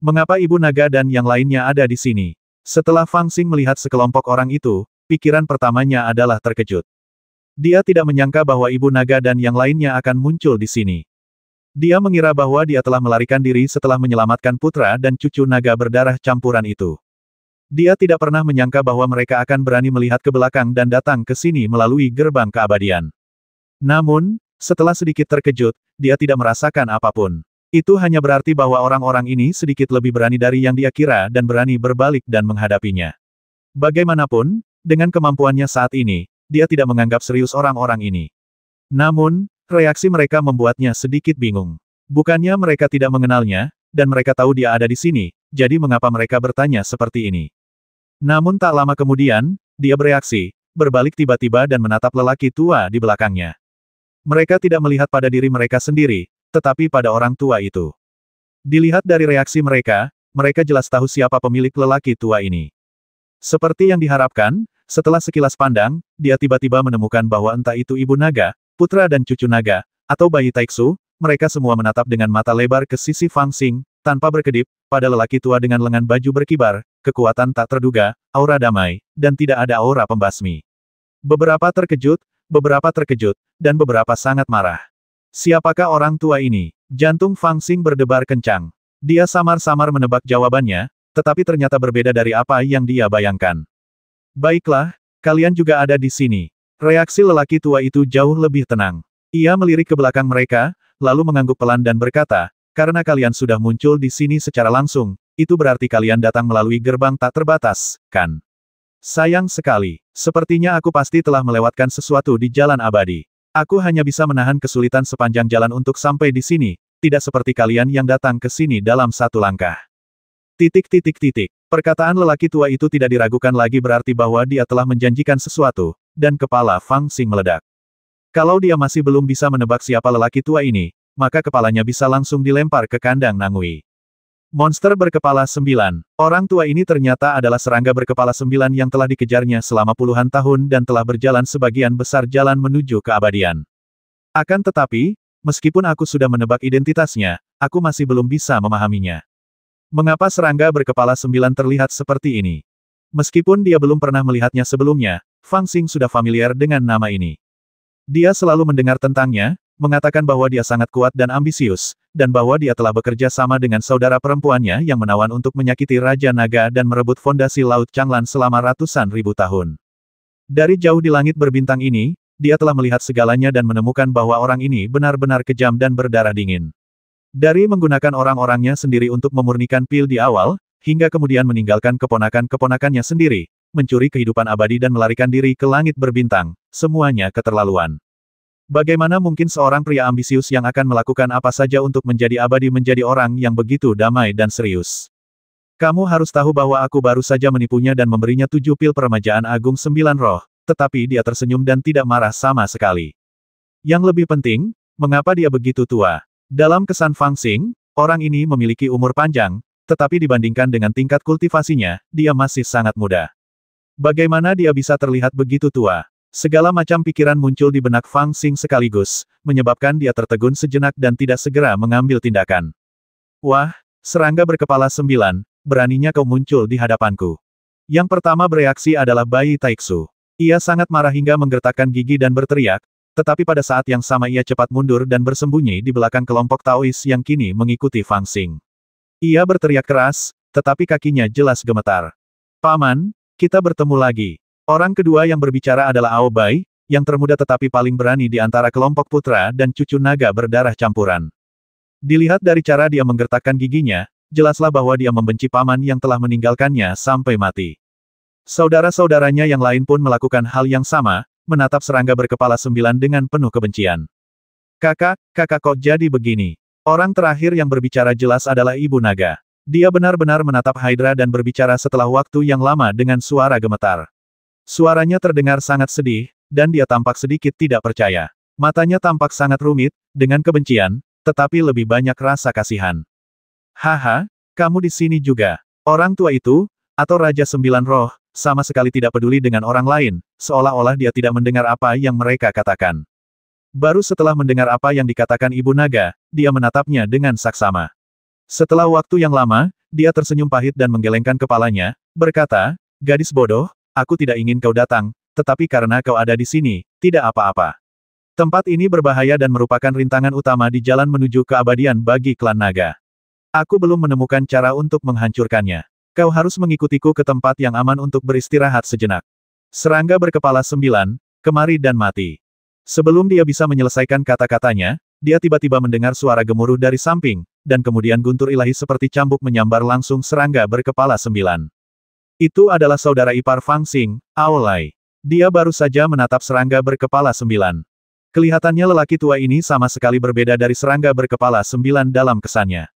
Mengapa Ibu Naga dan yang lainnya ada di sini? Setelah Fang Xing melihat sekelompok orang itu, pikiran pertamanya adalah terkejut. Dia tidak menyangka bahwa Ibu Naga dan yang lainnya akan muncul di sini. Dia mengira bahwa dia telah melarikan diri setelah menyelamatkan putra dan cucu naga berdarah campuran itu. Dia tidak pernah menyangka bahwa mereka akan berani melihat ke belakang dan datang ke sini melalui gerbang keabadian. Namun, setelah sedikit terkejut, dia tidak merasakan apapun. Itu hanya berarti bahwa orang-orang ini sedikit lebih berani dari yang dia kira dan berani berbalik dan menghadapinya. Bagaimanapun, dengan kemampuannya saat ini, dia tidak menganggap serius orang-orang ini. Namun, reaksi mereka membuatnya sedikit bingung. Bukannya mereka tidak mengenalnya, dan mereka tahu dia ada di sini, jadi mengapa mereka bertanya seperti ini? Namun tak lama kemudian, dia bereaksi, berbalik tiba-tiba dan menatap lelaki tua di belakangnya. Mereka tidak melihat pada diri mereka sendiri, tetapi pada orang tua itu. Dilihat dari reaksi mereka, mereka jelas tahu siapa pemilik lelaki tua ini. Seperti yang diharapkan, setelah sekilas pandang, dia tiba-tiba menemukan bahwa entah itu ibu naga, putra dan cucu naga, atau bayi Taiksu, mereka semua menatap dengan mata lebar ke sisi Fang Xing, tanpa berkedip, pada lelaki tua dengan lengan baju berkibar, kekuatan tak terduga, aura damai, dan tidak ada aura pembasmi. Beberapa terkejut, dan beberapa sangat marah. Siapakah orang tua ini? Jantung Fang Xing berdebar kencang. Dia samar-samar menebak jawabannya, tetapi ternyata berbeda dari apa yang dia bayangkan. Baiklah, kalian juga ada di sini. Reaksi lelaki tua itu jauh lebih tenang. Ia melirik ke belakang mereka, lalu mengangguk pelan dan berkata, karena kalian sudah muncul di sini secara langsung, itu berarti kalian datang melalui gerbang tak terbatas, kan? Sayang sekali. Sepertinya aku pasti telah melewatkan sesuatu di jalan abadi. Aku hanya bisa menahan kesulitan sepanjang jalan untuk sampai di sini, tidak seperti kalian yang datang ke sini dalam satu langkah. Perkataan lelaki tua itu tidak diragukan lagi berarti bahwa dia telah menjanjikan sesuatu, dan kepala Fang Xing meledak. Kalau dia masih belum bisa menebak siapa lelaki tua ini, maka kepalanya bisa langsung dilempar ke kandang Nangui. Monster berkepala 9. Orang tua ini ternyata adalah serangga berkepala 9 yang telah dikejarnya selama puluhan tahun dan telah berjalan sebagian besar jalan menuju keabadian. Akan tetapi, meskipun aku sudah menebak identitasnya, aku masih belum bisa memahaminya. Mengapa serangga berkepala 9 terlihat seperti ini? Meskipun dia belum pernah melihatnya sebelumnya, Fang Xing sudah familiar dengan nama ini. Dia selalu mendengar tentangnya, mengatakan bahwa dia sangat kuat dan ambisius, dan bahwa dia telah bekerja sama dengan saudara perempuannya yang menawan untuk menyakiti Raja Naga dan merebut fondasi Laut Changlan selama ratusan ribu tahun. Dari jauh di langit berbintang ini, dia telah melihat segalanya dan menemukan bahwa orang ini benar-benar kejam dan berdarah dingin. Dari menggunakan orang-orangnya sendiri untuk memurnikan pil di awal, hingga kemudian meninggalkan keponakan-keponakannya sendiri, mencuri kehidupan abadi dan melarikan diri ke langit berbintang, semuanya keterlaluan. Bagaimana mungkin seorang pria ambisius yang akan melakukan apa saja untuk menjadi abadi menjadi orang yang begitu damai dan serius? Kamu harus tahu bahwa aku baru saja menipunya dan memberinya 7 pil peremajaan agung 9 roh, tetapi dia tersenyum dan tidak marah sama sekali. Yang lebih penting, mengapa dia begitu tua? Dalam kesan Fang Xing, orang ini memiliki umur panjang, tetapi dibandingkan dengan tingkat kultivasinya, dia masih sangat muda. Bagaimana dia bisa terlihat begitu tua? Segala macam pikiran muncul di benak Fang Xing sekaligus, menyebabkan dia tertegun sejenak dan tidak segera mengambil tindakan. Wah, serangga berkepala 9, beraninya kau muncul di hadapanku. Yang pertama bereaksi adalah bayi Taiksu. Ia sangat marah hingga menggertakkan gigi dan berteriak, tetapi pada saat yang sama ia cepat mundur dan bersembunyi di belakang kelompok Taois yang kini mengikuti Fang Xing. Ia berteriak keras, tetapi kakinya jelas gemetar. Paman, kita bertemu lagi. Orang kedua yang berbicara adalah Ao Bai, yang termuda tetapi paling berani di antara kelompok putra dan cucu naga berdarah campuran. Dilihat dari cara dia menggertakkan giginya, jelaslah bahwa dia membenci paman yang telah meninggalkannya sampai mati. Saudara-saudaranya yang lain pun melakukan hal yang sama, menatap serangga berkepala 9 dengan penuh kebencian. Kakak kok jadi begini? Orang terakhir yang berbicara jelas adalah Ibu Naga. Dia benar-benar menatap Hydra dan berbicara setelah waktu yang lama dengan suara gemetar. Suaranya terdengar sangat sedih, dan dia tampak sedikit tidak percaya. Matanya tampak sangat rumit, dengan kebencian, tetapi lebih banyak rasa kasihan. Haha, kamu di sini juga. Orang tua itu, atau Raja 9 Roh, sama sekali tidak peduli dengan orang lain, seolah-olah dia tidak mendengar apa yang mereka katakan. Baru setelah mendengar apa yang dikatakan Ibu Naga, dia menatapnya dengan saksama. Setelah waktu yang lama, dia tersenyum pahit dan menggelengkan kepalanya, berkata, gadis bodoh, aku tidak ingin kau datang, tetapi karena kau ada di sini, tidak apa-apa. Tempat ini berbahaya dan merupakan rintangan utama di jalan menuju keabadian bagi klan naga. Aku belum menemukan cara untuk menghancurkannya. Kau harus mengikutiku ke tempat yang aman untuk beristirahat sejenak. Serangga berkepala 9, kemari dan mati. Sebelum dia bisa menyelesaikan kata-katanya, dia tiba-tiba mendengar suara gemuruh dari samping, dan kemudian guntur ilahi seperti cambuk menyambar langsung serangga berkepala 9. Itu adalah saudara ipar Fang Xing, Aolai. Dia baru saja menatap serangga berkepala 9. Kelihatannya lelaki tua ini sama sekali berbeda dari serangga berkepala 9 dalam kesannya.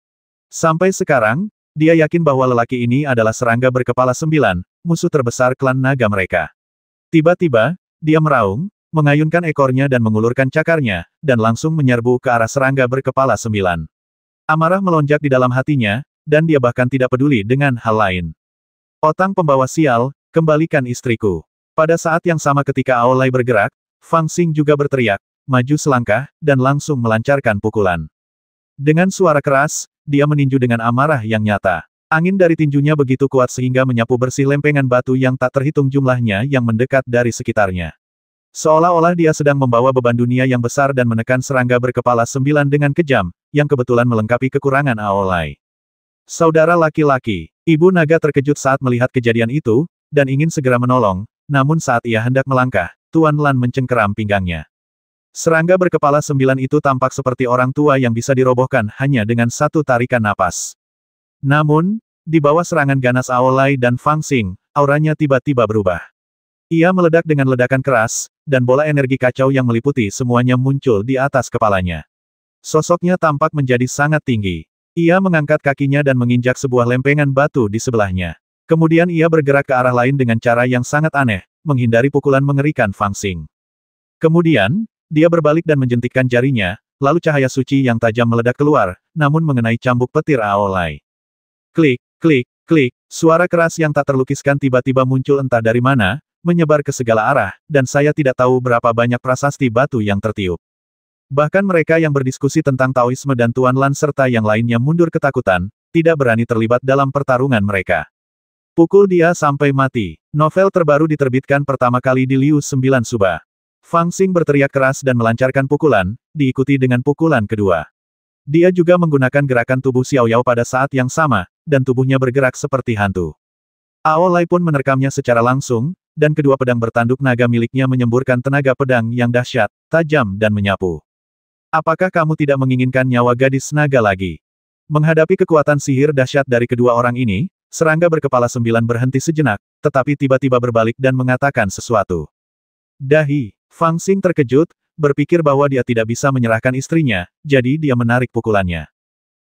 Sampai sekarang, dia yakin bahwa lelaki ini adalah serangga berkepala 9, musuh terbesar klan naga mereka. Tiba-tiba, dia meraung, mengayunkan ekornya dan mengulurkan cakarnya, dan langsung menyerbu ke arah serangga berkepala 9. Amarah melonjak di dalam hatinya, dan dia bahkan tidak peduli dengan hal lain. Otang pembawa sial, kembalikan istriku. Pada saat yang sama ketika Aolai bergerak, Fang Xing juga berteriak, maju selangkah, dan langsung melancarkan pukulan. Dengan suara keras, dia meninju dengan amarah yang nyata. Angin dari tinjunya begitu kuat sehingga menyapu bersih lempengan batu yang tak terhitung jumlahnya yang mendekat dari sekitarnya. Seolah-olah dia sedang membawa beban dunia yang besar dan menekan serangga berkepala 9 dengan kejam, yang kebetulan melengkapi kekurangan Aolai. Saudara laki-laki, Ibu Naga terkejut saat melihat kejadian itu, dan ingin segera menolong, namun saat ia hendak melangkah, Tuan Lan mencengkeram pinggangnya. Serangga berkepala 9 itu tampak seperti orang tua yang bisa dirobohkan hanya dengan satu tarikan napas. Namun, di bawah serangan ganas Aolai dan Fang Xing, auranya tiba-tiba berubah. Ia meledak dengan ledakan keras, dan bola energi kacau yang meliputi semuanya muncul di atas kepalanya. Sosoknya tampak menjadi sangat tinggi. Ia mengangkat kakinya dan menginjak sebuah lempengan batu di sebelahnya. Kemudian ia bergerak ke arah lain dengan cara yang sangat aneh, menghindari pukulan mengerikan Fang Xing. Kemudian, dia berbalik dan menjentikkan jarinya, lalu cahaya suci yang tajam meledak keluar, namun mengenai cambuk petir Aolai. Klik, klik, klik, suara keras yang tak terlukiskan tiba-tiba muncul entah dari mana, menyebar ke segala arah, dan saya tidak tahu berapa banyak prasasti batu yang tertiup. Bahkan mereka yang berdiskusi tentang Taoisme dan Tuan Lan serta yang lainnya mundur ketakutan, tidak berani terlibat dalam pertarungan mereka. Pukul dia sampai mati. Novel terbaru diterbitkan pertama kali di Liu 9 Suba. Fang Xing berteriak keras dan melancarkan pukulan, diikuti dengan pukulan kedua. Dia juga menggunakan gerakan tubuh Xiao Yao pada saat yang sama, dan tubuhnya bergerak seperti hantu. Aolai pun menerkamnya secara langsung, dan kedua pedang bertanduk naga miliknya menyemburkan tenaga pedang yang dahsyat, tajam dan menyapu. Apakah kamu tidak menginginkan nyawa gadis naga lagi? Menghadapi kekuatan sihir dahsyat dari kedua orang ini, serangga berkepala 9 berhenti sejenak, tetapi tiba-tiba berbalik dan mengatakan sesuatu. Dahi, Fang Xing terkejut, berpikir bahwa dia tidak bisa menyerahkan istrinya, jadi dia menarik pukulannya.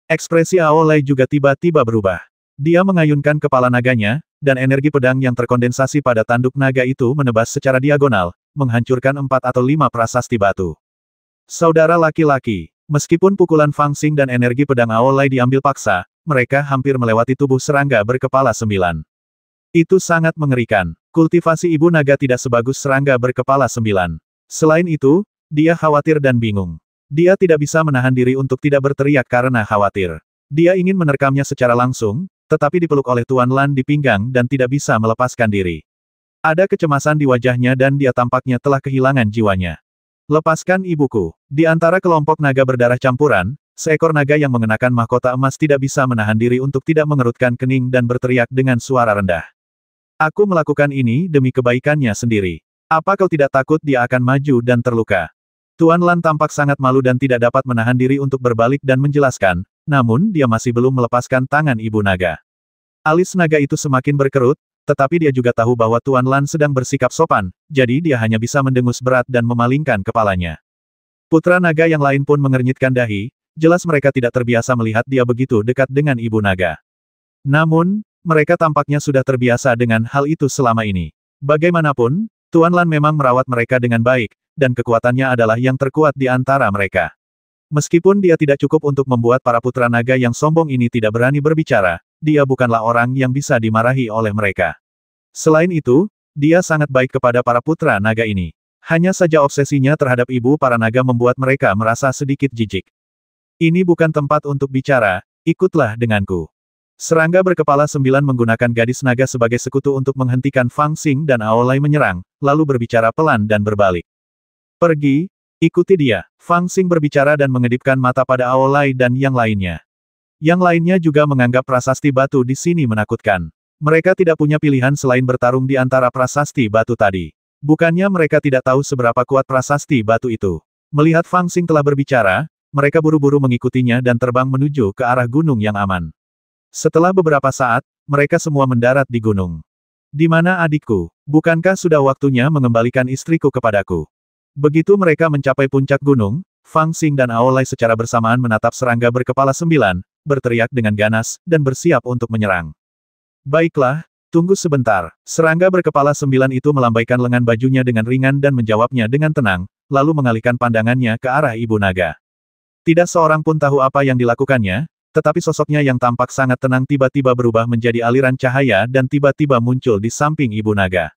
Ekspresi Aolai juga tiba-tiba berubah. Dia mengayunkan kepala naganya, dan energi pedang yang terkondensasi pada tanduk naga itu menebas secara diagonal, menghancurkan 4 atau 5 prasasti batu. Saudara laki-laki, meskipun pukulan Fang Xing dan energi pedang Aolai diambil paksa, mereka hampir melewati tubuh serangga berkepala 9. Itu sangat mengerikan. Kultivasi ibu naga tidak sebagus serangga berkepala 9. Selain itu, dia khawatir dan bingung. Dia tidak bisa menahan diri untuk tidak berteriak karena khawatir. Dia ingin menerkamnya secara langsung, tetapi dipeluk oleh Tuan Lan di pinggang dan tidak bisa melepaskan diri. Ada kecemasan di wajahnya dan dia tampaknya telah kehilangan jiwanya. Lepaskan ibuku. Di antara kelompok naga berdarah campuran, seekor naga yang mengenakan mahkota emas tidak bisa menahan diri untuk tidak mengerutkan kening dan berteriak dengan suara rendah. Aku melakukan ini demi kebaikannya sendiri. Apa kau tidak takut dia akan maju dan terluka? Tuan Lan tampak sangat malu dan tidak dapat menahan diri untuk berbalik dan menjelaskan, namun dia masih belum melepaskan tangan ibu naga. Alis naga itu semakin berkerut, tetapi dia juga tahu bahwa Tuan Lan sedang bersikap sopan, jadi dia hanya bisa mendengus berat dan memalingkan kepalanya. Putra naga yang lain pun mengernyitkan dahi, jelas mereka tidak terbiasa melihat dia begitu dekat dengan ibu naga. Namun, mereka tampaknya sudah terbiasa dengan hal itu selama ini. Bagaimanapun, Tuan Lan memang merawat mereka dengan baik, dan kekuatannya adalah yang terkuat di antara mereka. Meskipun dia tidak cukup untuk membuat para putra naga yang sombong ini tidak berani berbicara, dia bukanlah orang yang bisa dimarahi oleh mereka. Selain itu, dia sangat baik kepada para putra naga ini. Hanya saja obsesinya terhadap ibu para naga membuat mereka merasa sedikit jijik. Ini bukan tempat untuk bicara, ikutlah denganku. Serangga berkepala 9 menggunakan gadis naga sebagai sekutu untuk menghentikan Fang Xing dan Aolai menyerang, lalu berbicara pelan dan berbalik. Pergi, ikuti dia. Fang Xing berbicara dan mengedipkan mata pada Aolai dan yang lainnya. Yang lainnya juga menganggap prasasti batu di sini menakutkan. Mereka tidak punya pilihan selain bertarung di antara prasasti batu tadi. Bukannya mereka tidak tahu seberapa kuat prasasti batu itu. Melihat Fang Xing telah berbicara, mereka buru-buru mengikutinya dan terbang menuju ke arah gunung yang aman. Setelah beberapa saat, mereka semua mendarat di gunung. Di mana adikku? Bukankah sudah waktunya mengembalikan istriku kepadaku? Begitu mereka mencapai puncak gunung, Fang Xing dan Aolai secara bersamaan menatap serangga berkepala 9, berteriak dengan ganas, dan bersiap untuk menyerang. Baiklah, tunggu sebentar. Serangga berkepala 9 itu melambaikan lengan bajunya dengan ringan dan menjawabnya dengan tenang, lalu mengalihkan pandangannya ke arah Ibu Naga. Tidak seorang pun tahu apa yang dilakukannya, tetapi sosoknya yang tampak sangat tenang tiba-tiba berubah menjadi aliran cahaya dan tiba-tiba muncul di samping Ibu Naga.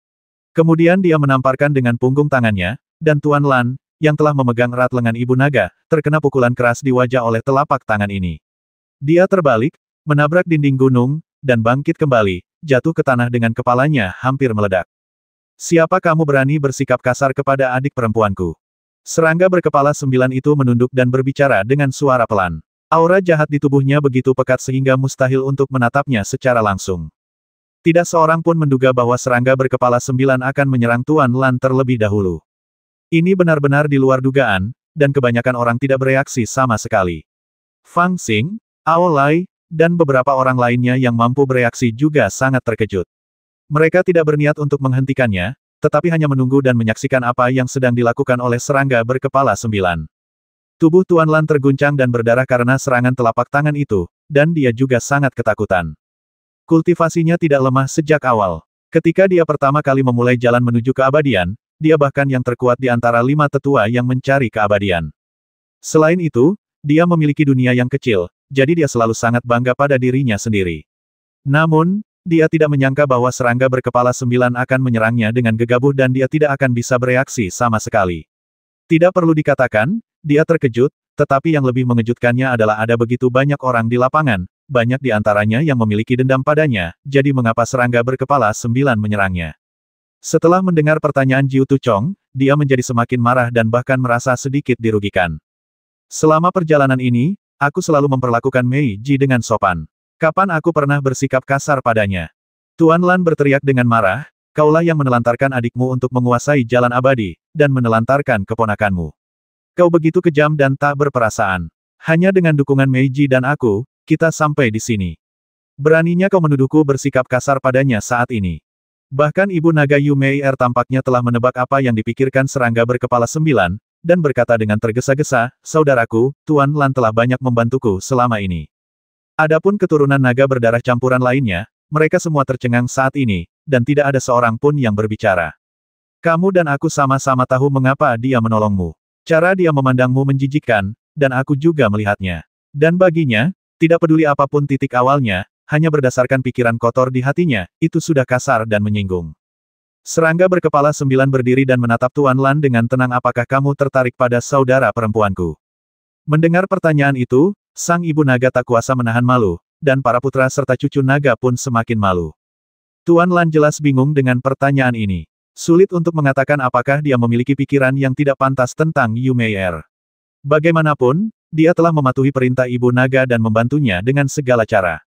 Kemudian dia menamparkan dengan punggung tangannya, dan Tuan Lan, yang telah memegang erat lengan Ibu Naga, terkena pukulan keras di wajah oleh telapak tangan ini. Dia terbalik, menabrak dinding gunung, dan bangkit kembali, jatuh ke tanah dengan kepalanya hampir meledak. Siapa kamu berani bersikap kasar kepada adik perempuanku? Serangga berkepala 9 itu menunduk dan berbicara dengan suara pelan. Aura jahat di tubuhnya begitu pekat sehingga mustahil untuk menatapnya secara langsung. Tidak seorang pun menduga bahwa serangga berkepala 9 akan menyerang Tuan Lan terlebih dahulu. Ini benar-benar di luar dugaan, dan kebanyakan orang tidak bereaksi sama sekali. Fang Xing, Aolai, dan beberapa orang lainnya yang mampu bereaksi juga sangat terkejut. Mereka tidak berniat untuk menghentikannya, tetapi hanya menunggu dan menyaksikan apa yang sedang dilakukan oleh serangga berkepala 9. Tubuh Tuan Lan terguncang dan berdarah karena serangan telapak tangan itu, dan dia juga sangat ketakutan. Kultivasinya tidak lemah sejak awal. Ketika dia pertama kali memulai jalan menuju keabadian, dia bahkan yang terkuat di antara 5 tetua yang mencari keabadian. Selain itu, dia memiliki dunia yang kecil, jadi dia selalu sangat bangga pada dirinya sendiri. Namun, dia tidak menyangka bahwa serangga berkepala 9 akan menyerangnya dengan gegabah dan dia tidak akan bisa bereaksi sama sekali. Tidak perlu dikatakan, dia terkejut, tetapi yang lebih mengejutkannya adalah ada begitu banyak orang di lapangan, banyak di antaranya yang memiliki dendam padanya, jadi mengapa serangga berkepala 9 menyerangnya? Setelah mendengar pertanyaan Jiu Tuchong, dia menjadi semakin marah dan bahkan merasa sedikit dirugikan. Selama perjalanan ini, aku selalu memperlakukan Mei Ji dengan sopan. Kapan aku pernah bersikap kasar padanya? Tuan Lan berteriak dengan marah, kaulah yang menelantarkan adikmu untuk menguasai jalan abadi, dan menelantarkan keponakanmu. Kau begitu kejam dan tak berperasaan. Hanya dengan dukungan Meiji dan aku, kita sampai di sini. Beraninya kau menuduhku bersikap kasar padanya saat ini. Bahkan Ibu Naga Yu Mei Er tampaknya telah menebak apa yang dipikirkan serangga berkepala 9, dan berkata dengan tergesa-gesa, saudaraku, Tuan Lan telah banyak membantuku selama ini. Adapun keturunan naga berdarah campuran lainnya, mereka semua tercengang saat ini, dan tidak ada seorang pun yang berbicara. Kamu dan aku sama-sama tahu mengapa dia menolongmu. Cara dia memandangmu menjijikkan, dan aku juga melihatnya. Dan baginya, tidak peduli apapun titik awalnya, hanya berdasarkan pikiran kotor di hatinya, itu sudah kasar dan menyinggung. Serangga berkepala 9 berdiri dan menatap Tuan Lan dengan tenang. Apakah kamu tertarik pada saudara perempuanku? Mendengar pertanyaan itu, sang ibu naga tak kuasa menahan malu, dan para putra serta cucu naga pun semakin malu. Tuan Lan jelas bingung dengan pertanyaan ini. Sulit untuk mengatakan apakah dia memiliki pikiran yang tidak pantas tentang Yu Mei Er. Bagaimanapun, dia telah mematuhi perintah ibu naga dan membantunya dengan segala cara.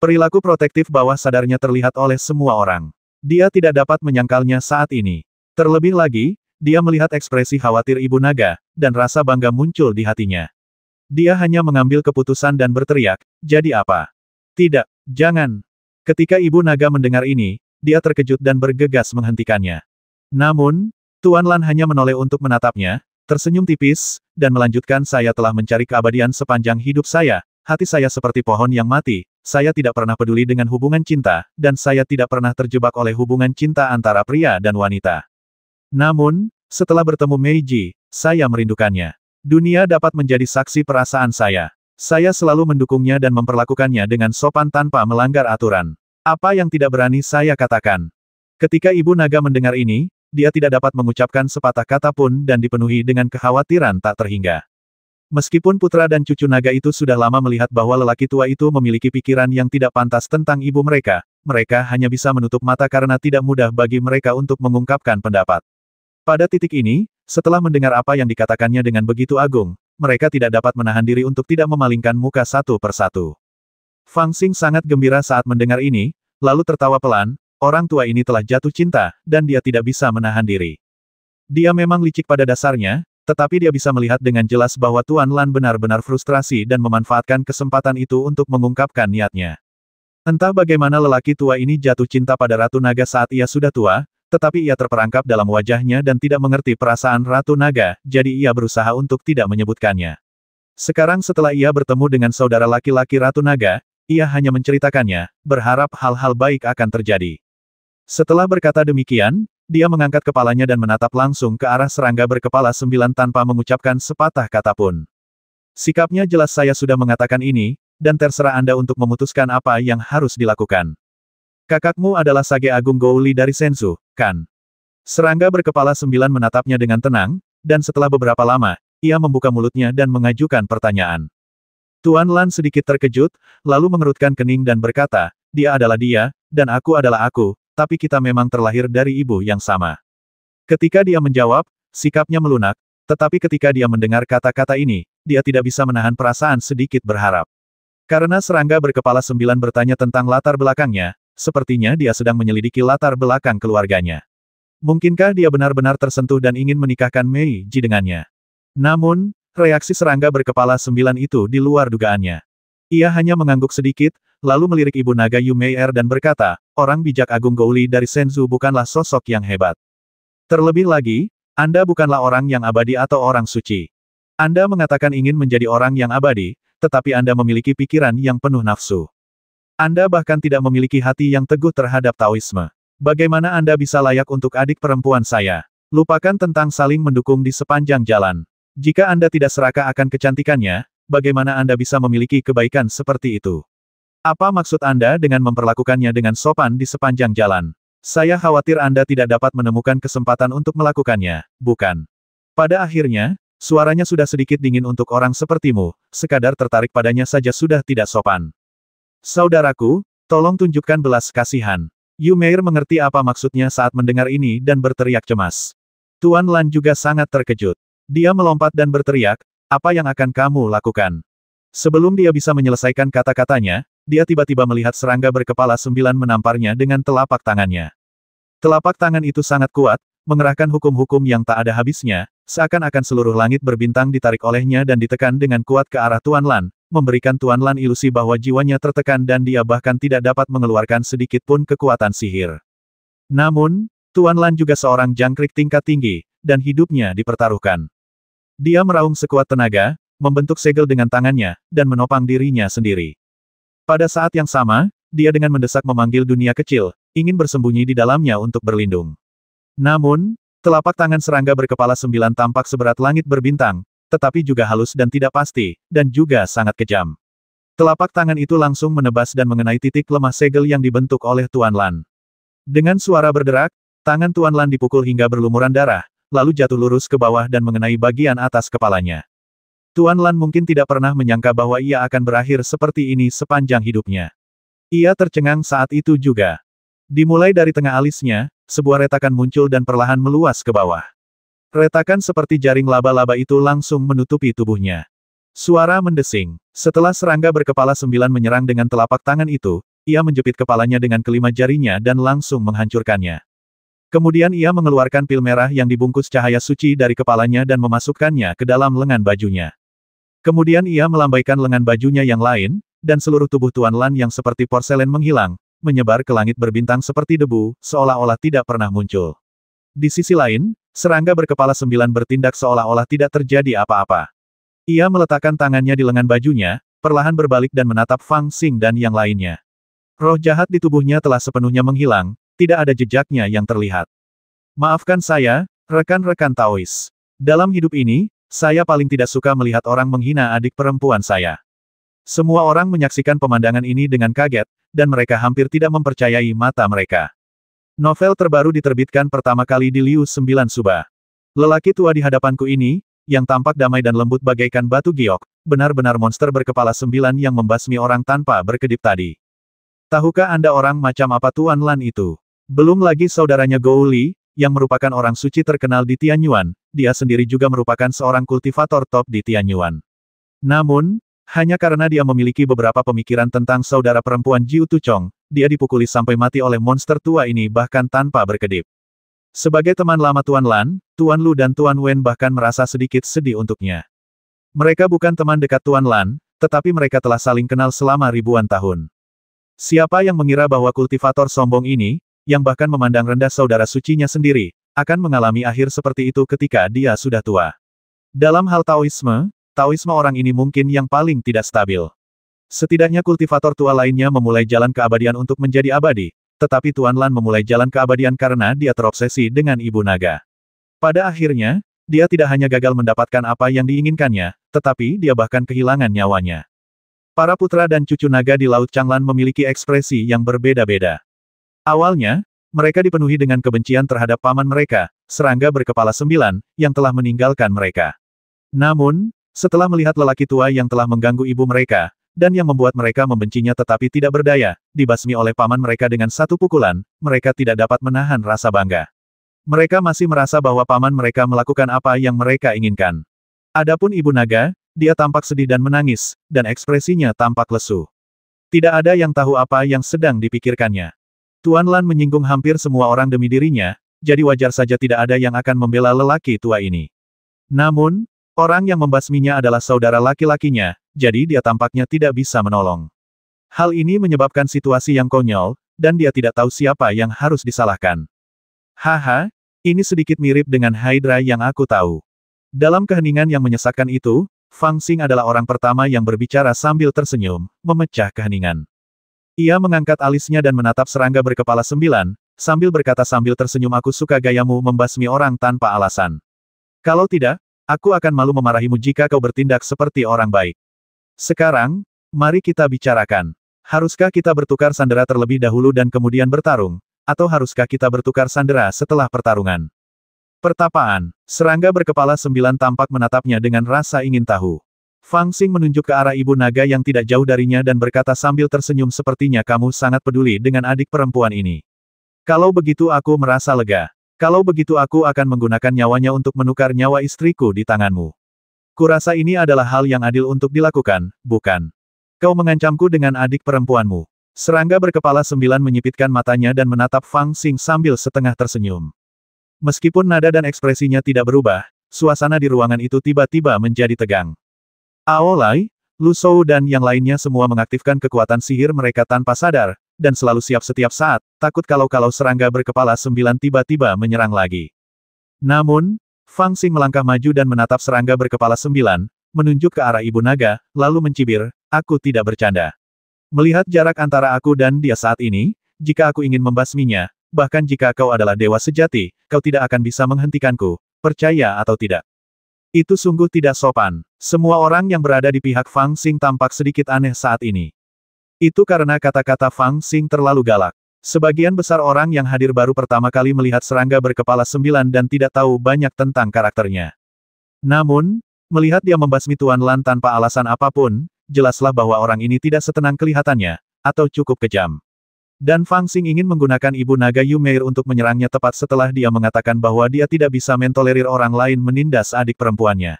Perilaku protektif bawah sadarnya terlihat oleh semua orang. Dia tidak dapat menyangkalnya saat ini. Terlebih lagi, dia melihat ekspresi khawatir ibu naga, dan rasa bangga muncul di hatinya. Dia hanya mengambil keputusan dan berteriak, jadi apa? Tidak, jangan. Ketika ibu naga mendengar ini, dia terkejut dan bergegas menghentikannya. Namun, Tuan Lan hanya menoleh untuk menatapnya, tersenyum tipis, dan melanjutkan, saya telah mencari keabadian sepanjang hidup saya, hati saya seperti pohon yang mati, saya tidak pernah peduli dengan hubungan cinta, dan saya tidak pernah terjebak oleh hubungan cinta antara pria dan wanita. Namun, setelah bertemu Meiji, saya merindukannya. Dunia dapat menjadi saksi perasaan saya. Saya selalu mendukungnya dan memperlakukannya dengan sopan tanpa melanggar aturan. Apa yang tidak berani saya katakan? Ketika ibu naga mendengar ini, dia tidak dapat mengucapkan sepatah kata pun dan dipenuhi dengan kekhawatiran tak terhingga. Meskipun putra dan cucu naga itu sudah lama melihat bahwa lelaki tua itu memiliki pikiran yang tidak pantas tentang ibu mereka, mereka hanya bisa menutup mata karena tidak mudah bagi mereka untuk mengungkapkan pendapat. Pada titik ini, setelah mendengar apa yang dikatakannya dengan begitu agung, mereka tidak dapat menahan diri untuk tidak memalingkan muka satu persatu. Fang Xing sangat gembira saat mendengar ini, lalu tertawa pelan, orang tua ini telah jatuh cinta, dan dia tidak bisa menahan diri. Dia memang licik pada dasarnya, tetapi dia bisa melihat dengan jelas bahwa Tuan Lan benar-benar frustrasi dan memanfaatkan kesempatan itu untuk mengungkapkan niatnya. Entah bagaimana lelaki tua ini jatuh cinta pada Ratu Naga saat ia sudah tua, tetapi ia terperangkap dalam wajahnya dan tidak mengerti perasaan Ratu Naga, jadi ia berusaha untuk tidak menyebutkannya. Sekarang setelah ia bertemu dengan saudara laki-laki Ratu Naga, ia hanya menceritakannya, berharap hal-hal baik akan terjadi. Setelah berkata demikian, dia mengangkat kepalanya dan menatap langsung ke arah serangga berkepala 9 tanpa mengucapkan sepatah kata pun. Sikapnya jelas saya sudah mengatakan ini, dan terserah Anda untuk memutuskan apa yang harus dilakukan. Kakakmu adalah Sage Agung Gouli dari Senzu, kan? Serangga berkepala 9 menatapnya dengan tenang, dan setelah beberapa lama, ia membuka mulutnya dan mengajukan pertanyaan. Tuan Lan sedikit terkejut, lalu mengerutkan kening dan berkata, dia adalah dia, dan aku adalah aku, tapi kita memang terlahir dari ibu yang sama. Ketika dia menjawab, sikapnya melunak, tetapi ketika dia mendengar kata-kata ini, dia tidak bisa menahan perasaan sedikit berharap. Karena serangga berkepala 9 bertanya tentang latar belakangnya, sepertinya dia sedang menyelidiki latar belakang keluarganya. Mungkinkah dia benar-benar tersentuh dan ingin menikahkan Mei Ji dengannya? Namun, reaksi serangga berkepala 9 itu di luar dugaannya. Ia hanya mengangguk sedikit, lalu melirik ibu naga Yu Mei'er dan berkata, orang bijak Agung Gouli dari Senzu bukanlah sosok yang hebat. Terlebih lagi, Anda bukanlah orang yang abadi atau orang suci. Anda mengatakan ingin menjadi orang yang abadi, tetapi Anda memiliki pikiran yang penuh nafsu. Anda bahkan tidak memiliki hati yang teguh terhadap Taoisme. Bagaimana Anda bisa layak untuk adik perempuan saya? Lupakan tentang saling mendukung di sepanjang jalan. Jika Anda tidak serakah akan kecantikannya, bagaimana Anda bisa memiliki kebaikan seperti itu? Apa maksud Anda dengan memperlakukannya dengan sopan di sepanjang jalan? Saya khawatir Anda tidak dapat menemukan kesempatan untuk melakukannya, bukan? Pada akhirnya, suaranya sudah sedikit dingin untuk orang sepertimu, sekadar tertarik padanya saja sudah tidak sopan. Saudaraku, tolong tunjukkan belas kasihan. Yu Mei'er mengerti apa maksudnya saat mendengar ini dan berteriak cemas. Tuan Lan juga sangat terkejut. Dia melompat dan berteriak, apa yang akan kamu lakukan? Sebelum dia bisa menyelesaikan kata-katanya, dia tiba-tiba melihat serangga berkepala 9 menamparnya dengan telapak tangannya. Telapak tangan itu sangat kuat, mengerahkan hukum-hukum yang tak ada habisnya, seakan-akan seluruh langit berbintang ditarik olehnya dan ditekan dengan kuat ke arah Tuan Lan, memberikan Tuan Lan ilusi bahwa jiwanya tertekan dan dia bahkan tidak dapat mengeluarkan sedikit pun kekuatan sihir. Namun, Tuan Lan juga seorang jangkrik tingkat tinggi, dan hidupnya dipertaruhkan. Dia meraung sekuat tenaga, membentuk segel dengan tangannya, dan menopang dirinya sendiri. Pada saat yang sama, dia dengan mendesak memanggil dunia kecil, ingin bersembunyi di dalamnya untuk berlindung. Namun, telapak tangan serangga berkepala 9 tampak seberat langit berbintang, tetapi juga halus dan tidak pasti, dan juga sangat kejam. Telapak tangan itu langsung menebas dan mengenai titik lemah segel yang dibentuk oleh Tuan Lan. Dengan suara berderak, tangan Tuan Lan dipukul hingga berlumuran darah, lalu jatuh lurus ke bawah dan mengenai bagian atas kepalanya. Tuan Lan mungkin tidak pernah menyangka bahwa ia akan berakhir seperti ini sepanjang hidupnya. Ia tercengang saat itu juga. Dimulai dari tengah alisnya, sebuah retakan muncul dan perlahan meluas ke bawah. Retakan seperti jaring laba-laba itu langsung menutupi tubuhnya. Suara mendesing. Setelah serangga berkepala 9 menyerang dengan telapak tangan itu, ia menjepit kepalanya dengan kelima jarinya dan langsung menghancurkannya. Kemudian ia mengeluarkan pil merah yang dibungkus cahaya suci dari kepalanya dan memasukkannya ke dalam lengan bajunya. Kemudian ia melambaikan lengan bajunya yang lain, dan seluruh tubuh Tuan Lan yang seperti porselen menghilang, menyebar ke langit berbintang seperti debu, seolah-olah tidak pernah muncul. Di sisi lain, serangga berkepala 9 bertindak seolah-olah tidak terjadi apa-apa. Ia meletakkan tangannya di lengan bajunya, perlahan berbalik dan menatap Fang Xing dan yang lainnya. Roh jahat di tubuhnya telah sepenuhnya menghilang, tidak ada jejaknya yang terlihat. Maafkan saya, rekan-rekan Taois. Dalam hidup ini, saya paling tidak suka melihat orang menghina adik perempuan saya. Semua orang menyaksikan pemandangan ini dengan kaget, dan mereka hampir tidak mempercayai mata mereka. Novel terbaru diterbitkan pertama kali di Liu 9 Suba. Lelaki tua di hadapanku ini, yang tampak damai dan lembut bagaikan batu giok, benar-benar monster berkepala 9 yang membasmi orang tanpa berkedip tadi. Tahukah Anda orang macam apa Tuan Lan itu? Belum lagi saudaranya Gou Li, yang merupakan orang suci terkenal di Tianyuan, dia sendiri juga merupakan seorang kultivator top di Tianyuan. Namun, hanya karena dia memiliki beberapa pemikiran tentang saudara perempuan Jiu Tuchong, dia dipukuli sampai mati oleh monster tua ini bahkan tanpa berkedip. Sebagai teman lama Tuan Lan, Tuan Lu dan Tuan Wen bahkan merasa sedikit sedih untuknya. Mereka bukan teman dekat Tuan Lan, tetapi mereka telah saling kenal selama ribuan tahun. Siapa yang mengira bahwa kultivator sombong ini, yang bahkan memandang rendah saudara sucinya sendiri, akan mengalami akhir seperti itu ketika dia sudah tua. Dalam hal Taoisme orang ini mungkin yang paling tidak stabil. Setidaknya kultivator tua lainnya memulai jalan keabadian untuk menjadi abadi, tetapi Tuan Lan memulai jalan keabadian karena dia terobsesi dengan Ibu Naga. Pada akhirnya, dia tidak hanya gagal mendapatkan apa yang diinginkannya, tetapi dia bahkan kehilangan nyawanya. Para putra dan cucu naga di Laut Changlan memiliki ekspresi yang berbeda-beda. Awalnya, mereka dipenuhi dengan kebencian terhadap paman mereka, serangga berkepala 9, yang telah meninggalkan mereka. Namun, setelah melihat lelaki tua yang telah mengganggu ibu mereka, dan yang membuat mereka membencinya tetapi tidak berdaya, dibasmi oleh paman mereka dengan satu pukulan, mereka tidak dapat menahan rasa bangga. Mereka masih merasa bahwa paman mereka melakukan apa yang mereka inginkan. Adapun ibu naga, dia tampak sedih dan menangis, dan ekspresinya tampak lesu. Tidak ada yang tahu apa yang sedang dipikirkannya. Tuan Lan menyinggung hampir semua orang demi dirinya, jadi wajar saja tidak ada yang akan membela lelaki tua ini. Namun, orang yang membasminya adalah saudara laki-lakinya, jadi dia tampaknya tidak bisa menolong. Hal ini menyebabkan situasi yang konyol, dan dia tidak tahu siapa yang harus disalahkan. Haha, ini sedikit mirip dengan Hydra yang aku tahu. Dalam keheningan yang menyesakkan itu, Fang Xing adalah orang pertama yang berbicara sambil tersenyum, memecah keheningan. Ia mengangkat alisnya dan menatap serangga berkepala 9, sambil berkata sambil tersenyum aku suka gayamu membasmi orang tanpa alasan. Kalau tidak, aku akan malu memarahimu jika kau bertindak seperti orang baik. Sekarang, mari kita bicarakan. Haruskah kita bertukar sandera terlebih dahulu dan kemudian bertarung, atau haruskah kita bertukar sandera setelah pertarungan? Pertapaan, serangga berkepala 9 tampak menatapnya dengan rasa ingin tahu. Fang Xing menunjuk ke arah ibu naga yang tidak jauh darinya dan berkata sambil tersenyum sepertinya kamu sangat peduli dengan adik perempuan ini. Kalau begitu aku merasa lega. Kalau begitu aku akan menggunakan nyawanya untuk menukar nyawa istriku di tanganmu. Kurasa ini adalah hal yang adil untuk dilakukan, bukan? Kau mengancamku dengan adik perempuanmu. Serangga berkepala 9 menyipitkan matanya dan menatap Fang Xing sambil setengah tersenyum. Meskipun nada dan ekspresinya tidak berubah, suasana di ruangan itu tiba-tiba menjadi tegang. Aolai, Lu Shou dan yang lainnya semua mengaktifkan kekuatan sihir mereka tanpa sadar, dan selalu siap setiap saat, takut kalau serangga berkepala 9 tiba-tiba menyerang lagi. Namun, Fang Xing melangkah maju dan menatap serangga berkepala 9, menunjuk ke arah ibu naga, lalu mencibir, aku tidak bercanda. Melihat jarak antara aku dan dia saat ini, jika aku ingin membasminya, bahkan jika kau adalah dewa sejati, kau tidak akan bisa menghentikanku, percaya atau tidak. Itu sungguh tidak sopan. Semua orang yang berada di pihak Fang Xing tampak sedikit aneh saat ini. Itu karena kata-kata Fang Xing terlalu galak. Sebagian besar orang yang hadir baru pertama kali melihat serangga berkepala 9 dan tidak tahu banyak tentang karakternya. Namun, melihat dia membasmi Tuan Lan tanpa alasan apapun, jelaslah bahwa orang ini tidak setenang kelihatannya, atau cukup kejam. Dan Fang Xing ingin menggunakan ibu naga Yu Meir untuk menyerangnya tepat setelah dia mengatakan bahwa dia tidak bisa mentolerir orang lain menindas adik perempuannya.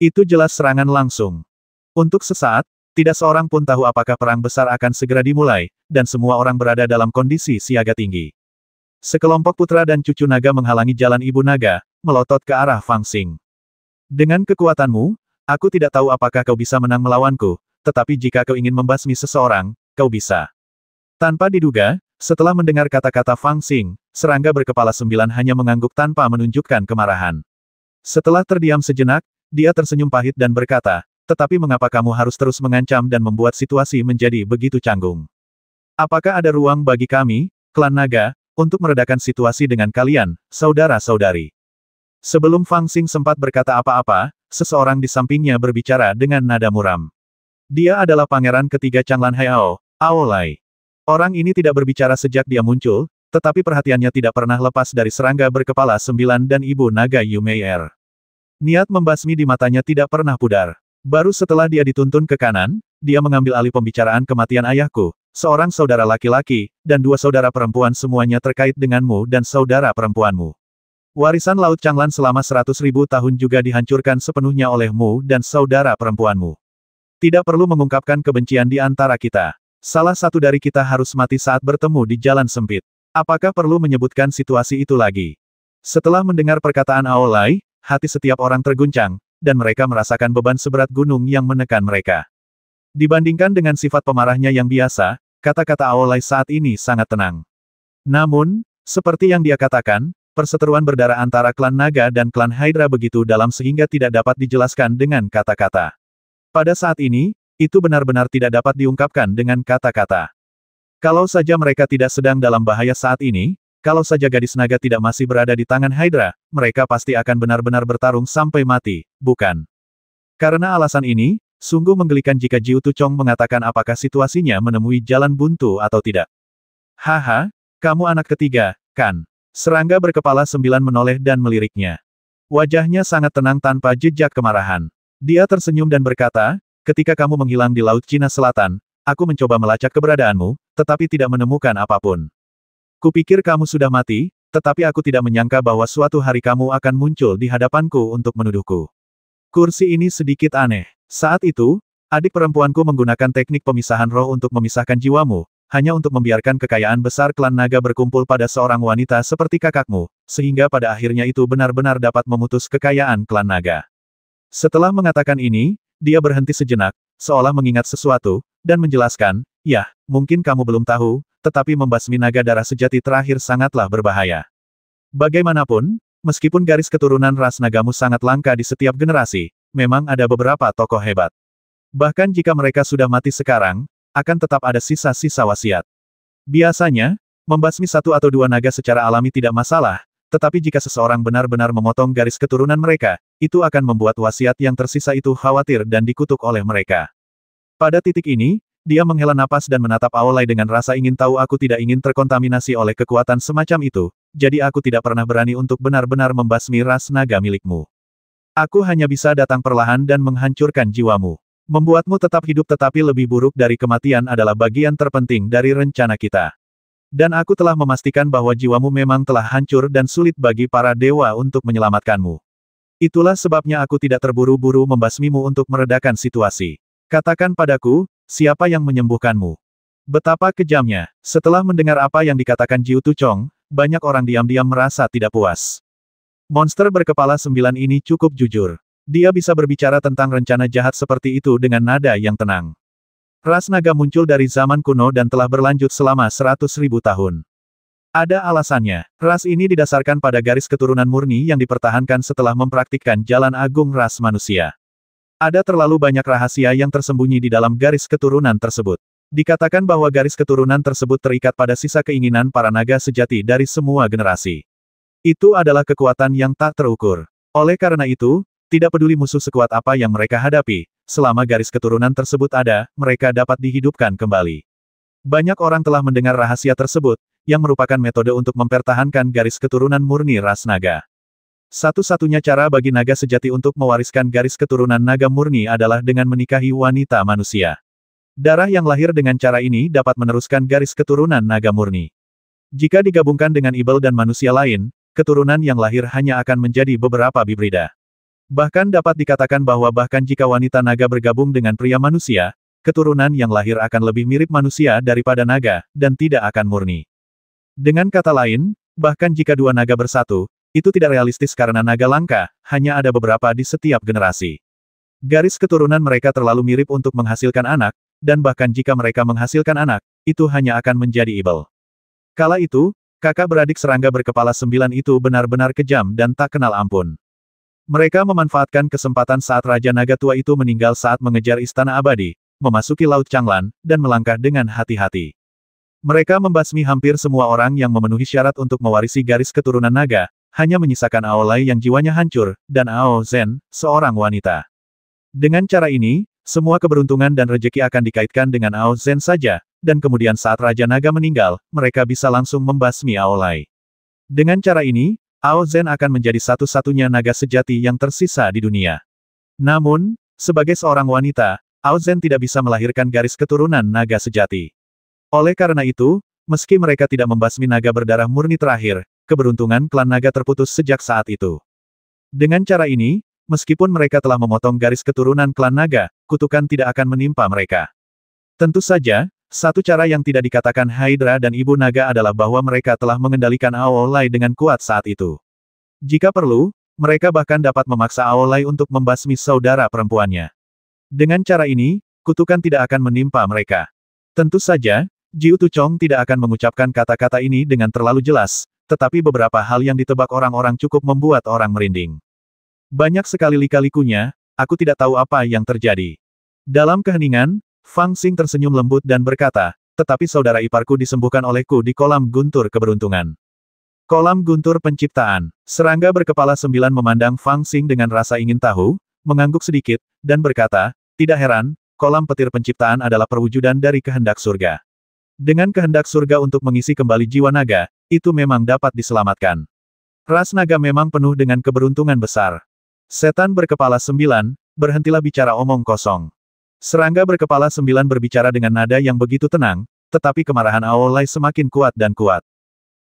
Itu jelas serangan langsung. Untuk sesaat, tidak seorang pun tahu apakah perang besar akan segera dimulai, dan semua orang berada dalam kondisi siaga tinggi. Sekelompok putra dan cucu naga menghalangi jalan ibu naga, melotot ke arah Fang Xing. Dengan kekuatanmu, aku tidak tahu apakah kau bisa menang melawanku, tetapi jika kau ingin membasmi seseorang, kau bisa. Tanpa diduga, setelah mendengar kata-kata Fang Xing, serangga berkepala 9 hanya mengangguk tanpa menunjukkan kemarahan. Setelah terdiam sejenak, dia tersenyum pahit dan berkata, tetapi mengapa kamu harus terus mengancam dan membuat situasi menjadi begitu canggung? Apakah ada ruang bagi kami, klan naga, untuk meredakan situasi dengan kalian, saudara-saudari? Sebelum Fang Xing sempat berkata apa-apa, seseorang di sampingnya berbicara dengan nada muram. Dia adalah pangeran ketiga Changlan Haiao, Aolai. Orang ini tidak berbicara sejak dia muncul, tetapi perhatiannya tidak pernah lepas dari serangga berkepala 9 dan ibu naga Yu Meier. Niat membasmi di matanya tidak pernah pudar. Baru setelah dia dituntun ke kanan, dia mengambil alih pembicaraan kematian ayahku, seorang saudara laki-laki, dan dua saudara perempuan semuanya terkait denganmu dan saudara perempuanmu. Warisan Laut Changlan selama 100.000 tahun juga dihancurkan sepenuhnya olehmu dan saudara perempuanmu. Tidak perlu mengungkapkan kebencian di antara kita. Salah satu dari kita harus mati saat bertemu di jalan sempit. Apakah perlu menyebutkan situasi itu lagi? Setelah mendengar perkataan Aolai, hati setiap orang terguncang, dan mereka merasakan beban seberat gunung yang menekan mereka. Dibandingkan dengan sifat pemarahnya yang biasa, kata-kata Aolai saat ini sangat tenang. Namun, seperti yang dia katakan, perseteruan berdarah antara klan naga dan klan Hydra begitu dalam sehingga tidak dapat dijelaskan dengan kata-kata. Pada saat ini, itu benar-benar tidak dapat diungkapkan dengan kata-kata. Kalau saja mereka tidak sedang dalam bahaya saat ini, kalau saja gadis naga tidak masih berada di tangan Hydra, mereka pasti akan benar-benar bertarung sampai mati, bukan? Karena alasan ini, sungguh menggelikan jika Jiu Tuchong mengatakan apakah situasinya menemui jalan buntu atau tidak. Haha, kamu anak ketiga, kan? Serangga berkepala 9 menoleh dan meliriknya. Wajahnya sangat tenang tanpa jejak kemarahan. Dia tersenyum dan berkata, ketika kamu menghilang di Laut Cina Selatan, aku mencoba melacak keberadaanmu, tetapi tidak menemukan apapun. Kupikir kamu sudah mati, tetapi aku tidak menyangka bahwa suatu hari kamu akan muncul di hadapanku untuk menuduhku. Kursi ini sedikit aneh. Saat itu, adik perempuanku menggunakan teknik pemisahan roh untuk memisahkan jiwamu, hanya untuk membiarkan kekayaan besar klan naga berkumpul pada seorang wanita seperti kakakmu, sehingga pada akhirnya itu benar-benar dapat memutus kekayaan klan naga. Setelah mengatakan ini, dia berhenti sejenak, seolah mengingat sesuatu, dan menjelaskan, ya, mungkin kamu belum tahu, tetapi membasmi naga darah sejati terakhir sangatlah berbahaya. Bagaimanapun, meskipun garis keturunan ras nagamu sangat langka di setiap generasi, memang ada beberapa tokoh hebat. Bahkan jika mereka sudah mati sekarang, akan tetap ada sisa-sisa wasiat. Biasanya, membasmi satu atau dua naga secara alami tidak masalah, tetapi jika seseorang benar-benar memotong garis keturunan mereka, itu akan membuat wasiat yang tersisa itu khawatir dan dikutuk oleh mereka. Pada titik ini, dia menghela napas dan menatap Aolai dengan rasa ingin tahu. Aku tidak ingin terkontaminasi oleh kekuatan semacam itu, jadi aku tidak pernah berani untuk benar-benar membasmi ras naga milikmu. Aku hanya bisa datang perlahan dan menghancurkan jiwamu. Membuatmu tetap hidup tetapi lebih buruk dari kematian adalah bagian terpenting dari rencana kita. Dan aku telah memastikan bahwa jiwamu memang telah hancur dan sulit bagi para dewa untuk menyelamatkanmu. Itulah sebabnya aku tidak terburu-buru membasmimu untuk meredakan situasi. Katakan padaku, siapa yang menyembuhkanmu? Betapa kejamnya. Setelah mendengar apa yang dikatakan Jiu Tuchong, banyak orang diam-diam merasa tidak puas. Monster berkepala 9 ini cukup jujur. Dia bisa berbicara tentang rencana jahat seperti itu dengan nada yang tenang. Ras naga muncul dari zaman kuno dan telah berlanjut selama 100.000 tahun. Ada alasannya. Ras ini didasarkan pada garis keturunan murni yang dipertahankan setelah mempraktikkan jalan agung ras manusia. Ada terlalu banyak rahasia yang tersembunyi di dalam garis keturunan tersebut. Dikatakan bahwa garis keturunan tersebut terikat pada sisa keinginan para naga sejati dari semua generasi. Itu adalah kekuatan yang tak terukur. Oleh karena itu, tidak peduli musuh sekuat apa yang mereka hadapi, selama garis keturunan tersebut ada, mereka dapat dihidupkan kembali. Banyak orang telah mendengar rahasia tersebut, yang merupakan metode untuk mempertahankan garis keturunan murni ras naga. Satu-satunya cara bagi naga sejati untuk mewariskan garis keturunan naga murni adalah dengan menikahi wanita manusia. Darah yang lahir dengan cara ini dapat meneruskan garis keturunan naga murni. Jika digabungkan dengan ibel dan manusia lain, keturunan yang lahir hanya akan menjadi beberapa hibrida. Bahkan dapat dikatakan bahwa bahkan jika wanita naga bergabung dengan pria manusia, keturunan yang lahir akan lebih mirip manusia daripada naga, dan tidak akan murni. Dengan kata lain, bahkan jika dua naga bersatu, itu tidak realistis karena naga langka, hanya ada beberapa di setiap generasi. Garis keturunan mereka terlalu mirip untuk menghasilkan anak, dan bahkan jika mereka menghasilkan anak, itu hanya akan menjadi ibel. Kala itu, kakak beradik serangga berkepala 9 itu benar-benar kejam dan tak kenal ampun. Mereka memanfaatkan kesempatan saat Raja Naga Tua itu meninggal saat mengejar Istana Abadi, memasuki Laut Changlan, dan melangkah dengan hati-hati. Mereka membasmi hampir semua orang yang memenuhi syarat untuk mewarisi garis keturunan naga, hanya menyisakan Aolai yang jiwanya hancur, dan Ao Zhen, seorang wanita. Dengan cara ini, semua keberuntungan dan rejeki akan dikaitkan dengan Ao Zhen saja, dan kemudian saat Raja Naga meninggal, mereka bisa langsung membasmi Aolai. Dengan cara ini, Ao Zhen akan menjadi satu-satunya naga sejati yang tersisa di dunia. Namun, sebagai seorang wanita, Ao Zhen tidak bisa melahirkan garis keturunan naga sejati. Oleh karena itu, meski mereka tidak membasmi naga berdarah murni terakhir, keberuntungan klan naga terputus sejak saat itu. Dengan cara ini, meskipun mereka telah memotong garis keturunan klan naga, kutukan tidak akan menimpa mereka. Tentu saja, satu cara yang tidak dikatakan Hydra dan Ibu Naga adalah bahwa mereka telah mengendalikan Aolai dengan kuat saat itu. Jika perlu, mereka bahkan dapat memaksa Aolai untuk membasmi saudara perempuannya. Dengan cara ini, kutukan tidak akan menimpa mereka. Tentu saja, Jiu Tuchong tidak akan mengucapkan kata-kata ini dengan terlalu jelas, tetapi beberapa hal yang ditebak orang-orang cukup membuat orang merinding. Banyak sekali lika-likunya, aku tidak tahu apa yang terjadi. Dalam keheningan, Fang Xing tersenyum lembut dan berkata, tetapi saudara iparku disembuhkan olehku di kolam guntur keberuntungan. Kolam guntur penciptaan. Serangga berkepala 9 memandang Fang Xing dengan rasa ingin tahu, mengangguk sedikit, dan berkata, tidak heran, kolam petir penciptaan adalah perwujudan dari kehendak surga. Dengan kehendak surga untuk mengisi kembali jiwa naga, itu memang dapat diselamatkan. Ras naga memang penuh dengan keberuntungan besar. Setan berkepala 9, berhentilah bicara omong kosong. Serangga berkepala 9 berbicara dengan nada yang begitu tenang, tetapi kemarahan Aolai semakin kuat dan kuat.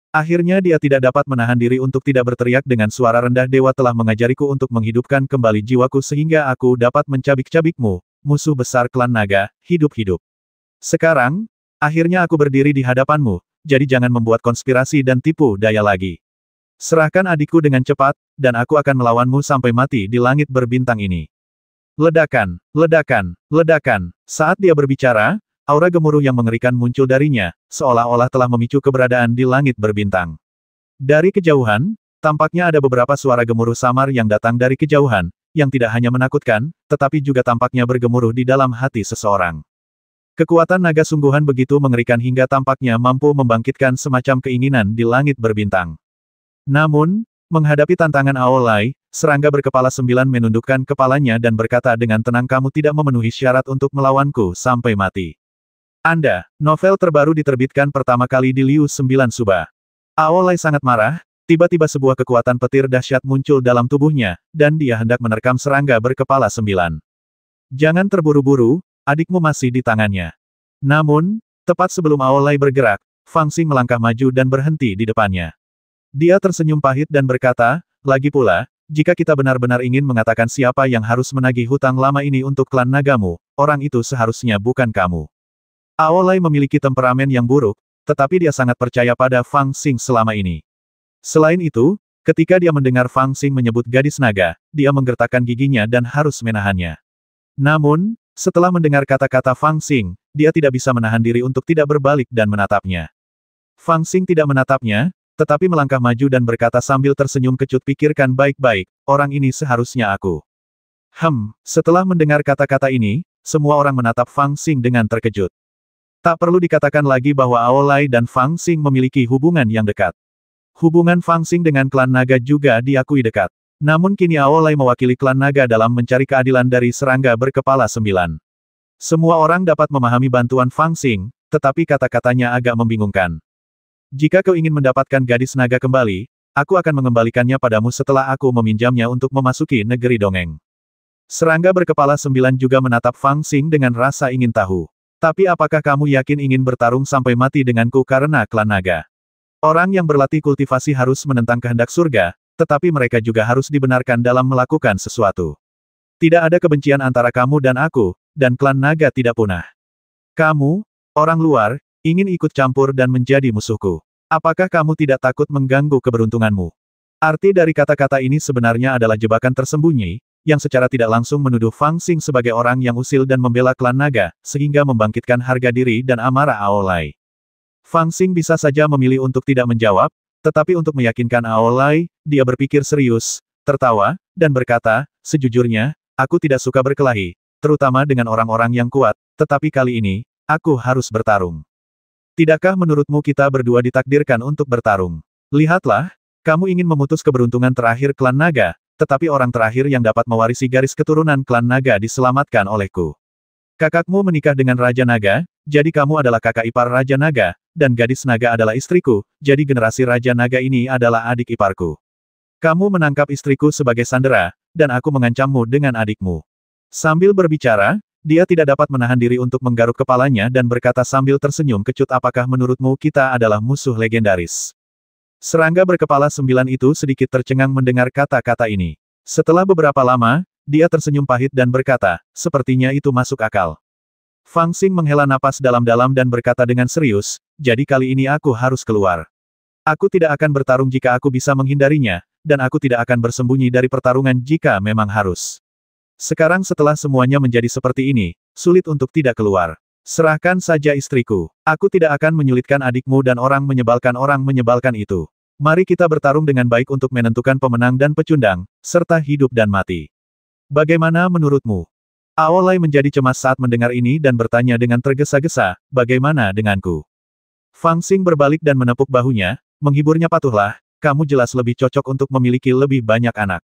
Akhirnya dia tidak dapat menahan diri untuk tidak berteriak dengan suara rendah, dewa telah mengajariku untuk menghidupkan kembali jiwaku sehingga aku dapat mencabik-cabikmu, musuh besar klan naga, hidup-hidup. Sekarang, akhirnya aku berdiri di hadapanmu, jadi jangan membuat konspirasi dan tipu daya lagi. Serahkan adikku dengan cepat, dan aku akan melawanmu sampai mati di langit berbintang ini. Ledakan, ledakan, ledakan. Saat dia berbicara, aura gemuruh yang mengerikan muncul darinya, seolah-olah telah memicu keberadaan di langit berbintang. Dari kejauhan, tampaknya ada beberapa suara gemuruh samar yang datang dari kejauhan, yang tidak hanya menakutkan, tetapi juga tampaknya bergemuruh di dalam hati seseorang. Kekuatan naga sungguhan begitu mengerikan hingga tampaknya mampu membangkitkan semacam keinginan di langit berbintang. Namun, menghadapi tantangan Aolai, serangga berkepala 9 menundukkan kepalanya dan berkata dengan tenang, kamu tidak memenuhi syarat untuk melawanku sampai mati. Anda, novel terbaru diterbitkan pertama kali di Liu 9 Suba. Aolai sangat marah, tiba-tiba sebuah kekuatan petir dahsyat muncul dalam tubuhnya, dan dia hendak menerkam serangga berkepala 9. Jangan terburu-buru, adikmu masih di tangannya. Namun, tepat sebelum Aolai bergerak, Fang Xing melangkah maju dan berhenti di depannya. Dia tersenyum pahit dan berkata, lagi pula, jika kita benar-benar ingin mengatakan siapa yang harus menagih hutang lama ini untuk klan nagamu, orang itu seharusnya bukan kamu. Aolai memiliki temperamen yang buruk, tetapi dia sangat percaya pada Fang Xing selama ini. Selain itu, ketika dia mendengar Fang Xing menyebut gadis naga, dia menggertakkan giginya dan harus menahannya. Namun, setelah mendengar kata-kata Fang Xing, dia tidak bisa menahan diri untuk tidak berbalik dan menatapnya. Fang Xing tidak menatapnya, tetapi melangkah maju dan berkata sambil tersenyum kecut, pikirkan baik-baik, orang ini seharusnya aku. Setelah mendengar kata-kata ini, semua orang menatap Fang Xing dengan terkejut. Tak perlu dikatakan lagi bahwa Aolai dan Fang Xing memiliki hubungan yang dekat. Hubungan Fang Xing dengan klan naga juga diakui dekat. Namun kini Aolai mewakili klan naga dalam mencari keadilan dari serangga berkepala 9. Semua orang dapat memahami bantuan Fang Xing, tetapi kata-katanya agak membingungkan. Jika kau ingin mendapatkan gadis naga kembali, aku akan mengembalikannya padamu setelah aku meminjamnya untuk memasuki negeri dongeng. Serangga berkepala 9 juga menatap Fang Xing dengan rasa ingin tahu. Tapi apakah kamu yakin ingin bertarung sampai mati denganku karena klan naga? Orang yang berlatih kultivasi harus menentang kehendak surga, tetapi mereka juga harus dibenarkan dalam melakukan sesuatu. Tidak ada kebencian antara kamu dan aku, dan klan naga tidak punah. Kamu, orang luar, ingin ikut campur dan menjadi musuhku. Apakah kamu tidak takut mengganggu keberuntunganmu? Arti dari kata-kata ini sebenarnya adalah jebakan tersembunyi, yang secara tidak langsung menuduh Fang Xing sebagai orang yang usil dan membela klan naga, sehingga membangkitkan harga diri dan amarah Aolai. Fang Xing bisa saja memilih untuk tidak menjawab, tetapi untuk meyakinkan Aolai, dia berpikir serius, tertawa, dan berkata, sejujurnya, aku tidak suka berkelahi, terutama dengan orang-orang yang kuat, tetapi kali ini, aku harus bertarung. Tidakkah menurutmu kita berdua ditakdirkan untuk bertarung? Lihatlah, kamu ingin memutus keberuntungan terakhir klan naga, tetapi orang terakhir yang dapat mewarisi garis keturunan klan naga diselamatkan olehku. Kakakmu menikah dengan Raja Naga, jadi kamu adalah kakak ipar Raja Naga, dan gadis naga adalah istriku, jadi generasi Raja Naga ini adalah adik iparku. Kamu menangkap istriku sebagai sandera, dan aku mengancammu dengan adikmu. Sambil berbicara, dia tidak dapat menahan diri untuk menggaruk kepalanya dan berkata sambil tersenyum kecut, apakah menurutmu kita adalah musuh legendaris? Serangga berkepala 9 itu sedikit tercengang mendengar kata-kata ini. Setelah beberapa lama, dia tersenyum pahit dan berkata, sepertinya itu masuk akal. Fang Xing menghela napas dalam-dalam dan berkata dengan serius, jadi kali ini aku harus keluar. Aku tidak akan bertarung jika aku bisa menghindarinya, dan aku tidak akan bersembunyi dari pertarungan jika memang harus. Sekarang setelah semuanya menjadi seperti ini, sulit untuk tidak keluar. Serahkan saja istriku. Aku tidak akan menyulitkan adikmu dan orang menyebalkan itu. Mari kita bertarung dengan baik untuk menentukan pemenang dan pecundang, serta hidup dan mati. Bagaimana menurutmu? Aolai menjadi cemas saat mendengar ini dan bertanya dengan tergesa-gesa, bagaimana denganku? Fang Xing berbalik dan menepuk bahunya, menghiburnya, patuhlah, kamu jelas lebih cocok untuk memiliki lebih banyak anak.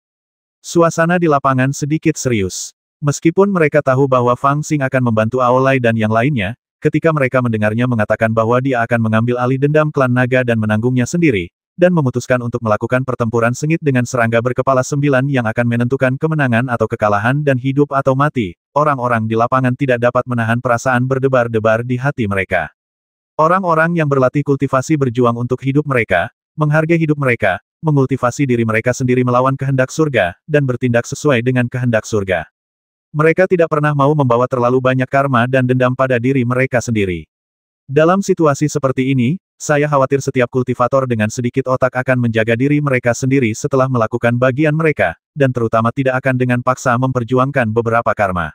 Suasana di lapangan sedikit serius. Meskipun mereka tahu bahwa Fang Xing akan membantu Aolai dan yang lainnya, ketika mereka mendengarnya mengatakan bahwa dia akan mengambil alih dendam klan naga dan menanggungnya sendiri, dan memutuskan untuk melakukan pertempuran sengit dengan serangga berkepala 9 yang akan menentukan kemenangan atau kekalahan dan hidup atau mati, orang-orang di lapangan tidak dapat menahan perasaan berdebar-debar di hati mereka. Orang-orang yang berlatih kultivasi berjuang untuk hidup mereka, menghargai hidup mereka, mengultivasi diri mereka sendiri melawan kehendak surga, dan bertindak sesuai dengan kehendak surga. Mereka tidak pernah mau membawa terlalu banyak karma dan dendam pada diri mereka sendiri. Dalam situasi seperti ini, saya khawatir setiap kultivator dengan sedikit otak akan menjaga diri mereka sendiri setelah melakukan bagian mereka, dan terutama tidak akan dengan paksa memperjuangkan beberapa karma.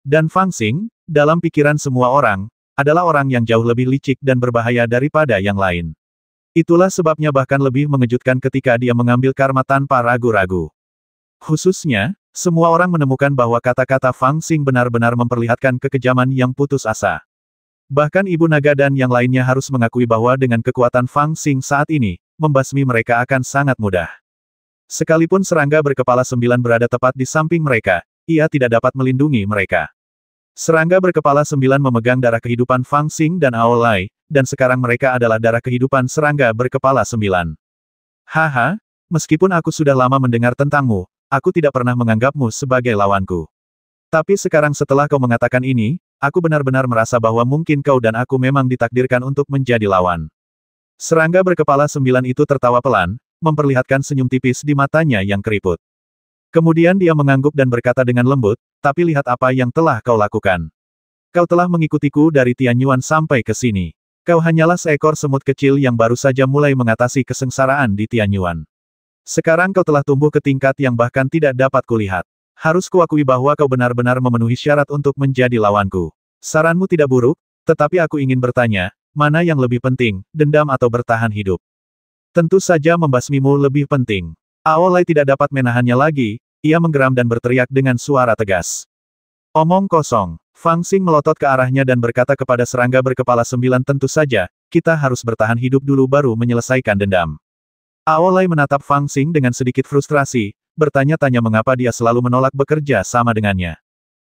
Dan Fang Xing, dalam pikiran semua orang, adalah orang yang jauh lebih licik dan berbahaya daripada yang lain. Itulah sebabnya bahkan lebih mengejutkan ketika dia mengambil karma tanpa ragu-ragu. Khususnya, semua orang menemukan bahwa kata-kata Fang Xing benar-benar memperlihatkan kekejaman yang putus asa. Bahkan Ibu Naga dan yang lainnya harus mengakui bahwa dengan kekuatan Fang Xing saat ini, membasmi mereka akan sangat mudah. Sekalipun serangga berkepala 9 berada tepat di samping mereka, ia tidak dapat melindungi mereka. Serangga berkepala 9 memegang darah kehidupan Fang Xing dan Aolai, dan sekarang mereka adalah darah kehidupan serangga berkepala 9. Haha, meskipun aku sudah lama mendengar tentangmu, aku tidak pernah menganggapmu sebagai lawanku. Tapi sekarang setelah kau mengatakan ini, aku benar-benar merasa bahwa mungkin kau dan aku memang ditakdirkan untuk menjadi lawan. Serangga berkepala 9 itu tertawa pelan, memperlihatkan senyum tipis di matanya yang keriput. Kemudian dia mengangguk dan berkata dengan lembut, tapi lihat apa yang telah kau lakukan. Kau telah mengikutiku dari Tianyuan sampai ke sini. Kau hanyalah seekor semut kecil yang baru saja mulai mengatasi kesengsaraan di Tianyuan. Sekarang kau telah tumbuh ke tingkat yang bahkan tidak dapat kulihat. Harus kuakui bahwa kau benar-benar memenuhi syarat untuk menjadi lawanku. Saranmu tidak buruk, tetapi aku ingin bertanya, mana yang lebih penting, dendam atau bertahan hidup? Tentu saja membasmimu lebih penting. Aolai tidak dapat menahannya lagi, ia menggeram dan berteriak dengan suara tegas. Omong kosong. Fang Xing melotot ke arahnya dan berkata kepada serangga berkepala 9, tentu saja, kita harus bertahan hidup dulu baru menyelesaikan dendam. Aolai menatap Fang Xing dengan sedikit frustrasi, bertanya-tanya mengapa dia selalu menolak bekerja sama dengannya.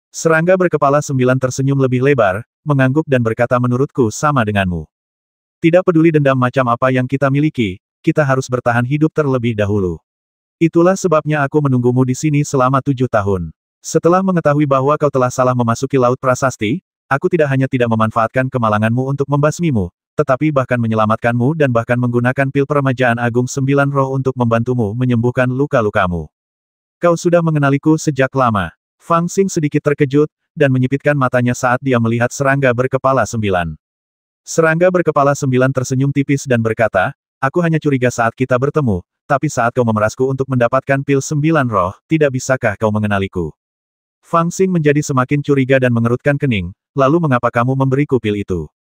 Serangga berkepala 9 tersenyum lebih lebar, mengangguk dan berkata menurutku sama denganmu. Tidak peduli dendam macam apa yang kita miliki, kita harus bertahan hidup terlebih dahulu. Itulah sebabnya aku menunggumu di sini selama 7 tahun. Setelah mengetahui bahwa kau telah salah memasuki Laut Prasasti, aku tidak hanya tidak memanfaatkan kemalanganmu untuk membasmimu, tetapi bahkan menyelamatkanmu dan bahkan menggunakan pil peremajaan agung 9 roh untuk membantumu menyembuhkan luka-lukamu. Kau sudah mengenaliku sejak lama. Fang Xing sedikit terkejut, dan menyipitkan matanya saat dia melihat serangga berkepala 9. Serangga berkepala 9 tersenyum tipis dan berkata, aku hanya curiga saat kita bertemu, tapi saat kau memerasku untuk mendapatkan pil 9 roh, tidak bisakah kau mengenaliku? Fang Xing menjadi semakin curiga dan mengerutkan kening, lalu mengapa kamu memberiku pil itu?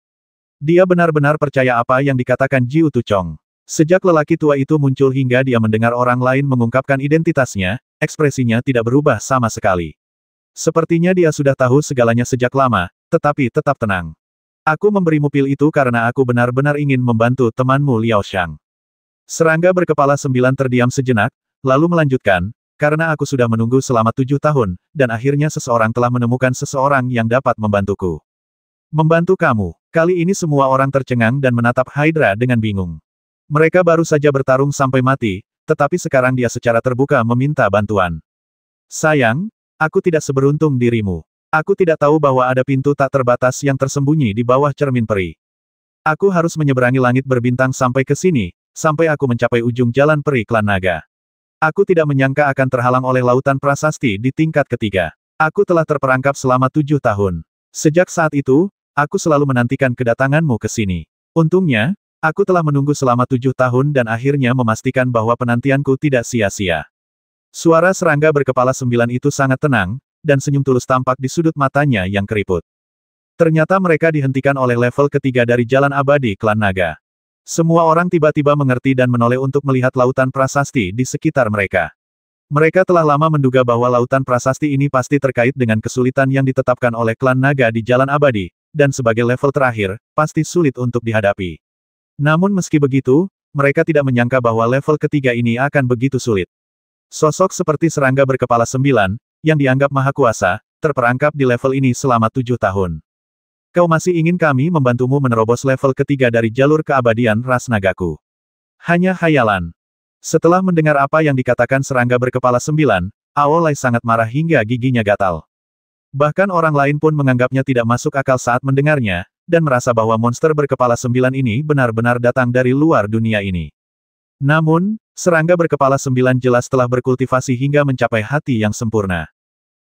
Dia benar-benar percaya apa yang dikatakan Jiu Tuchong. Sejak lelaki tua itu muncul hingga dia mendengar orang lain mengungkapkan identitasnya, ekspresinya tidak berubah sama sekali. Sepertinya dia sudah tahu segalanya sejak lama, tetapi tetap tenang. Aku memberimu pil itu karena aku benar-benar ingin membantu temanmu Liao Shang. Serangga berkepala 9 terdiam sejenak, lalu melanjutkan, karena aku sudah menunggu selama 7 tahun, dan akhirnya seseorang telah menemukan seseorang yang dapat membantuku. Membantu kamu. Kali ini semua orang tercengang dan menatap Hydra dengan bingung. Mereka baru saja bertarung sampai mati, tetapi sekarang dia secara terbuka meminta bantuan. Sayang, aku tidak seberuntung dirimu. Aku tidak tahu bahwa ada pintu tak terbatas yang tersembunyi di bawah cermin peri. Aku harus menyeberangi langit berbintang sampai ke sini, sampai aku mencapai ujung jalan peri klan naga. Aku tidak menyangka akan terhalang oleh lautan prasasti di tingkat ketiga. Aku telah terperangkap selama 7 tahun. Sejak saat itu, aku selalu menantikan kedatanganmu ke sini. Untungnya, aku telah menunggu selama 7 tahun dan akhirnya memastikan bahwa penantianku tidak sia-sia. Suara serangga berkepala 9 itu sangat tenang, dan senyum tulus tampak di sudut matanya yang keriput. Ternyata mereka dihentikan oleh level ketiga dari Jalan Abadi Klan Naga. Semua orang tiba-tiba mengerti dan menoleh untuk melihat lautan prasasti di sekitar mereka. Mereka telah lama menduga bahwa lautan prasasti ini pasti terkait dengan kesulitan yang ditetapkan oleh Klan Naga di Jalan Abadi, dan sebagai level terakhir, pasti sulit untuk dihadapi. Namun meski begitu, mereka tidak menyangka bahwa level ketiga ini akan begitu sulit. Sosok seperti serangga berkepala 9, yang dianggap maha kuasa, terperangkap di level ini selama 7 tahun. Kau masih ingin kami membantumu menerobos level ketiga dari jalur keabadian ras nagaku. Hanya khayalan. Setelah mendengar apa yang dikatakan serangga berkepala 9, Aolai sangat marah hingga giginya gatal. Bahkan orang lain pun menganggapnya tidak masuk akal saat mendengarnya, dan merasa bahwa monster berkepala 9 ini benar-benar datang dari luar dunia ini. Namun, serangga berkepala 9 jelas telah berkultivasi hingga mencapai hati yang sempurna.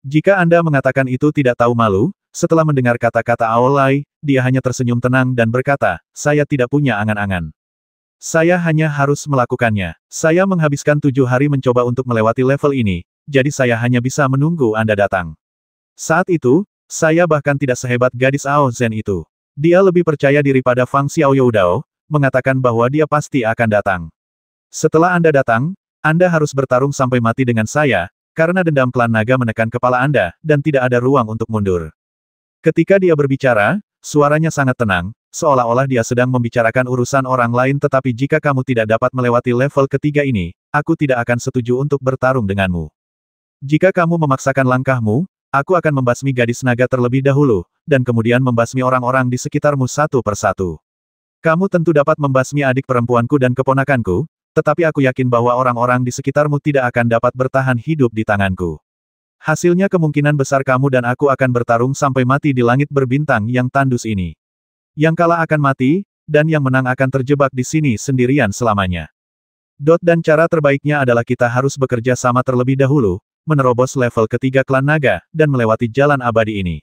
Jika Anda mengatakan itu tidak tahu malu, setelah mendengar kata-kata Aolai, dia hanya tersenyum tenang dan berkata, saya tidak punya angan-angan. Saya hanya harus melakukannya. Saya menghabiskan 7 hari mencoba untuk melewati level ini, jadi saya hanya bisa menunggu Anda datang. Saat itu, saya bahkan tidak sehebat gadis Ao Zhen itu. Dia lebih percaya diri pada Fang Xiaoyoudao, mengatakan bahwa dia pasti akan datang. Setelah Anda datang, Anda harus bertarung sampai mati dengan saya, karena dendam klan naga menekan kepala Anda, dan tidak ada ruang untuk mundur. Ketika dia berbicara, suaranya sangat tenang, seolah-olah dia sedang membicarakan urusan orang lain tetapi jika kamu tidak dapat melewati level ketiga ini, aku tidak akan setuju untuk bertarung denganmu. Jika kamu memaksakan langkahmu, aku akan membasmi gadis naga terlebih dahulu, dan kemudian membasmi orang-orang di sekitarmu satu persatu. Kamu tentu dapat membasmi adik perempuanku dan keponakanku, tetapi aku yakin bahwa orang-orang di sekitarmu tidak akan dapat bertahan hidup di tanganku. Hasilnya kemungkinan besar kamu dan aku akan bertarung sampai mati di langit berbintang yang tandus ini. Yang kalah akan mati, dan yang menang akan terjebak di sini sendirian selamanya. Dan cara terbaiknya adalah kita harus bekerja sama terlebih dahulu, menerobos level ketiga klan naga, dan melewati jalan abadi ini.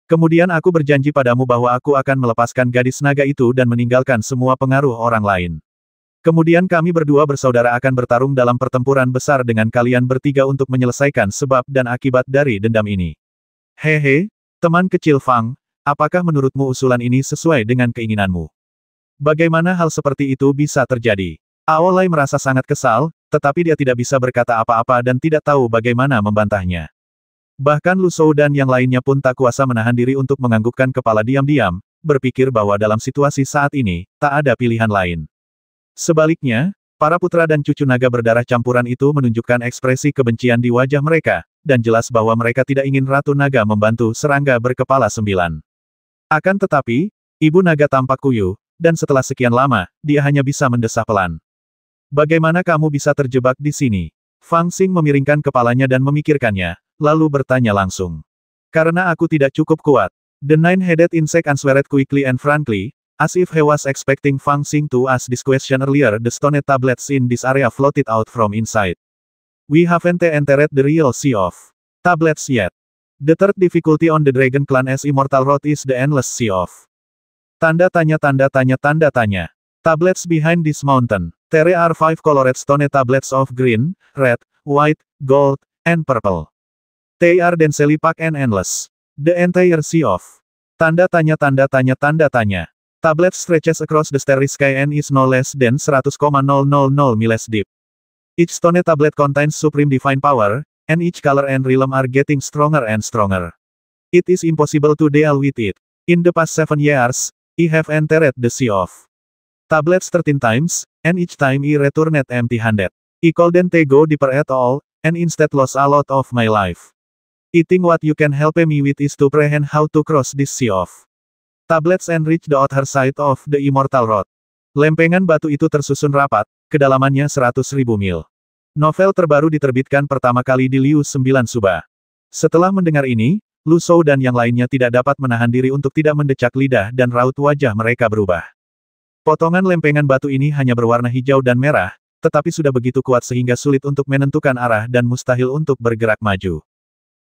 Kemudian aku berjanji padamu bahwa aku akan melepaskan gadis naga itu dan meninggalkan semua pengaruh orang lain. Kemudian kami berdua bersaudara akan bertarung dalam pertempuran besar dengan kalian bertiga untuk menyelesaikan sebab dan akibat dari dendam ini. Hehe, teman kecil Fang, apakah menurutmu usulan ini sesuai dengan keinginanmu? Bagaimana hal seperti itu bisa terjadi? Aolai merasa sangat kesal, tetapi dia tidak bisa berkata apa-apa dan tidak tahu bagaimana membantahnya. Bahkan Lu Shou dan yang lainnya pun tak kuasa menahan diri untuk menganggukkan kepala diam-diam, berpikir bahwa dalam situasi saat ini, tak ada pilihan lain. Sebaliknya, para putra dan cucu naga berdarah campuran itu menunjukkan ekspresi kebencian di wajah mereka, dan jelas bahwa mereka tidak ingin Ratu Naga membantu serangga berkepala 9. Akan tetapi, Ibu Naga tampak kuyu, dan setelah sekian lama, dia hanya bisa mendesah pelan. Bagaimana kamu bisa terjebak di sini? Fang Xing memiringkan kepalanya dan memikirkannya, lalu bertanya langsung. Karena aku tidak cukup kuat. The nine-headed insect answered quickly and frankly, as if he was expecting Fang Xing to ask this question earlier. The stone tablets in this area floated out from inside. We haven't entered the real sea of tablets yet. The third difficulty on the Dragon Clan S Immortal Road is the endless sea of. Tanda tanya tanda tanya tanda tanya. Tablets behind this mountain. There are 5 colored stone tablets of green, red, white, gold, and purple. They are densely packed and endless. The entire sea of. Tanda tanya tanda tanya tanda tanya. Tablet stretches across the starry sky and is no less than 100,000 miles deep. Each stone tablet contains supreme divine power, and each color and realm are getting stronger and stronger. It is impossible to deal with it. In the past 7 years, I have entered the sea of tablets 13 times, and each time I returned empty-handed. I couldn't go deeper at all, and instead lost a lot of my life. I think what you can help me with is to prehend how to cross this sea of tablets and reach the other side of the Immortal Road. Lempengan batu itu tersusun rapat, kedalamannya 100.000 mil. Novel terbaru diterbitkan pertama kali di Liu 9 Suba. Setelah mendengar ini, Lu Shou dan yang lainnya tidak dapat menahan diri untuk tidak mendecak lidah dan raut wajah mereka berubah. Potongan lempengan batu ini hanya berwarna hijau dan merah, tetapi sudah begitu kuat sehingga sulit untuk menentukan arah dan mustahil untuk bergerak maju.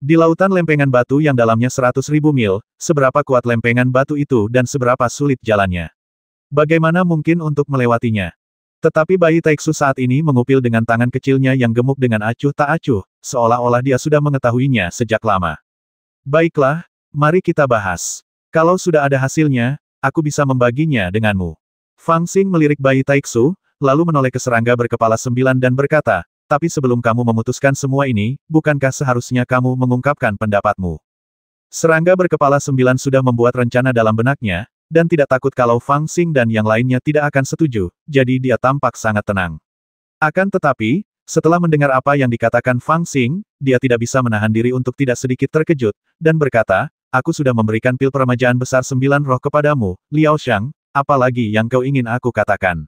Di lautan lempengan batu yang dalamnya 100.000 mil, seberapa kuat lempengan batu itu dan seberapa sulit jalannya. Bagaimana mungkin untuk melewatinya? Tetapi bayi Taiksu saat ini mengupil dengan tangan kecilnya yang gemuk dengan acuh tak acuh, seolah-olah dia sudah mengetahuinya sejak lama. Baiklah, mari kita bahas. Kalau sudah ada hasilnya, aku bisa membaginya denganmu. Fang Xing melirik bayi Taiksu, lalu menoleh ke serangga berkepala 9 dan berkata, tapi sebelum kamu memutuskan semua ini, bukankah seharusnya kamu mengungkapkan pendapatmu? Serangga berkepala 9 sudah membuat rencana dalam benaknya, dan tidak takut kalau Fang Xing dan yang lainnya tidak akan setuju, jadi dia tampak sangat tenang. Akan tetapi, setelah mendengar apa yang dikatakan Fang Xing, dia tidak bisa menahan diri untuk tidak sedikit terkejut, dan berkata, aku sudah memberikan pil peremajaan besar 9 roh kepadamu, Liao Shang, apalagi yang kau ingin aku katakan.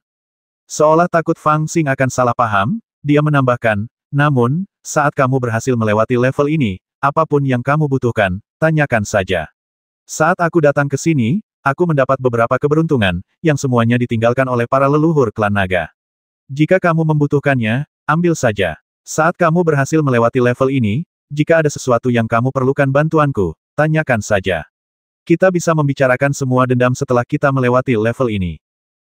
Seolah takut Fang Xing akan salah paham, dia menambahkan, namun, saat kamu berhasil melewati level ini, apapun yang kamu butuhkan, tanyakan saja. Saat aku datang ke sini, aku mendapat beberapa keberuntungan, yang semuanya ditinggalkan oleh para leluhur klan naga. Jika kamu membutuhkannya, ambil saja. Saat kamu berhasil melewati level ini, jika ada sesuatu yang kamu perlukan bantuanku, tanyakan saja. Kita bisa membicarakan semua dendam setelah kita melewati level ini.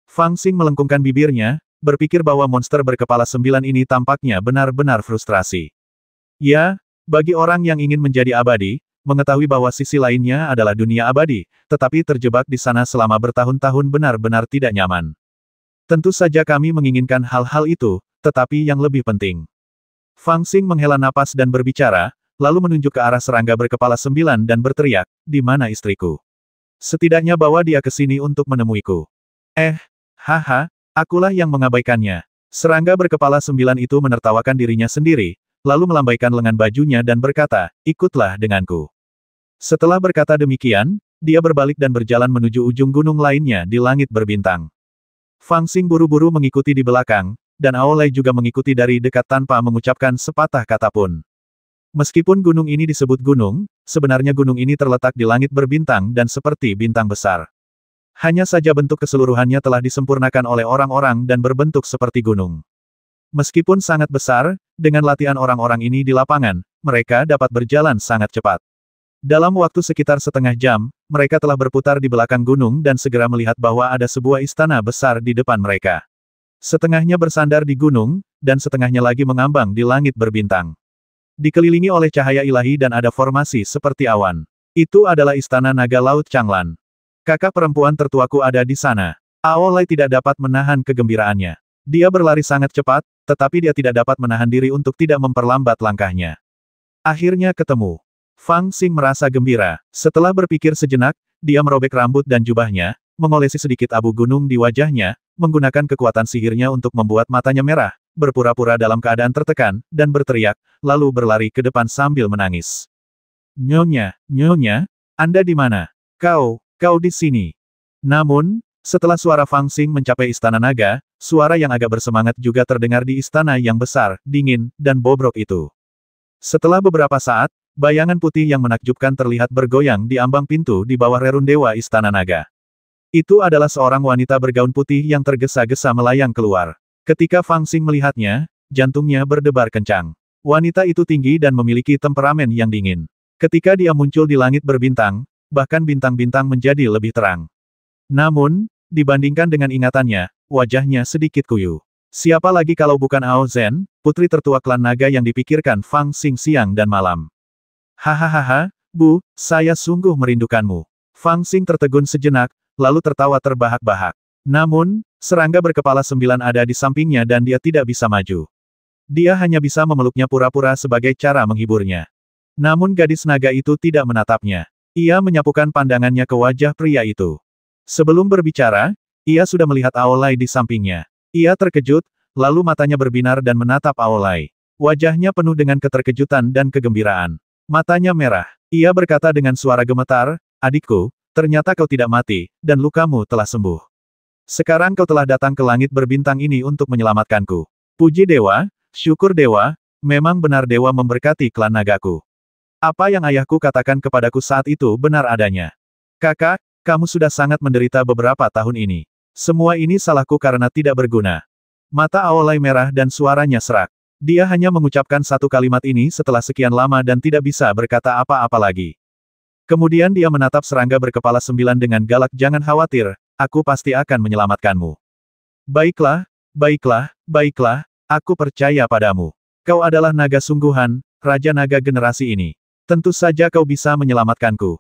Fang Xing melengkungkan bibirnya, berpikir bahwa monster berkepala 9 ini tampaknya benar-benar frustrasi. Ya, bagi orang yang ingin menjadi abadi, mengetahui bahwa sisi lainnya adalah dunia abadi, tetapi terjebak di sana selama bertahun-tahun benar-benar tidak nyaman. Tentu saja kami menginginkan hal-hal itu, tetapi yang lebih penting. Fang Xing menghela napas dan berbicara, lalu menunjuk ke arah serangga berkepala 9 dan berteriak, di mana istriku? Setidaknya bawa dia ke sini untuk menemuiku. Haha, akulah yang mengabaikannya. Serangga berkepala 9 itu menertawakan dirinya sendiri, lalu melambaikan lengan bajunya dan berkata, ikutlah denganku. Setelah berkata demikian, dia berbalik dan berjalan menuju ujung gunung lainnya di langit berbintang. Fang Xing buru-buru mengikuti di belakang, dan Aolai juga mengikuti dari dekat tanpa mengucapkan sepatah kata pun. Meskipun gunung ini disebut gunung, sebenarnya gunung ini terletak di langit berbintang dan seperti bintang besar. Hanya saja bentuk keseluruhannya telah disempurnakan oleh orang-orang dan berbentuk seperti gunung. Meskipun sangat besar, dengan latihan orang-orang ini di lapangan, mereka dapat berjalan sangat cepat. Dalam waktu sekitar setengah jam, mereka telah berputar di belakang gunung dan segera melihat bahwa ada sebuah istana besar di depan mereka. Setengahnya bersandar di gunung, dan setengahnya lagi mengambang di langit berbintang. Dikelilingi oleh cahaya ilahi dan ada formasi seperti awan. Itu adalah istana naga laut Changlan. Kakak perempuan tertuaku ada di sana. Aolai tidak dapat menahan kegembiraannya. Dia berlari sangat cepat, tetapi dia tidak dapat menahan diri untuk tidak memperlambat langkahnya. Akhirnya ketemu. Fang Xing merasa gembira. Setelah berpikir sejenak, dia merobek rambut dan jubahnya, mengolesi sedikit abu gunung di wajahnya, menggunakan kekuatan sihirnya untuk membuat matanya merah, berpura-pura dalam keadaan tertekan, dan berteriak, lalu berlari ke depan sambil menangis. Nyonya, Anda di mana? Kau di sini. Namun, setelah suara Fang Xing mencapai istana naga, suara yang agak bersemangat juga terdengar di istana yang besar, dingin, dan bobrok itu. Setelah beberapa saat, bayangan putih yang menakjubkan terlihat bergoyang di ambang pintu di bawah rerun dewa istana naga. Itu adalah seorang wanita bergaun putih yang tergesa-gesa melayang keluar. Ketika Fang Xing melihatnya, jantungnya berdebar kencang. Wanita itu tinggi dan memiliki temperamen yang dingin. Ketika dia muncul di langit berbintang, bahkan bintang-bintang menjadi lebih terang. Namun, dibandingkan dengan ingatannya, wajahnya sedikit kuyu. Siapa lagi kalau bukan Ao Zhen, putri tertua klan naga yang dipikirkan Fang Xing siang dan malam. Hahaha, Bu, saya sungguh merindukanmu. Fang Xing tertegun sejenak, lalu tertawa terbahak-bahak. Namun, serangga berkepala 9 ada di sampingnya dan dia tidak bisa maju. Dia hanya bisa memeluknya pura-pura sebagai cara menghiburnya. Namun gadis naga itu tidak menatapnya. Ia menyapukan pandangannya ke wajah pria itu. Sebelum berbicara, ia sudah melihat Aolai di sampingnya. Ia terkejut, lalu matanya berbinar dan menatap Aolai. Wajahnya penuh dengan keterkejutan dan kegembiraan. Matanya merah. Ia berkata dengan suara gemetar, adikku, ternyata kau tidak mati, dan lukamu telah sembuh. Sekarang kau telah datang ke langit berbintang ini untuk menyelamatkanku. Puji dewa, syukur dewa, memang benar dewa memberkati klan nagaku. Apa yang ayahku katakan kepadaku saat itu benar adanya. Kakak, kamu sudah sangat menderita beberapa tahun ini. Semua ini salahku karena tidak berguna. Mata Aolai merah dan suaranya serak. Dia hanya mengucapkan satu kalimat ini setelah sekian lama dan tidak bisa berkata apa-apa lagi. Kemudian dia menatap serangga berkepala 9 dengan galak, jangan khawatir, aku pasti akan menyelamatkanmu. Baiklah, baiklah, baiklah, aku percaya padamu. Kau adalah naga sungguhan, Raja Naga generasi ini. Tentu saja kau bisa menyelamatkanku.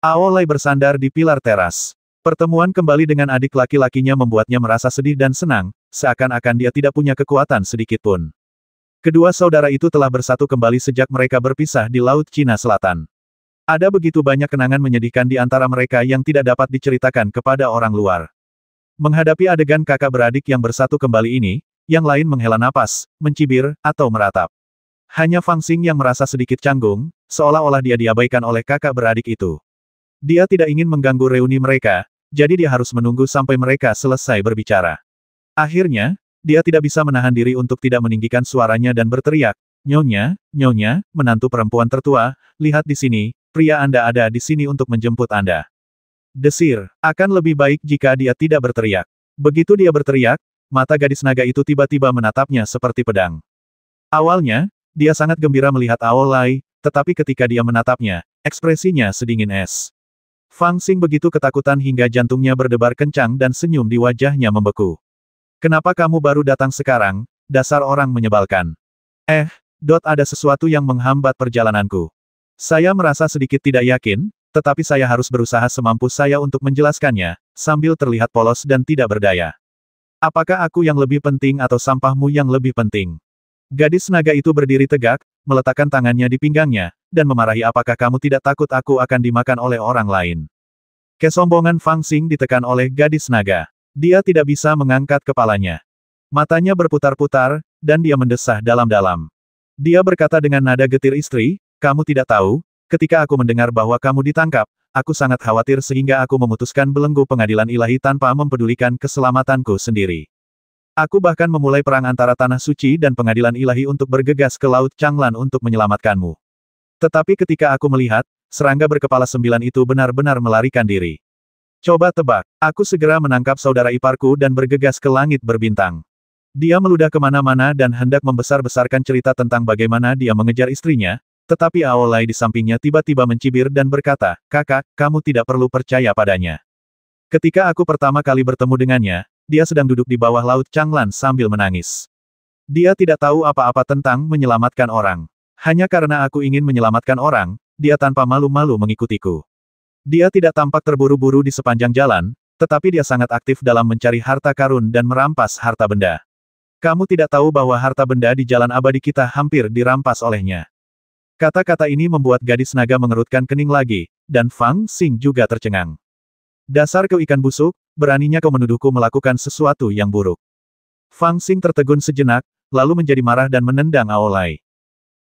Aolai bersandar di pilar teras. Pertemuan kembali dengan adik laki-lakinya membuatnya merasa sedih dan senang, seakan-akan dia tidak punya kekuatan sedikitpun. Kedua saudara itu telah bersatu kembali sejak mereka berpisah di Laut Cina Selatan. Ada begitu banyak kenangan menyedihkan di antara mereka yang tidak dapat diceritakan kepada orang luar. Menghadapi adegan kakak beradik yang bersatu kembali ini, yang lain menghela napas, mencibir, atau meratap. Hanya Fang Xing yang merasa sedikit canggung, seolah-olah dia diabaikan oleh kakak beradik itu. Dia tidak ingin mengganggu reuni mereka, jadi dia harus menunggu sampai mereka selesai berbicara. Akhirnya, dia tidak bisa menahan diri untuk tidak meninggikan suaranya dan berteriak, "Nyonya, Nyonya, menantu perempuan tertua, lihat di sini. Pria Anda ada di sini untuk menjemput Anda." Desir, akan lebih baik jika dia tidak berteriak. Begitu dia berteriak, mata gadis naga itu tiba-tiba menatapnya seperti pedang. Awalnya, dia sangat gembira melihat Aolai, tetapi ketika dia menatapnya, ekspresinya sedingin es. Fang Xing begitu ketakutan hingga jantungnya berdebar kencang dan senyum di wajahnya membeku. "Kenapa kamu baru datang sekarang, dasar orang menyebalkan?" Ada sesuatu yang menghambat perjalananku. Saya merasa sedikit tidak yakin, tetapi saya harus berusaha semampu saya untuk menjelaskannya, sambil terlihat polos dan tidak berdaya. "Apakah aku yang lebih penting atau sampahmu yang lebih penting?" Gadis naga itu berdiri tegak, meletakkan tangannya di pinggangnya, dan memarahi, "Apakah kamu tidak takut aku akan dimakan oleh orang lain?" Kesombongan Fang Xing ditekan oleh gadis naga. Dia tidak bisa mengangkat kepalanya. Matanya berputar-putar, dan dia mendesah dalam-dalam. Dia berkata dengan nada getir, "Istri, kamu tidak tahu, ketika aku mendengar bahwa kamu ditangkap, aku sangat khawatir sehingga aku memutuskan belenggu pengadilan ilahi tanpa mempedulikan keselamatanku sendiri. Aku bahkan memulai perang antara Tanah Suci dan pengadilan ilahi untuk bergegas ke Laut Changlan untuk menyelamatkanmu. Tetapi ketika aku melihat, serangga berkepala 9 itu benar-benar melarikan diri. Coba tebak, aku segera menangkap saudara iparku dan bergegas ke langit berbintang. Dia meludah kemana-mana dan hendak membesar-besarkan cerita tentang bagaimana dia mengejar istrinya, tetapi Aolai di sampingnya tiba-tiba mencibir dan berkata, "Kakak, kamu tidak perlu percaya padanya. Ketika aku pertama kali bertemu dengannya, dia sedang duduk di bawah Laut Changlan sambil menangis. Dia tidak tahu apa-apa tentang menyelamatkan orang. Hanya karena aku ingin menyelamatkan orang, dia tanpa malu-malu mengikutiku. Dia tidak tampak terburu-buru di sepanjang jalan, tetapi dia sangat aktif dalam mencari harta karun dan merampas harta benda. Kamu tidak tahu bahwa harta benda di jalan abadi kita hampir dirampas olehnya." Kata-kata ini membuat gadis naga mengerutkan kening lagi, dan Fang Xing juga tercengang. "Dasar kau ikan busuk, beraninya kau menuduhku melakukan sesuatu yang buruk." Fang Xing tertegun sejenak, lalu menjadi marah dan menendang Aolai.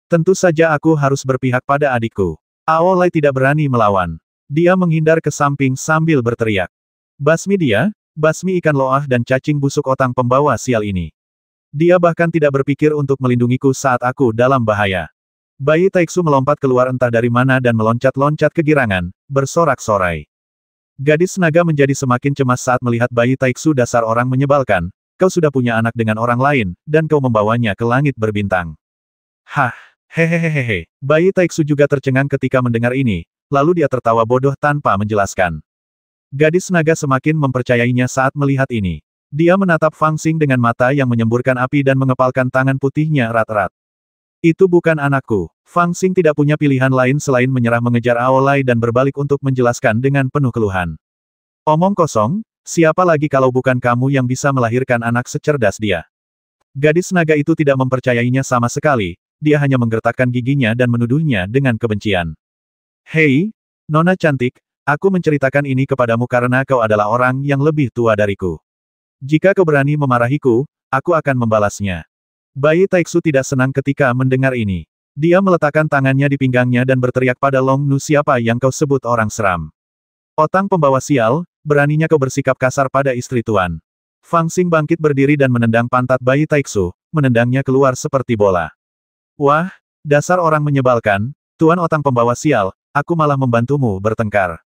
"Tentu saja aku harus berpihak pada adikku." Aolai tidak berani melawan. Dia menghindar ke samping sambil berteriak, "Basmi dia, basmi ikan loah dan cacing busuk otang pembawa sial ini. Dia bahkan tidak berpikir untuk melindungiku saat aku dalam bahaya." Bayi Taiksu melompat keluar entah dari mana dan meloncat-loncat kegirangan, bersorak-sorai. Gadis naga menjadi semakin cemas saat melihat bayi Taiksu, "Dasar orang menyebalkan, kau sudah punya anak dengan orang lain, dan kau membawanya ke langit berbintang." "Hah, hehehehe." Bayi Taiksu juga tercengang ketika mendengar ini, lalu dia tertawa bodoh tanpa menjelaskan. Gadis naga semakin mempercayainya saat melihat ini. Dia menatap Fang Xing dengan mata yang menyemburkan api dan mengepalkan tangan putihnya erat-erat. "Itu bukan anakku." Fang Xing tidak punya pilihan lain selain menyerah mengejar Aolai dan berbalik untuk menjelaskan dengan penuh keluhan. "Omong kosong, siapa lagi kalau bukan kamu yang bisa melahirkan anak secerdas dia?" Gadis naga itu tidak mempercayainya sama sekali, dia hanya menggertakkan giginya dan menuduhnya dengan kebencian. "Hei, Nona cantik, aku menceritakan ini kepadamu karena kau adalah orang yang lebih tua dariku. Jika kau berani memarahiku, aku akan membalasnya." Bayi Taiksu tidak senang ketika mendengar ini. Dia meletakkan tangannya di pinggangnya dan berteriak pada Long Nu, "Siapa yang kau sebut orang seram? Otang pembawa sial, beraninya kau bersikap kasar pada istri tuan." Fang Xing bangkit berdiri dan menendang pantat bayi Taixu, menendangnya keluar seperti bola. Wah, dasar orang menyebalkan, Tuan Otang pembawa sial, aku malah membantumu bertengkar.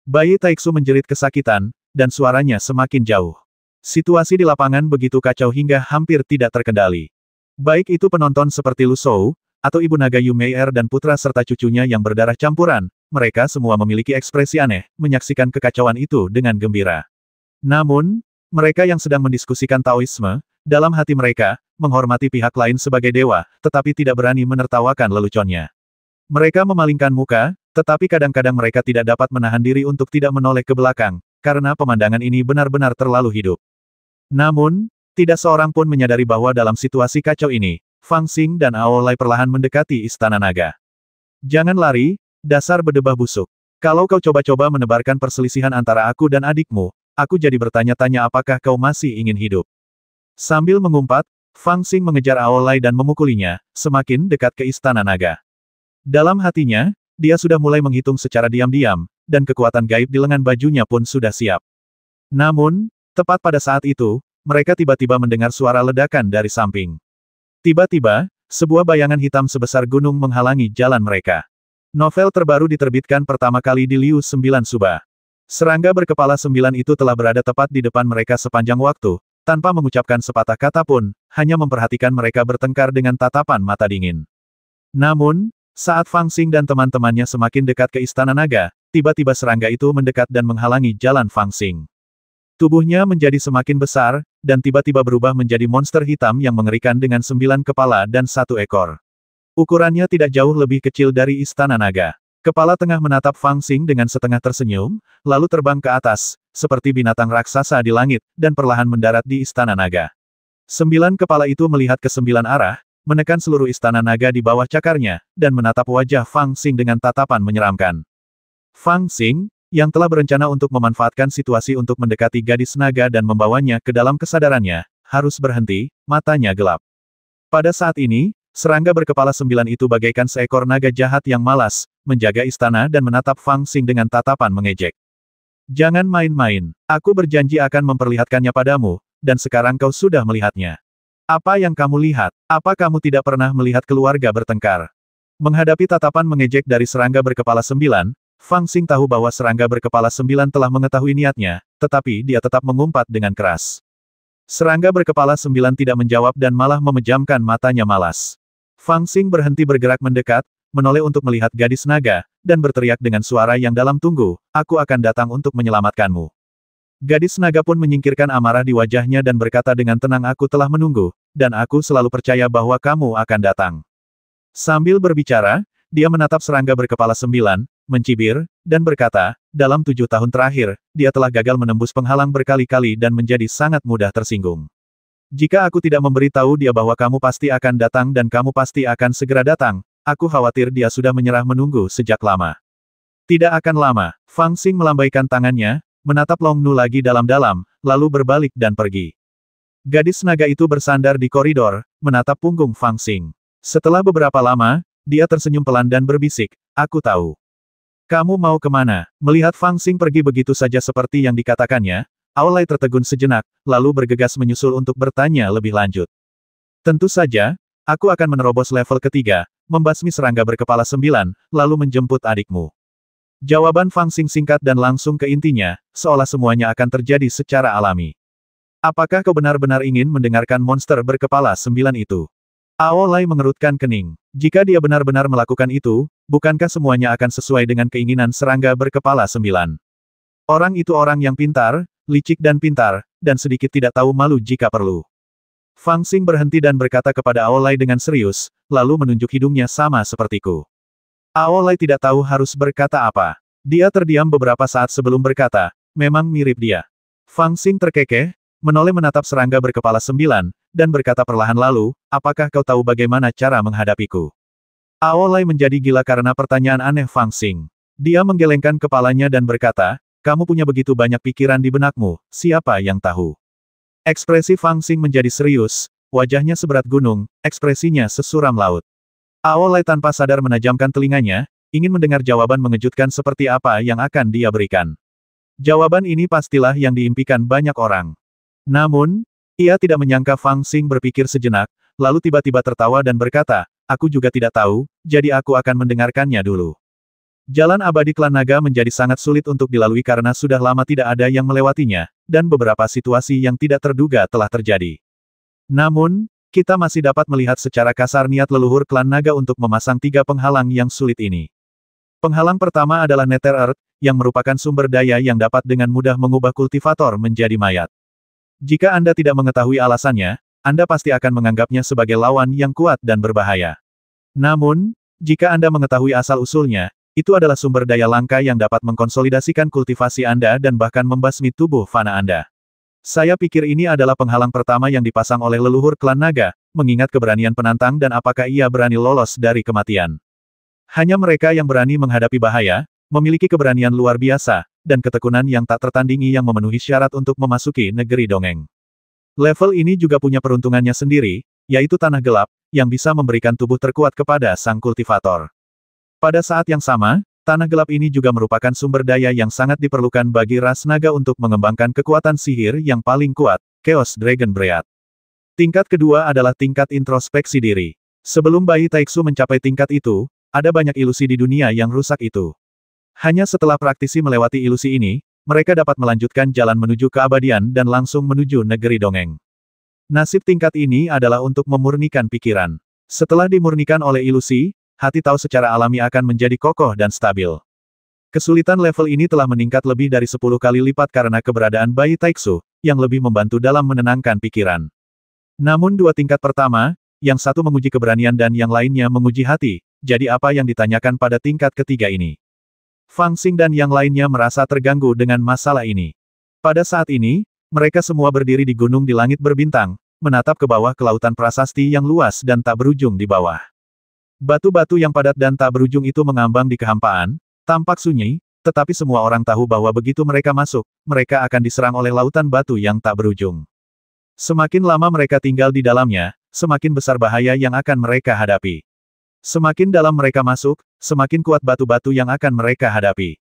Bayi Taixu menjerit kesakitan, dan suaranya semakin jauh. Situasi di lapangan begitu kacau hingga hampir tidak terkendali. Baik itu penonton seperti Lu Shou, atau Ibu Naga Yu Mei'er dan putra serta cucunya yang berdarah campuran, mereka semua memiliki ekspresi aneh, menyaksikan kekacauan itu dengan gembira. Namun, mereka yang sedang mendiskusikan Taoisme, dalam hati mereka, menghormati pihak lain sebagai dewa, tetapi tidak berani menertawakan leluconnya. Mereka memalingkan muka, tetapi kadang-kadang mereka tidak dapat menahan diri untuk tidak menoleh ke belakang, karena pemandangan ini benar-benar terlalu hidup. Namun, tidak seorang pun menyadari bahwa dalam situasi kacau ini, Fang Xing dan Aolai perlahan mendekati Istana Naga. Jangan lari, dasar bedebah busuk. Kalau kau coba-coba menebarkan perselisihan antara aku dan adikmu, aku jadi bertanya-tanya apakah kau masih ingin hidup. Sambil mengumpat, Fang Xing mengejar Aolai dan memukulinya, semakin dekat ke Istana Naga. Dalam hatinya, dia sudah mulai menghitung secara diam-diam, dan kekuatan gaib di lengan bajunya pun sudah siap. Namun, tepat pada saat itu, mereka tiba-tiba mendengar suara ledakan dari samping. Tiba-tiba, sebuah bayangan hitam sebesar gunung menghalangi jalan mereka. Novel terbaru diterbitkan pertama kali di Liu 9 Suba. Serangga berkepala 9 itu telah berada tepat di depan mereka sepanjang waktu, tanpa mengucapkan sepatah kata pun, hanya memperhatikan mereka bertengkar dengan tatapan mata dingin. Namun, saat Fang Xing dan teman-temannya semakin dekat ke Istana Naga, tiba-tiba serangga itu mendekat dan menghalangi jalan Fang Xing. Tubuhnya menjadi semakin besar, dan tiba-tiba berubah menjadi monster hitam yang mengerikan dengan 9 kepala dan 1 ekor. Ukurannya tidak jauh lebih kecil dari Istana Naga. Kepala tengah menatap Fang Xing dengan setengah tersenyum, lalu terbang ke atas, seperti binatang raksasa di langit, dan perlahan mendarat di Istana Naga. 9 kepala itu melihat ke 9 arah, menekan seluruh Istana Naga di bawah cakarnya, dan menatap wajah Fang Xing dengan tatapan menyeramkan. Fang Xing, yang telah berencana untuk memanfaatkan situasi untuk mendekati gadis naga dan membawanya ke dalam kesadarannya, harus berhenti, matanya gelap. Pada saat ini, serangga berkepala 9 itu bagaikan seekor naga jahat yang malas, menjaga istana dan menatap Fang Xing dengan tatapan mengejek. Jangan main-main, aku berjanji akan memperlihatkannya padamu, dan sekarang kau sudah melihatnya. Apa yang kamu lihat? Apa kamu tidak pernah melihat keluarga bertengkar? Menghadapi tatapan mengejek dari serangga berkepala 9, Fang Xing tahu bahwa serangga berkepala 9 telah mengetahui niatnya, tetapi dia tetap mengumpat dengan keras. Serangga berkepala 9 tidak menjawab dan malah memejamkan matanya malas. Fang Xing berhenti bergerak mendekat, menoleh untuk melihat gadis naga, dan berteriak dengan suara yang dalam, tunggu, aku akan datang untuk menyelamatkanmu. Gadis naga pun menyingkirkan amarah di wajahnya dan berkata dengan tenang, aku telah menunggu, dan aku selalu percaya bahwa kamu akan datang. Sambil berbicara, dia menatap serangga berkepala 9, mencibir, dan berkata, dalam 7 tahun terakhir, dia telah gagal menembus penghalang berkali-kali dan menjadi sangat mudah tersinggung. Jika aku tidak memberitahu dia bahwa kamu pasti akan datang dan kamu pasti akan segera datang, aku khawatir dia sudah menyerah menunggu sejak lama. Tidak akan lama, Fang Xing melambaikan tangannya, menatap Long Nu lagi dalam-dalam, lalu berbalik dan pergi. Gadis naga itu bersandar di koridor, menatap punggung Fang Xing. Setelah beberapa lama, dia tersenyum pelan dan berbisik, aku tahu. Kamu mau kemana? Melihat Fang Xing pergi begitu saja seperti yang dikatakannya, Aolai tertegun sejenak, lalu bergegas menyusul untuk bertanya lebih lanjut. Tentu saja, aku akan menerobos level ketiga, membasmi serangga berkepala 9, lalu menjemput adikmu. Jawaban Fang Xing singkat dan langsung ke intinya, seolah semuanya akan terjadi secara alami. Apakah kau benar-benar ingin mendengarkan monster berkepala 9 itu? Aolai mengerutkan kening. Jika dia benar-benar melakukan itu, bukankah semuanya akan sesuai dengan keinginan serangga berkepala 9? Orang itu orang yang pintar, licik dan pintar, dan sedikit tidak tahu malu jika perlu. Fang Xing berhenti dan berkata kepada Aolai dengan serius, lalu menunjuk hidungnya sama sepertiku. Aolai tidak tahu harus berkata apa. Dia terdiam beberapa saat sebelum berkata, memang mirip dia. Fang Xing terkekeh, menoleh menatap serangga berkepala 9, dan berkata perlahan lalu, apakah kau tahu bagaimana cara menghadapiku? Aolai menjadi gila karena pertanyaan aneh Fang Xing. Dia menggelengkan kepalanya dan berkata, kamu punya begitu banyak pikiran di benakmu, siapa yang tahu? Ekspresi Fang Xing menjadi serius, wajahnya seberat gunung, ekspresinya sesuram laut. Aolai tanpa sadar menajamkan telinganya, ingin mendengar jawaban mengejutkan seperti apa yang akan dia berikan. Jawaban ini pastilah yang diimpikan banyak orang. Namun, ia tidak menyangka Fang Xing berpikir sejenak, lalu tiba-tiba tertawa dan berkata, aku juga tidak tahu, jadi aku akan mendengarkannya dulu. Jalan abadi klan naga menjadi sangat sulit untuk dilalui karena sudah lama tidak ada yang melewatinya, dan beberapa situasi yang tidak terduga telah terjadi. Namun, kita masih dapat melihat secara kasar niat leluhur klan naga untuk memasang 3 penghalang yang sulit ini. Penghalang pertama adalah Nether Earth, yang merupakan sumber daya yang dapat dengan mudah mengubah kultivator menjadi mayat. Jika Anda tidak mengetahui alasannya, Anda pasti akan menganggapnya sebagai lawan yang kuat dan berbahaya. Namun, jika Anda mengetahui asal-usulnya, itu adalah sumber daya langka yang dapat mengkonsolidasikan kultivasi Anda dan bahkan membasmi tubuh fana Anda. Saya pikir ini adalah penghalang pertama yang dipasang oleh leluhur klan naga, mengingat keberanian penantang dan apakah ia berani lolos dari kematian. Hanya mereka yang berani menghadapi bahaya, memiliki keberanian luar biasa, dan ketekunan yang tak tertandingi yang memenuhi syarat untuk memasuki negeri dongeng. Level ini juga punya peruntungannya sendiri, yaitu tanah gelap, yang bisa memberikan tubuh terkuat kepada sang kultivator. Pada saat yang sama, tanah gelap ini juga merupakan sumber daya yang sangat diperlukan bagi ras naga untuk mengembangkan kekuatan sihir yang paling kuat, Chaos Dragon Breath. Tingkat kedua adalah tingkat introspeksi diri. Sebelum bayi Taiksu mencapai tingkat itu, ada banyak ilusi di dunia yang rusak itu. Hanya setelah praktisi melewati ilusi ini, mereka dapat melanjutkan jalan menuju keabadian dan langsung menuju negeri dongeng. Nasib tingkat ini adalah untuk memurnikan pikiran. Setelah dimurnikan oleh ilusi, hati tahu secara alami akan menjadi kokoh dan stabil. Kesulitan level ini telah meningkat lebih dari 10 kali lipat karena keberadaan bayi Taiksu, yang lebih membantu dalam menenangkan pikiran. Namun 2 tingkat pertama, yang satu menguji keberanian dan yang lainnya menguji hati, jadi apa yang ditanyakan pada tingkat ketiga ini? Fang Xing dan yang lainnya merasa terganggu dengan masalah ini. Pada saat ini, mereka semua berdiri di gunung di langit berbintang, menatap ke bawah ke lautan prasasti yang luas dan tak berujung di bawah. Batu-batu yang padat dan tak berujung itu mengambang di kehampaan, tampak sunyi, tetapi semua orang tahu bahwa begitu mereka masuk, mereka akan diserang oleh lautan batu yang tak berujung. Semakin lama mereka tinggal di dalamnya, semakin besar bahaya yang akan mereka hadapi. Semakin dalam mereka masuk, semakin kuat batu-batu yang akan mereka hadapi.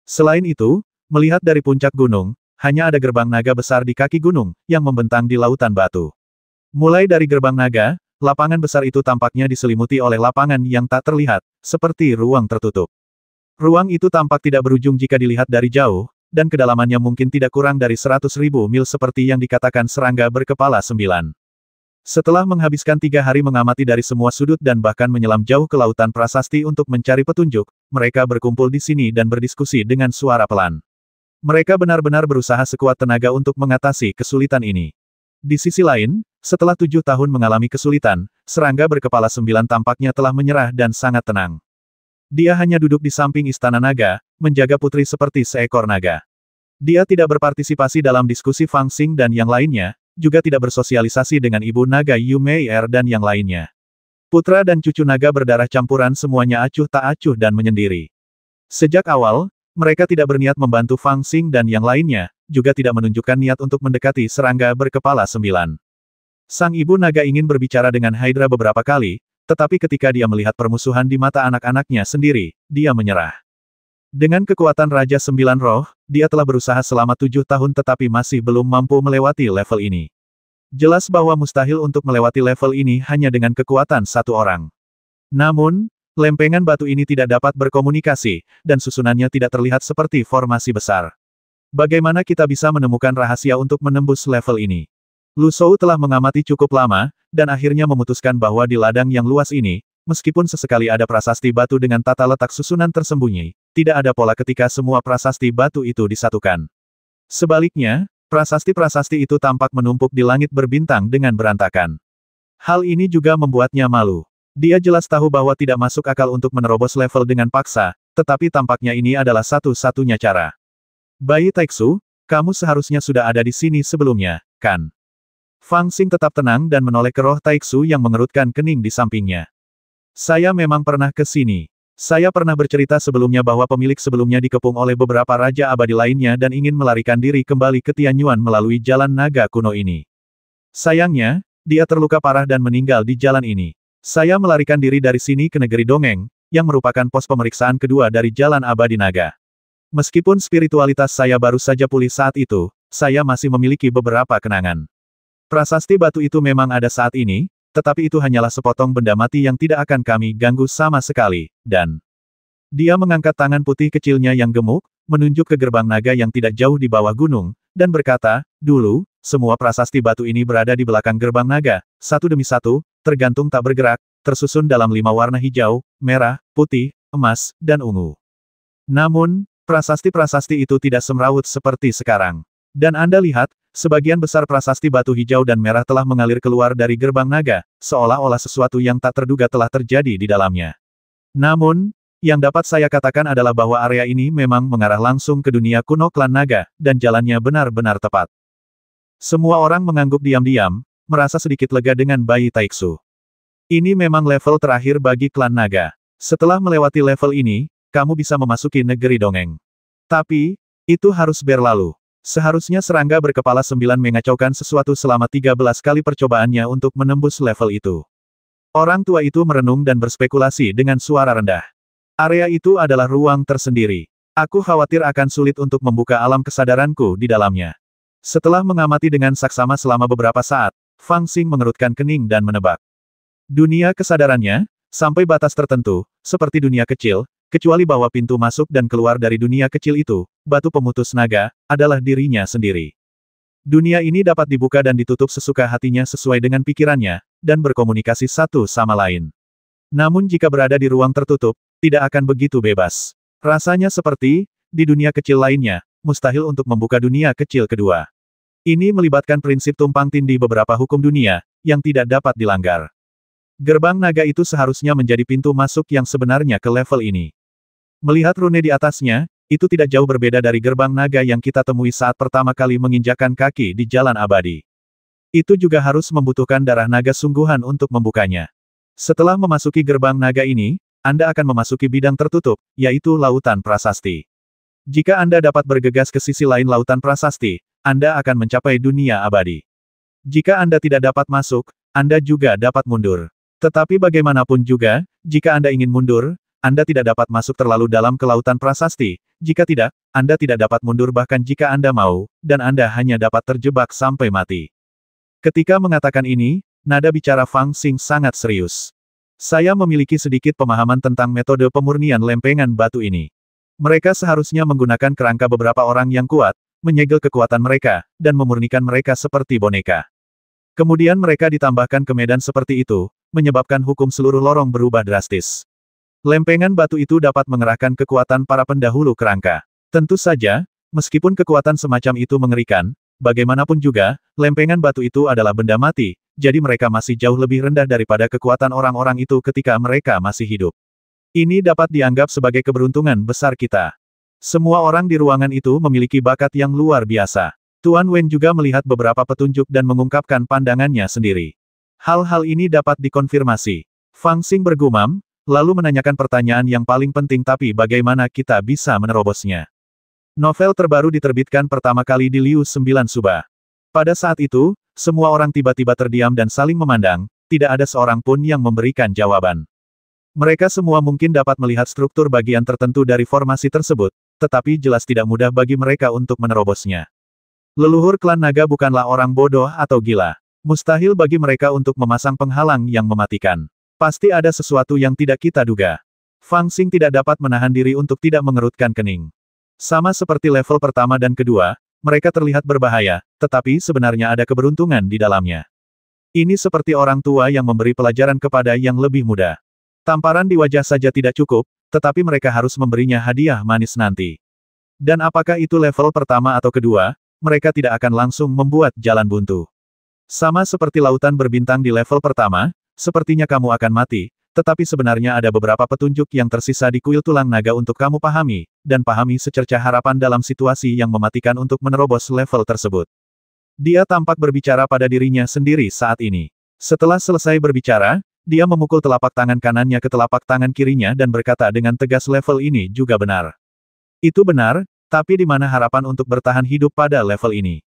Selain itu, melihat dari puncak gunung, hanya ada gerbang naga besar di kaki gunung, yang membentang di lautan batu. Mulai dari gerbang naga, lapangan besar itu tampaknya diselimuti oleh lapangan yang tak terlihat, seperti ruang tertutup. Ruang itu tampak tidak berujung jika dilihat dari jauh, dan kedalamannya mungkin tidak kurang dari 100.000 mil seperti yang dikatakan serangga berkepala 9. Setelah menghabiskan 3 hari mengamati dari semua sudut dan bahkan menyelam jauh ke lautan prasasti untuk mencari petunjuk, mereka berkumpul di sini dan berdiskusi dengan suara pelan. Mereka benar-benar berusaha sekuat tenaga untuk mengatasi kesulitan ini. Di sisi lain, setelah 7 tahun mengalami kesulitan, serangga berkepala 9 tampaknya telah menyerah dan sangat tenang. Dia hanya duduk di samping istana naga, menjaga putri seperti seekor naga. Dia tidak berpartisipasi dalam diskusi Fang Xing dan yang lainnya, juga tidak bersosialisasi dengan ibu naga Yu Meier dan yang lainnya. Putra dan cucu naga berdarah campuran semuanya acuh tak acuh dan menyendiri. Sejak awal, mereka tidak berniat membantu Fang Xing dan yang lainnya, juga tidak menunjukkan niat untuk mendekati serangga berkepala 9. Sang ibu naga ingin berbicara dengan Hydra beberapa kali, tetapi ketika dia melihat permusuhan di mata anak-anaknya sendiri, dia menyerah. Dengan kekuatan Raja 9 Roh, dia telah berusaha selama 7 tahun tetapi masih belum mampu melewati level ini. Jelas bahwa mustahil untuk melewati level ini hanya dengan kekuatan satu orang. Namun, lempengan batu ini tidak dapat berkomunikasi, dan susunannya tidak terlihat seperti formasi besar. Bagaimana kita bisa menemukan rahasia untuk menembus level ini? Lu Shou telah mengamati cukup lama, dan akhirnya memutuskan bahwa di ladang yang luas ini, meskipun sesekali ada prasasti batu dengan tata letak susunan tersembunyi, tidak ada pola ketika semua prasasti batu itu disatukan. Sebaliknya, prasasti-prasasti itu tampak menumpuk di langit berbintang dengan berantakan. Hal ini juga membuatnya malu. Dia jelas tahu bahwa tidak masuk akal untuk menerobos level dengan paksa, tetapi tampaknya ini adalah satu-satunya cara. Bayi Taiksu, kamu seharusnya sudah ada di sini sebelumnya, kan? Fang Xing tetap tenang dan menoleh ke roh Taiksu yang mengerutkan kening di sampingnya. Saya memang pernah ke sini. Saya pernah bercerita sebelumnya bahwa pemilik sebelumnya dikepung oleh beberapa raja abadi lainnya dan ingin melarikan diri kembali ke Tianyuan melalui jalan naga kuno ini. Sayangnya, dia terluka parah dan meninggal di jalan ini. Saya melarikan diri dari sini ke negeri dongeng, yang merupakan pos pemeriksaan kedua dari jalan abadi naga. Meskipun spiritualitas saya baru saja pulih saat itu, saya masih memiliki beberapa kenangan. Prasasti batu itu memang ada saat ini, tetapi itu hanyalah sepotong benda mati yang tidak akan kami ganggu sama sekali, dan... Dia mengangkat tangan putih kecilnya yang gemuk, menunjuk ke gerbang naga yang tidak jauh di bawah gunung, dan berkata, dulu, semua prasasti batu ini berada di belakang gerbang naga, satu demi satu, tergantung tak bergerak, tersusun dalam 5 warna hijau, merah, putih, emas, dan ungu. Namun, prasasti-prasasti itu tidak semrawut seperti sekarang. Dan Anda lihat, sebagian besar prasasti batu hijau dan merah telah mengalir keluar dari gerbang naga, seolah-olah sesuatu yang tak terduga telah terjadi di dalamnya. Namun, yang dapat saya katakan adalah bahwa area ini memang mengarah langsung ke dunia kuno klan naga, dan jalannya benar-benar tepat. Semua orang mengangguk diam-diam, merasa sedikit lega dengan bayi Taiksu. Ini memang level terakhir bagi klan naga. Setelah melewati level ini, kamu bisa memasuki negeri dongeng. Tapi, itu harus berlalu. Seharusnya serangga berkepala 9 mengacaukan sesuatu selama 13 kali percobaannya untuk menembus level itu. Orang tua itu merenung dan berspekulasi dengan suara rendah. Area itu adalah ruang tersendiri. Aku khawatir akan sulit untuk membuka alam kesadaranku di dalamnya. Setelah mengamati dengan saksama selama beberapa saat, Fang Xing mengerutkan kening dan menebak. Dunia kesadarannya, sampai batas tertentu, seperti dunia kecil, kecuali bahwa pintu masuk dan keluar dari dunia kecil itu, batu pemutus naga, adalah dirinya sendiri. Dunia ini dapat dibuka dan ditutup sesuka hatinya sesuai dengan pikirannya, dan berkomunikasi satu sama lain. Namun jika berada di ruang tertutup, tidak akan begitu bebas. Rasanya seperti, di dunia kecil lainnya, mustahil untuk membuka dunia kecil kedua. Ini melibatkan prinsip tumpang tindih beberapa hukum dunia, yang tidak dapat dilanggar. Gerbang naga itu seharusnya menjadi pintu masuk yang sebenarnya ke level ini. Melihat rune di atasnya, itu tidak jauh berbeda dari gerbang naga yang kita temui saat pertama kali menginjakkan kaki di jalan abadi. Itu juga harus membutuhkan darah naga sungguhan untuk membukanya. Setelah memasuki gerbang naga ini, Anda akan memasuki bidang tertutup, yaitu lautan prasasti. Jika Anda dapat bergegas ke sisi lain lautan prasasti, Anda akan mencapai dunia abadi. Jika Anda tidak dapat masuk, Anda juga dapat mundur. Tetapi bagaimanapun juga, jika Anda ingin mundur, Anda tidak dapat masuk terlalu dalam ke lautan prasasti. Jika tidak, Anda tidak dapat mundur bahkan jika Anda mau, dan Anda hanya dapat terjebak sampai mati. Ketika mengatakan ini, nada bicara Fang Xing sangat serius. Saya memiliki sedikit pemahaman tentang metode pemurnian lempengan batu ini. Mereka seharusnya menggunakan kerangka beberapa orang yang kuat, menyegel kekuatan mereka, dan memurnikan mereka seperti boneka. Kemudian mereka ditambahkan ke medan seperti itu, menyebabkan hukum seluruh lorong berubah drastis. Lempengan batu itu dapat mengerahkan kekuatan para pendahulu kerangka. Tentu saja, meskipun kekuatan semacam itu mengerikan, bagaimanapun juga, lempengan batu itu adalah benda mati, jadi mereka masih jauh lebih rendah daripada kekuatan orang-orang itu ketika mereka masih hidup. Ini dapat dianggap sebagai keberuntungan besar kita. Semua orang di ruangan itu memiliki bakat yang luar biasa. Tuan Wen juga melihat beberapa petunjuk dan mengungkapkan pandangannya sendiri. Hal-hal ini dapat dikonfirmasi. Fang Xing bergumam, lalu menanyakan pertanyaan yang paling penting tapi bagaimana kita bisa menerobosnya. Novel terbaru diterbitkan pertama kali di Liu 9 Suba. Pada saat itu, semua orang tiba-tiba terdiam dan saling memandang, tidak ada seorang pun yang memberikan jawaban. Mereka semua mungkin dapat melihat struktur bagian tertentu dari formasi tersebut, tetapi jelas tidak mudah bagi mereka untuk menerobosnya. Leluhur klan naga bukanlah orang bodoh atau gila. Mustahil bagi mereka untuk memasang penghalang yang mematikan. Pasti ada sesuatu yang tidak kita duga. Fang Xing tidak dapat menahan diri untuk tidak mengerutkan kening. Sama seperti level pertama dan kedua, mereka terlihat berbahaya, tetapi sebenarnya ada keberuntungan di dalamnya. Ini seperti orang tua yang memberi pelajaran kepada yang lebih muda. Tamparan di wajah saja tidak cukup, tetapi mereka harus memberinya hadiah manis nanti. Dan apakah itu level pertama atau kedua, mereka tidak akan langsung membuat jalan buntu. Sama seperti lautan berbintang di level pertama, sepertinya kamu akan mati, tetapi sebenarnya ada beberapa petunjuk yang tersisa di kuil tulang naga untuk kamu pahami, dan pahami secercah harapan dalam situasi yang mematikan untuk menerobos level tersebut. Dia tampak berbicara pada dirinya sendiri saat ini. Setelah selesai berbicara, dia memukul telapak tangan kanannya ke telapak tangan kirinya dan berkata dengan tegas level ini juga benar. Itu benar, tapi di mana harapan untuk bertahan hidup pada level ini?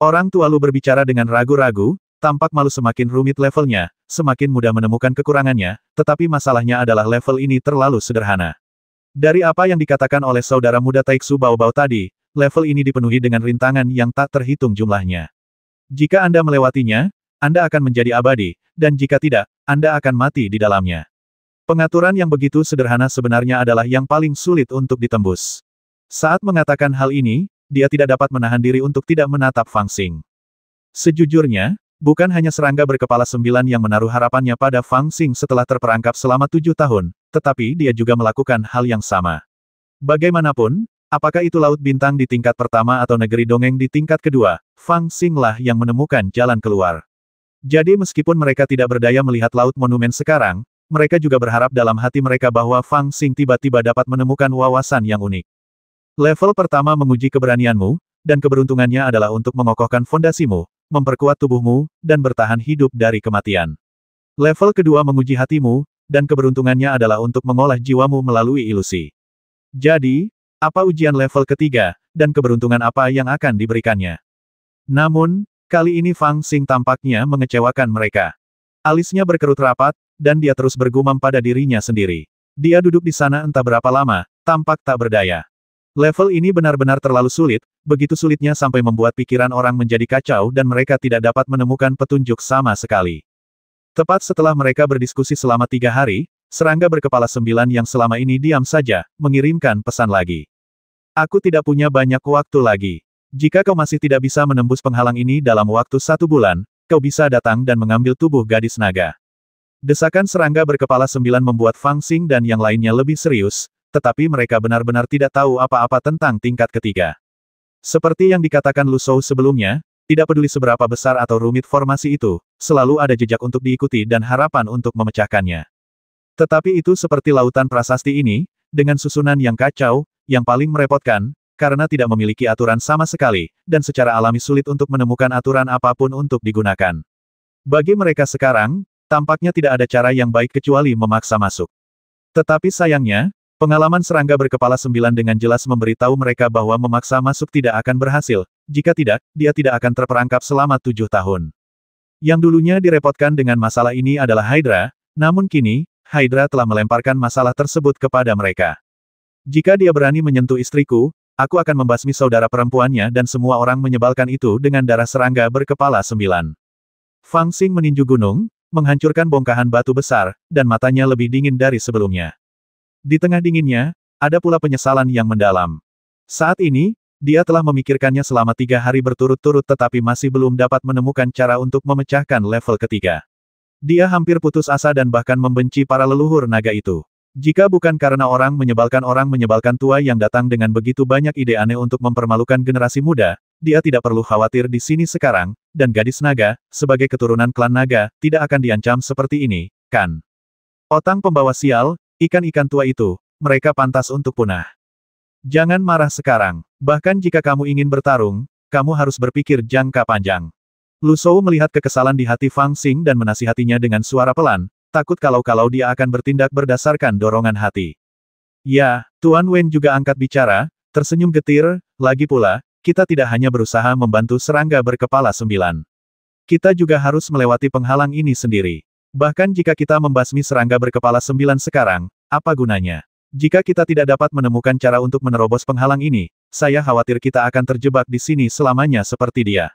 Orang tua Lu berbicara dengan ragu-ragu, tampak malu semakin rumit levelnya, semakin mudah menemukan kekurangannya, tetapi masalahnya adalah level ini terlalu sederhana. Dari apa yang dikatakan oleh saudara muda Taiksu Baobao tadi, level ini dipenuhi dengan rintangan yang tak terhitung jumlahnya. Jika Anda melewatinya, Anda akan menjadi abadi, dan jika tidak, Anda akan mati di dalamnya. Pengaturan yang begitu sederhana sebenarnya adalah yang paling sulit untuk ditembus. Saat mengatakan hal ini, dia tidak dapat menahan diri untuk tidak menatap Fang Xing. Sejujurnya, bukan hanya serangga berkepala 9 yang menaruh harapannya pada Fang Xing setelah terperangkap selama 7 tahun, tetapi dia juga melakukan hal yang sama. Bagaimanapun, apakah itu Laut Bintang di tingkat pertama atau Negeri Dongeng di tingkat kedua, Fang Xing lah yang menemukan jalan keluar. Jadi meskipun mereka tidak berdaya melihat Laut Monumen sekarang, mereka juga berharap dalam hati mereka bahwa Fang Xing tiba-tiba dapat menemukan wawasan yang unik. Level pertama menguji keberanianmu, dan keberuntungannya adalah untuk mengokohkan fondasimu, memperkuat tubuhmu, dan bertahan hidup dari kematian. Level kedua menguji hatimu, dan keberuntungannya adalah untuk mengolah jiwamu melalui ilusi. Jadi, apa ujian level ketiga, dan keberuntungan apa yang akan diberikannya? Namun, kali ini Fang Xing tampaknya mengecewakan mereka. Alisnya berkerut rapat, dan dia terus bergumam pada dirinya sendiri. Dia duduk di sana entah berapa lama, tampak tak berdaya. Level ini benar-benar terlalu sulit, begitu sulitnya sampai membuat pikiran orang menjadi kacau dan mereka tidak dapat menemukan petunjuk sama sekali. Tepat setelah mereka berdiskusi selama 3 hari, serangga berkepala 9 yang selama ini diam saja, mengirimkan pesan lagi. Aku tidak punya banyak waktu lagi. Jika kau masih tidak bisa menembus penghalang ini dalam waktu 1 bulan, kau bisa datang dan mengambil tubuh gadis naga. Desakan serangga berkepala 9 membuat Fang Xing dan yang lainnya lebih serius, tetapi mereka benar-benar tidak tahu apa-apa tentang tingkat ketiga. Seperti yang dikatakan Lu Shou sebelumnya, tidak peduli seberapa besar atau rumit formasi itu, selalu ada jejak untuk diikuti dan harapan untuk memecahkannya. Tetapi itu seperti lautan prasasti ini, dengan susunan yang kacau, yang paling merepotkan, karena tidak memiliki aturan sama sekali, dan secara alami sulit untuk menemukan aturan apapun untuk digunakan. Bagi mereka sekarang, tampaknya tidak ada cara yang baik kecuali memaksa masuk. Tetapi sayangnya, pengalaman serangga berkepala 9 dengan jelas memberitahu mereka bahwa memaksa masuk tidak akan berhasil, jika tidak, dia tidak akan terperangkap selama 7 tahun. Yang dulunya direpotkan dengan masalah ini adalah Hydra, namun kini, Hydra telah melemparkan masalah tersebut kepada mereka. Jika dia berani menyentuh istriku, aku akan membasmi saudara perempuannya dan semua orang menyebalkan itu dengan darah serangga berkepala 9. Fang Xing meninju gunung, menghancurkan bongkahan batu besar, dan matanya lebih dingin dari sebelumnya. Di tengah dinginnya, ada pula penyesalan yang mendalam. Saat ini, dia telah memikirkannya selama 3 hari berturut-turut tetapi masih belum dapat menemukan cara untuk memecahkan level ketiga. Dia hampir putus asa dan bahkan membenci para leluhur naga itu. Jika bukan karena orang menyebalkan tua yang datang dengan begitu banyak ide aneh untuk mempermalukan generasi muda, dia tidak perlu khawatir di sini sekarang, dan gadis naga, sebagai keturunan klan naga, tidak akan diancam seperti ini, kan? Otang pembawa sial, ikan-ikan tua itu, mereka pantas untuk punah. Jangan marah sekarang. Bahkan jika kamu ingin bertarung, kamu harus berpikir jangka panjang. Lu Shou melihat kekesalan di hati Fang Xing dan menasihatinya dengan suara pelan, takut kalau dia akan bertindak berdasarkan dorongan hati. Ya, Tuan Wen juga angkat bicara, tersenyum getir, lagi pula, kita tidak hanya berusaha membantu serangga berkepala 9. Kita juga harus melewati penghalang ini sendiri. Bahkan jika kita membasmi serangga berkepala 9 sekarang, apa gunanya? Jika kita tidak dapat menemukan cara untuk menerobos penghalang ini, saya khawatir kita akan terjebak di sini selamanya seperti dia.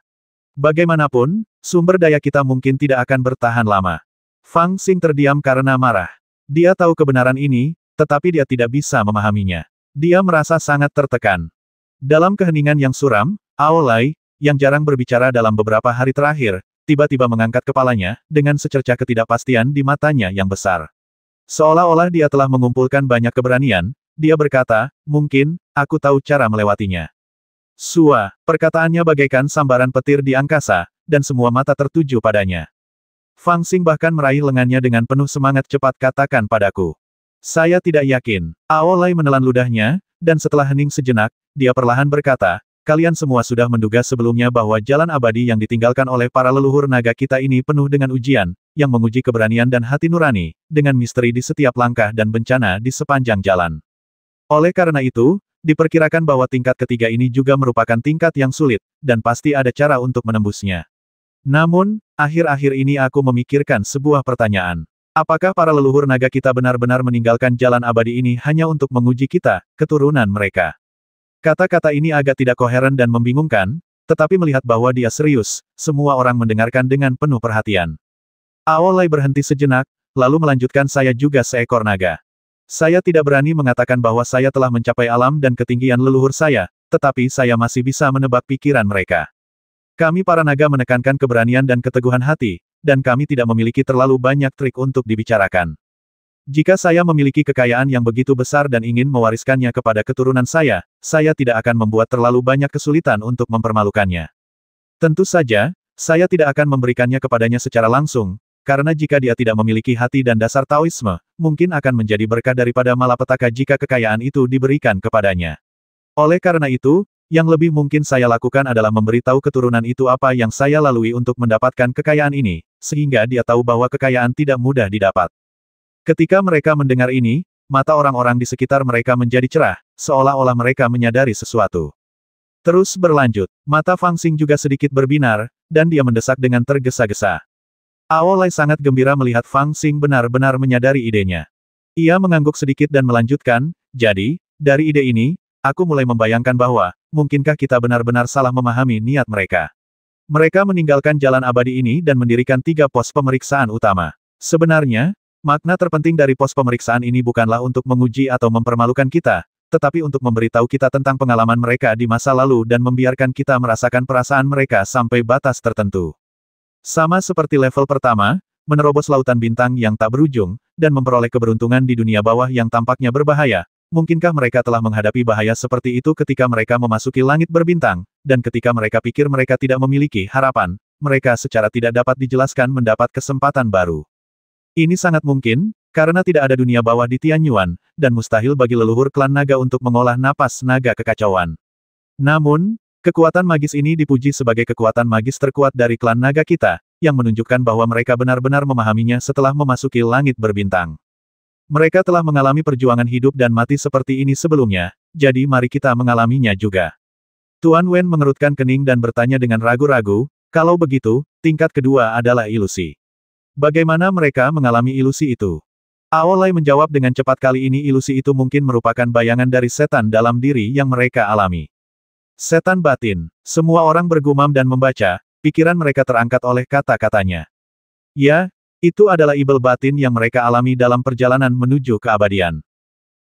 Bagaimanapun, sumber daya kita mungkin tidak akan bertahan lama. Fang Xing terdiam karena marah. Dia tahu kebenaran ini, tetapi dia tidak bisa memahaminya. Dia merasa sangat tertekan. Dalam keheningan yang suram, Ao Lai, yang jarang berbicara dalam beberapa hari terakhir, tiba-tiba mengangkat kepalanya, dengan secercah ketidakpastian di matanya yang besar. Seolah-olah dia telah mengumpulkan banyak keberanian, dia berkata, mungkin, aku tahu cara melewatinya. Sua, perkataannya bagaikan sambaran petir di angkasa, dan semua mata tertuju padanya. Fang Xing bahkan meraih lengannya dengan penuh semangat cepat katakan padaku. Saya tidak yakin. Ao Lai menelan ludahnya, dan setelah hening sejenak, dia perlahan berkata, kalian semua sudah menduga sebelumnya bahwa jalan abadi yang ditinggalkan oleh para leluhur naga kita ini penuh dengan ujian, yang menguji keberanian dan hati nurani, dengan misteri di setiap langkah dan bencana di sepanjang jalan. Oleh karena itu, diperkirakan bahwa tingkat ketiga ini juga merupakan tingkat yang sulit, dan pasti ada cara untuk menembusnya. Namun, akhir-akhir ini aku memikirkan sebuah pertanyaan. Apakah para leluhur naga kita benar-benar meninggalkan jalan abadi ini hanya untuk menguji kita, keturunan mereka? Kata-kata ini agak tidak koheren dan membingungkan, tetapi melihat bahwa dia serius, semua orang mendengarkan dengan penuh perhatian. Aolai berhenti sejenak, lalu melanjutkan, saya juga seekor naga. Saya tidak berani mengatakan bahwa saya telah mencapai alam dan ketinggian leluhur saya, tetapi saya masih bisa menebak pikiran mereka. Kami para naga menekankan keberanian dan keteguhan hati, dan kami tidak memiliki terlalu banyak trik untuk dibicarakan. Jika saya memiliki kekayaan yang begitu besar dan ingin mewariskannya kepada keturunan saya tidak akan membuat terlalu banyak kesulitan untuk mempermalukannya. Tentu saja, saya tidak akan memberikannya kepadanya secara langsung, karena jika dia tidak memiliki hati dan dasar Taoisme, mungkin akan menjadi berkah daripada malapetaka jika kekayaan itu diberikan kepadanya. Oleh karena itu, yang lebih mungkin saya lakukan adalah memberitahu keturunan itu apa yang saya lalui untuk mendapatkan kekayaan ini, sehingga dia tahu bahwa kekayaan tidak mudah didapat. Ketika mereka mendengar ini, mata orang-orang di sekitar mereka menjadi cerah, seolah-olah mereka menyadari sesuatu. Terus berlanjut, mata Fang Xing juga sedikit berbinar, dan dia mendesak dengan tergesa-gesa. Aolai sangat gembira melihat Fang Xing benar-benar menyadari idenya. Ia mengangguk sedikit dan melanjutkan, jadi, dari ide ini, aku mulai membayangkan bahwa, mungkinkah kita benar-benar salah memahami niat mereka. Mereka meninggalkan jalan abadi ini dan mendirikan 3 pos pemeriksaan utama. Sebenarnya, makna terpenting dari pos pemeriksaan ini bukanlah untuk menguji atau mempermalukan kita, tetapi untuk memberitahu kita tentang pengalaman mereka di masa lalu dan membiarkan kita merasakan perasaan mereka sampai batas tertentu. Sama seperti level pertama, menerobos lautan bintang yang tak berujung, dan memperoleh keberuntungan di dunia bawah yang tampaknya berbahaya. Mungkinkah mereka telah menghadapi bahaya seperti itu ketika mereka memasuki langit berbintang, dan ketika mereka pikir mereka tidak memiliki harapan, mereka secara tidak dapat dijelaskan mendapat kesempatan baru. Ini sangat mungkin, karena tidak ada dunia bawah di Tianyuan, dan mustahil bagi leluhur klan naga untuk mengolah napas naga kekacauan. Namun, kekuatan magis ini dipuji sebagai kekuatan magis terkuat dari klan naga kita, yang menunjukkan bahwa mereka benar-benar memahaminya setelah memasuki langit berbintang. Mereka telah mengalami perjuangan hidup dan mati seperti ini sebelumnya, jadi mari kita mengalaminya juga. Tuan Wen mengerutkan kening dan bertanya dengan ragu-ragu, kalau begitu, tingkat kedua adalah ilusi. Bagaimana mereka mengalami ilusi itu? Aolai menjawab dengan cepat, kali ini ilusi itu mungkin merupakan bayangan dari setan dalam diri yang mereka alami. Setan batin. Semua orang bergumam dan membaca, pikiran mereka terangkat oleh kata-katanya. Ya, itu adalah ibel batin yang mereka alami dalam perjalanan menuju keabadian.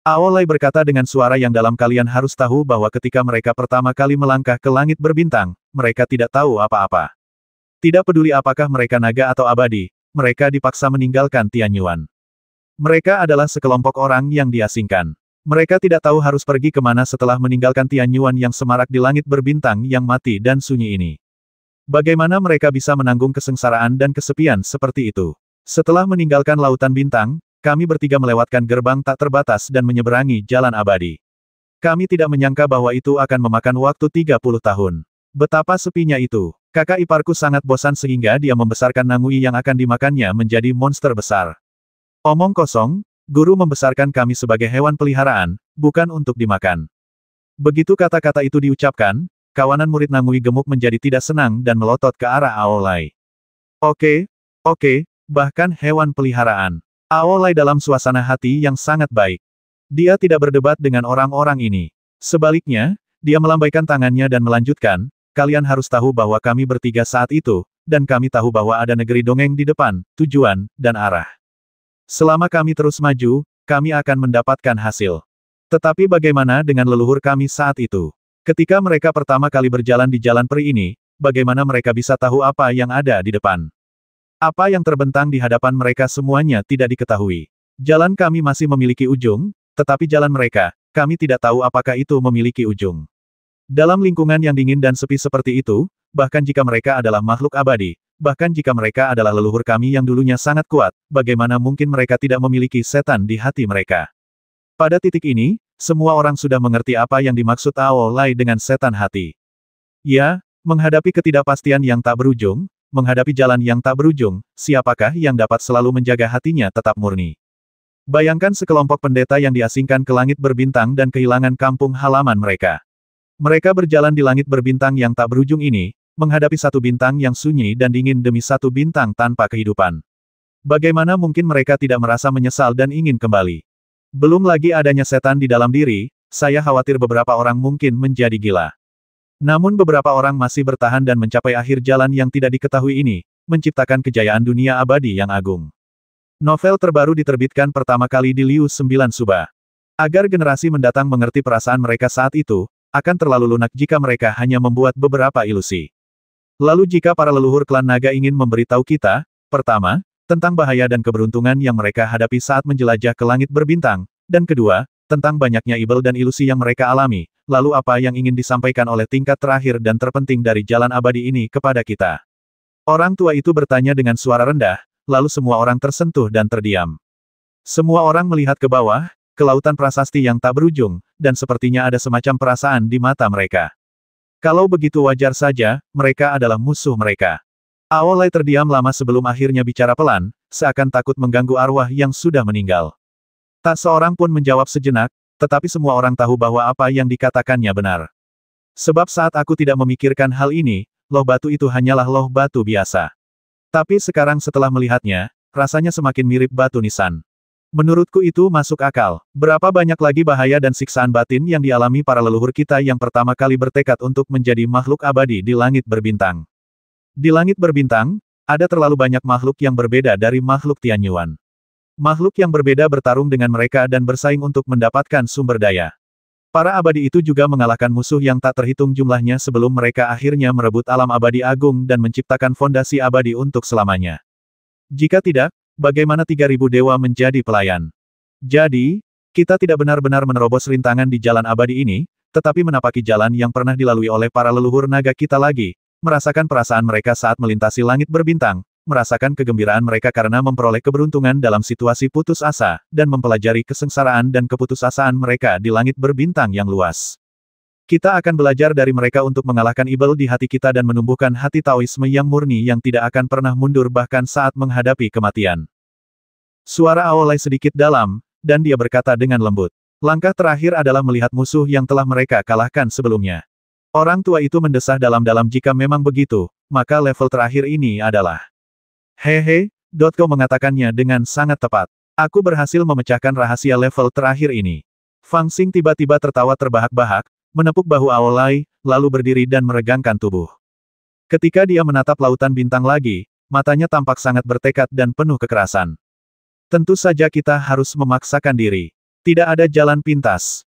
Aolai berkata dengan suara yang dalam, kalian harus tahu bahwa ketika mereka pertama kali melangkah ke langit berbintang, mereka tidak tahu apa-apa. Tidak peduli apakah mereka naga atau abadi, mereka dipaksa meninggalkan Tianyuan. Mereka adalah sekelompok orang yang diasingkan. Mereka tidak tahu harus pergi kemana setelah meninggalkan Tianyuan yang semarak di langit berbintang yang mati dan sunyi ini. Bagaimana mereka bisa menanggung kesengsaraan dan kesepian seperti itu? Setelah meninggalkan lautan bintang, kami bertiga melewatkan gerbang tak terbatas dan menyeberangi jalan abadi. Kami tidak menyangka bahwa itu akan memakan waktu 30 tahun. Betapa sepinya itu. Kakak iparku sangat bosan sehingga dia membesarkan Nangui yang akan dimakannya menjadi monster besar. Omong kosong, guru membesarkan kami sebagai hewan peliharaan, bukan untuk dimakan. Begitu kata-kata itu diucapkan, kawanan murid Nangui gemuk menjadi tidak senang dan melotot ke arah Aolai. Oke, bahkan hewan peliharaan. Aolai dalam suasana hati yang sangat baik. Dia tidak berdebat dengan orang-orang ini. Sebaliknya, dia melambaikan tangannya dan melanjutkan, kalian harus tahu bahwa kami bertiga saat itu, dan kami tahu bahwa ada negeri dongeng di depan, tujuan, dan arah. Selama kami terus maju, kami akan mendapatkan hasil. Tetapi bagaimana dengan leluhur kami saat itu? Ketika mereka pertama kali berjalan di jalan peri ini, bagaimana mereka bisa tahu apa yang ada di depan? Apa yang terbentang di hadapan mereka semuanya tidak diketahui. Jalan kami masih memiliki ujung, tetapi jalan mereka, kami tidak tahu apakah itu memiliki ujung. Dalam lingkungan yang dingin dan sepi seperti itu, bahkan jika mereka adalah makhluk abadi, bahkan jika mereka adalah leluhur kami yang dulunya sangat kuat, bagaimana mungkin mereka tidak memiliki setan di hati mereka? Pada titik ini, semua orang sudah mengerti apa yang dimaksud Aolai dengan setan hati. Ya, menghadapi ketidakpastian yang tak berujung, menghadapi jalan yang tak berujung, siapakah yang dapat selalu menjaga hatinya tetap murni? Bayangkan sekelompok pendeta yang diasingkan ke langit berbintang dan kehilangan kampung halaman mereka. Mereka berjalan di langit berbintang yang tak berujung ini, menghadapi satu bintang yang sunyi dan dingin demi satu bintang tanpa kehidupan. Bagaimana mungkin mereka tidak merasa menyesal dan ingin kembali? Belum lagi adanya setan di dalam diri, saya khawatir beberapa orang mungkin menjadi gila. Namun beberapa orang masih bertahan dan mencapai akhir jalan yang tidak diketahui ini, menciptakan kejayaan dunia abadi yang agung. Novel terbaru diterbitkan pertama kali di Liu 9 Suba. Agar generasi mendatang mengerti perasaan mereka saat itu, akan terlalu lunak jika mereka hanya membuat beberapa ilusi. Lalu jika para leluhur klan naga ingin memberitahu kita, pertama, tentang bahaya dan keberuntungan yang mereka hadapi saat menjelajah ke langit berbintang, dan kedua, tentang banyaknya ibel dan ilusi yang mereka alami, lalu apa yang ingin disampaikan oleh tingkat terakhir dan terpenting dari jalan abadi ini kepada kita? Orang tua itu bertanya dengan suara rendah, lalu semua orang tersentuh dan terdiam. Semua orang melihat ke bawah, ke lautan prasasti yang tak berujung, dan sepertinya ada semacam perasaan di mata mereka. Kalau begitu wajar saja, mereka adalah musuh mereka. Aolai terdiam lama sebelum akhirnya bicara pelan, seakan takut mengganggu arwah yang sudah meninggal. Tak seorang pun menjawab sejenak, tetapi semua orang tahu bahwa apa yang dikatakannya benar. Sebab saat aku tidak memikirkan hal ini, loh batu itu hanyalah loh batu biasa. Tapi sekarang setelah melihatnya, rasanya semakin mirip batu nisan. Menurutku itu masuk akal. Berapa banyak lagi bahaya dan siksaan batin yang dialami para leluhur kita yang pertama kali bertekad untuk menjadi makhluk abadi di langit berbintang. Di langit berbintang, ada terlalu banyak makhluk yang berbeda dari makhluk Tianyuan. Makhluk yang berbeda bertarung dengan mereka dan bersaing untuk mendapatkan sumber daya. Para abadi itu juga mengalahkan musuh yang tak terhitung jumlahnya sebelum mereka akhirnya merebut alam abadi agung dan menciptakan fondasi abadi untuk selamanya. Jika tidak, bagaimana 3.000 dewa menjadi pelayan? Jadi, kita tidak benar-benar menerobos rintangan di jalan abadi ini, tetapi menapaki jalan yang pernah dilalui oleh para leluhur naga kita lagi, merasakan perasaan mereka saat melintasi langit berbintang, merasakan kegembiraan mereka karena memperoleh keberuntungan dalam situasi putus asa, dan mempelajari kesengsaraan dan keputusasaan mereka di langit berbintang yang luas. Kita akan belajar dari mereka untuk mengalahkan ibel di hati kita dan menumbuhkan hati Taoisme yang murni yang tidak akan pernah mundur bahkan saat menghadapi kematian. Suara Aolai sedikit dalam, dan dia berkata dengan lembut. Langkah terakhir adalah melihat musuh yang telah mereka kalahkan sebelumnya. Orang tua itu mendesah dalam-dalam jika memang begitu, maka level terakhir ini adalah. Hehe, Kau mengatakannya dengan sangat tepat. Aku berhasil memecahkan rahasia level terakhir ini. Fang Xing tiba-tiba tertawa terbahak-bahak, menepuk bahu Aolai, lalu berdiri dan meregangkan tubuh. Ketika dia menatap lautan bintang lagi, matanya tampak sangat bertekad dan penuh kekerasan. Tentu saja kita harus memaksakan diri. Tidak ada jalan pintas.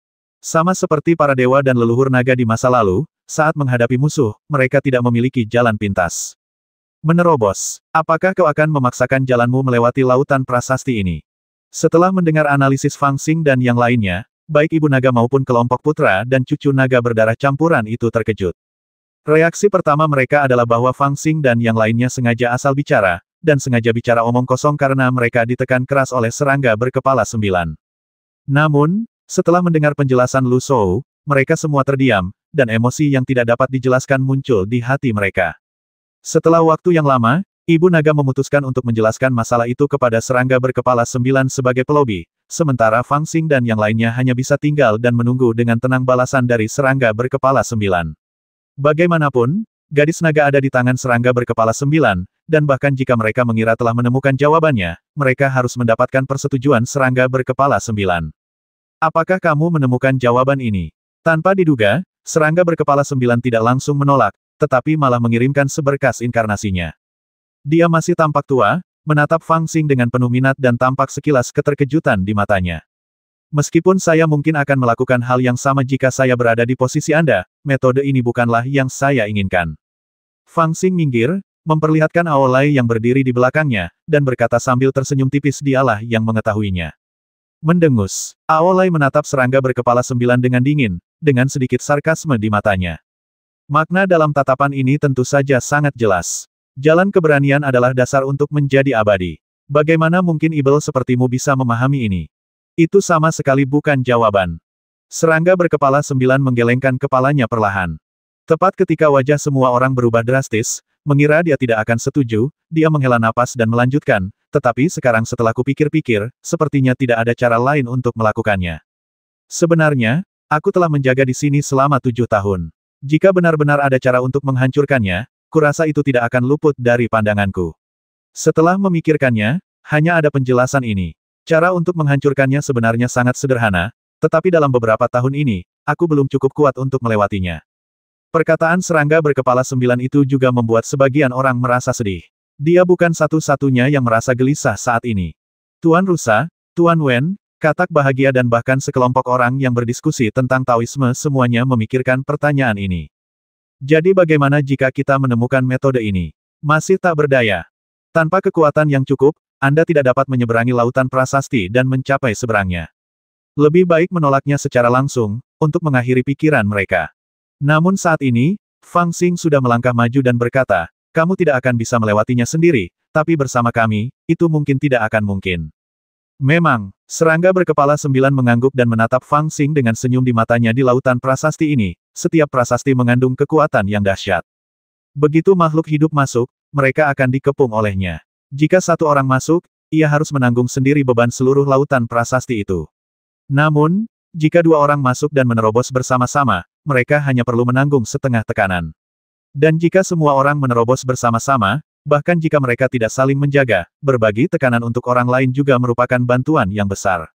Sama seperti para dewa dan leluhur naga di masa lalu, saat menghadapi musuh, mereka tidak memiliki jalan pintas. Menerobos. Apakah kau akan memaksakan jalanmu melewati lautan prasasti ini? Setelah mendengar analisis Fang Xing dan yang lainnya, baik ibu naga maupun kelompok putra dan cucu naga berdarah campuran itu terkejut. Reaksi pertama mereka adalah bahwa Fang Xing dan yang lainnya sengaja asal bicara, dan sengaja bicara omong kosong karena mereka ditekan keras oleh serangga berkepala 9. Namun, setelah mendengar penjelasan Lu Shou, mereka semua terdiam, dan emosi yang tidak dapat dijelaskan muncul di hati mereka. Setelah waktu yang lama, Ibu Naga memutuskan untuk menjelaskan masalah itu kepada serangga berkepala 9 sebagai pelobi, sementara Fang Xing dan yang lainnya hanya bisa tinggal dan menunggu dengan tenang balasan dari serangga berkepala 9. Bagaimanapun, gadis naga ada di tangan serangga berkepala 9, dan bahkan jika mereka mengira telah menemukan jawabannya, mereka harus mendapatkan persetujuan serangga berkepala 9. Apakah kamu menemukan jawaban ini? Tanpa diduga, serangga berkepala 9 tidak langsung menolak, tetapi malah mengirimkan seberkas inkarnasinya. Dia masih tampak tua, menatap Fang Xing dengan penuh minat dan tampak sekilas keterkejutan di matanya. Meskipun saya mungkin akan melakukan hal yang sama jika saya berada di posisi Anda, metode ini bukanlah yang saya inginkan. Fang Xing minggir, memperlihatkan Aolai yang berdiri di belakangnya, dan berkata sambil tersenyum tipis dialah yang mengetahuinya. Mendengus, Aolai menatap serangga berkepala 9 dengan dingin, dengan sedikit sarkasme di matanya. Makna dalam tatapan ini tentu saja sangat jelas. Jalan keberanian adalah dasar untuk menjadi abadi. Bagaimana mungkin ibel sepertimu bisa memahami ini? Itu sama sekali bukan jawaban. Serangga berkepala 9 menggelengkan kepalanya perlahan. Tepat ketika wajah semua orang berubah drastis, mengira dia tidak akan setuju, dia menghela napas dan melanjutkan, tetapi sekarang setelah kupikir-pikir, sepertinya tidak ada cara lain untuk melakukannya. Sebenarnya, aku telah menjaga di sini selama 7 tahun. Jika benar-benar ada cara untuk menghancurkannya, kurasa itu tidak akan luput dari pandanganku. Setelah memikirkannya, Hanya ada penjelasan ini. Cara untuk menghancurkannya sebenarnya sangat sederhana, tetapi dalam beberapa tahun ini, aku belum cukup kuat untuk melewatinya. Perkataan serangga berkepala 9 itu juga membuat sebagian orang merasa sedih. Dia bukan satu-satunya yang merasa gelisah saat ini. Tuan Rusa, Tuan Wen, Katak Bahagia dan bahkan sekelompok orang yang berdiskusi tentang Taoisme semuanya memikirkan pertanyaan ini. Jadi bagaimana jika kita menemukan metode ini? Masih tak berdaya. Tanpa kekuatan yang cukup, Anda tidak dapat menyeberangi lautan prasasti dan mencapai seberangnya. Lebih baik menolaknya secara langsung, untuk mengakhiri pikiran mereka. Namun saat ini, Fang Xing sudah melangkah maju dan berkata, kamu tidak akan bisa melewatinya sendiri, tapi bersama kami, itu mungkin tidak akan mungkin. Memang, serangga berkepala 9 mengangguk dan menatap Fang Xing dengan senyum di matanya di lautan prasasti ini, setiap prasasti mengandung kekuatan yang dahsyat. Begitu makhluk hidup masuk, mereka akan dikepung olehnya. Jika satu orang masuk, ia harus menanggung sendiri beban seluruh lautan prasasti itu. Namun, jika dua orang masuk dan menerobos bersama-sama, mereka hanya perlu menanggung setengah tekanan. Dan jika semua orang menerobos bersama-sama, bahkan jika mereka tidak saling menjaga, berbagi tekanan untuk orang lain juga merupakan bantuan yang besar.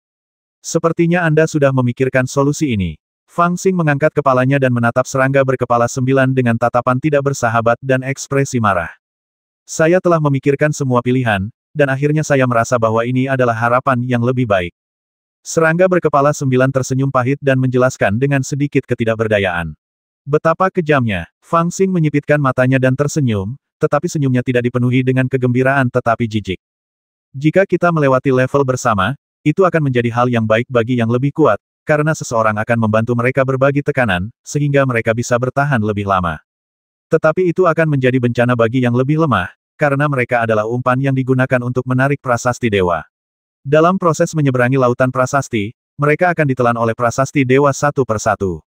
Sepertinya Anda sudah memikirkan solusi ini. Fang Xing mengangkat kepalanya dan menatap serangga berkepala 9 dengan tatapan tidak bersahabat dan ekspresi marah. Saya telah memikirkan semua pilihan, dan akhirnya saya merasa bahwa ini adalah harapan yang lebih baik. Serangga berkepala 9 tersenyum pahit dan menjelaskan dengan sedikit ketidakberdayaan. Betapa kejamnya, Fang Xing menyipitkan matanya dan tersenyum, tetapi senyumnya tidak dipenuhi dengan kegembiraan tetapi jijik. Jika kita melewati level bersama, itu akan menjadi hal yang baik bagi yang lebih kuat, karena seseorang akan membantu mereka berbagi tekanan, sehingga mereka bisa bertahan lebih lama. Tetapi itu akan menjadi bencana bagi yang lebih lemah, karena mereka adalah umpan yang digunakan untuk menarik prasasti dewa. Dalam proses menyeberangi lautan prasasti, mereka akan ditelan oleh prasasti dewa satu persatu.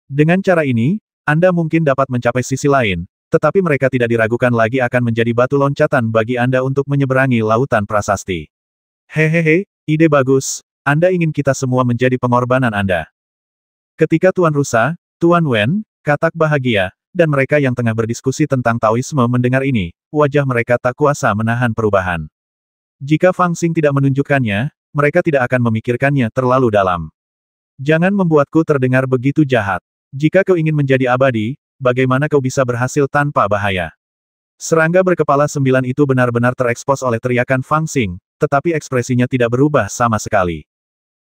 Dengan cara ini, Anda mungkin dapat mencapai sisi lain, tetapi mereka tidak diragukan lagi akan menjadi batu loncatan bagi Anda untuk menyeberangi lautan prasasti. Hehehe, ide bagus. Anda ingin kita semua menjadi pengorbanan Anda. Ketika Tuan Rusa, Tuan Wen, Katak Bahagia, dan mereka yang tengah berdiskusi tentang Taoisme mendengar ini, wajah mereka tak kuasa menahan perubahan. Jika Fang Xing tidak menunjukkannya, mereka tidak akan memikirkannya terlalu dalam. Jangan membuatku terdengar begitu jahat. Jika kau ingin menjadi abadi, bagaimana kau bisa berhasil tanpa bahaya? Serangga berkepala 9 itu benar-benar terekspos oleh teriakan Fang Xing, tetapi ekspresinya tidak berubah sama sekali.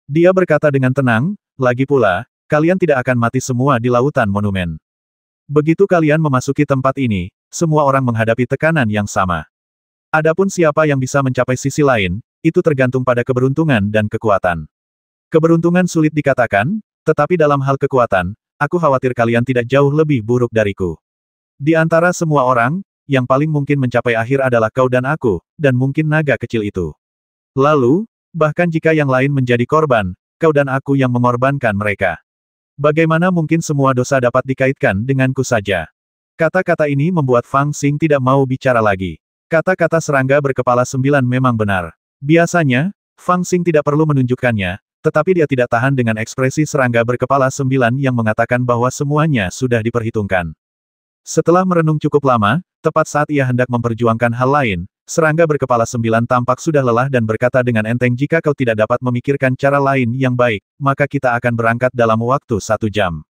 Dia berkata dengan tenang, lagi pula, kalian tidak akan mati semua di lautan monumen. Begitu kalian memasuki tempat ini, semua orang menghadapi tekanan yang sama. Adapun siapa yang bisa mencapai sisi lain, itu tergantung pada keberuntungan dan kekuatan. Keberuntungan sulit dikatakan, tetapi dalam hal kekuatan, aku khawatir kalian tidak jauh lebih buruk dariku. Di antara semua orang, yang paling mungkin mencapai akhir adalah kau dan aku, dan mungkin naga kecil itu. Lalu, bahkan jika yang lain menjadi korban, kau dan aku yang mengorbankan mereka. Bagaimana mungkin semua dosa dapat dikaitkan denganku saja? Kata-kata ini membuat Fang Xing tidak mau bicara lagi. Kata-kata serangga berkepala 9 memang benar. Biasanya, Fang Xing tidak perlu menunjukkannya, tetapi dia tidak tahan dengan ekspresi serangga berkepala 9 yang mengatakan bahwa semuanya sudah diperhitungkan. Setelah merenung cukup lama, tepat saat ia hendak memperjuangkan hal lain, serangga berkepala 9 tampak sudah lelah dan berkata dengan enteng, jika kau tidak dapat memikirkan cara lain yang baik, maka kita akan berangkat dalam waktu 1 jam.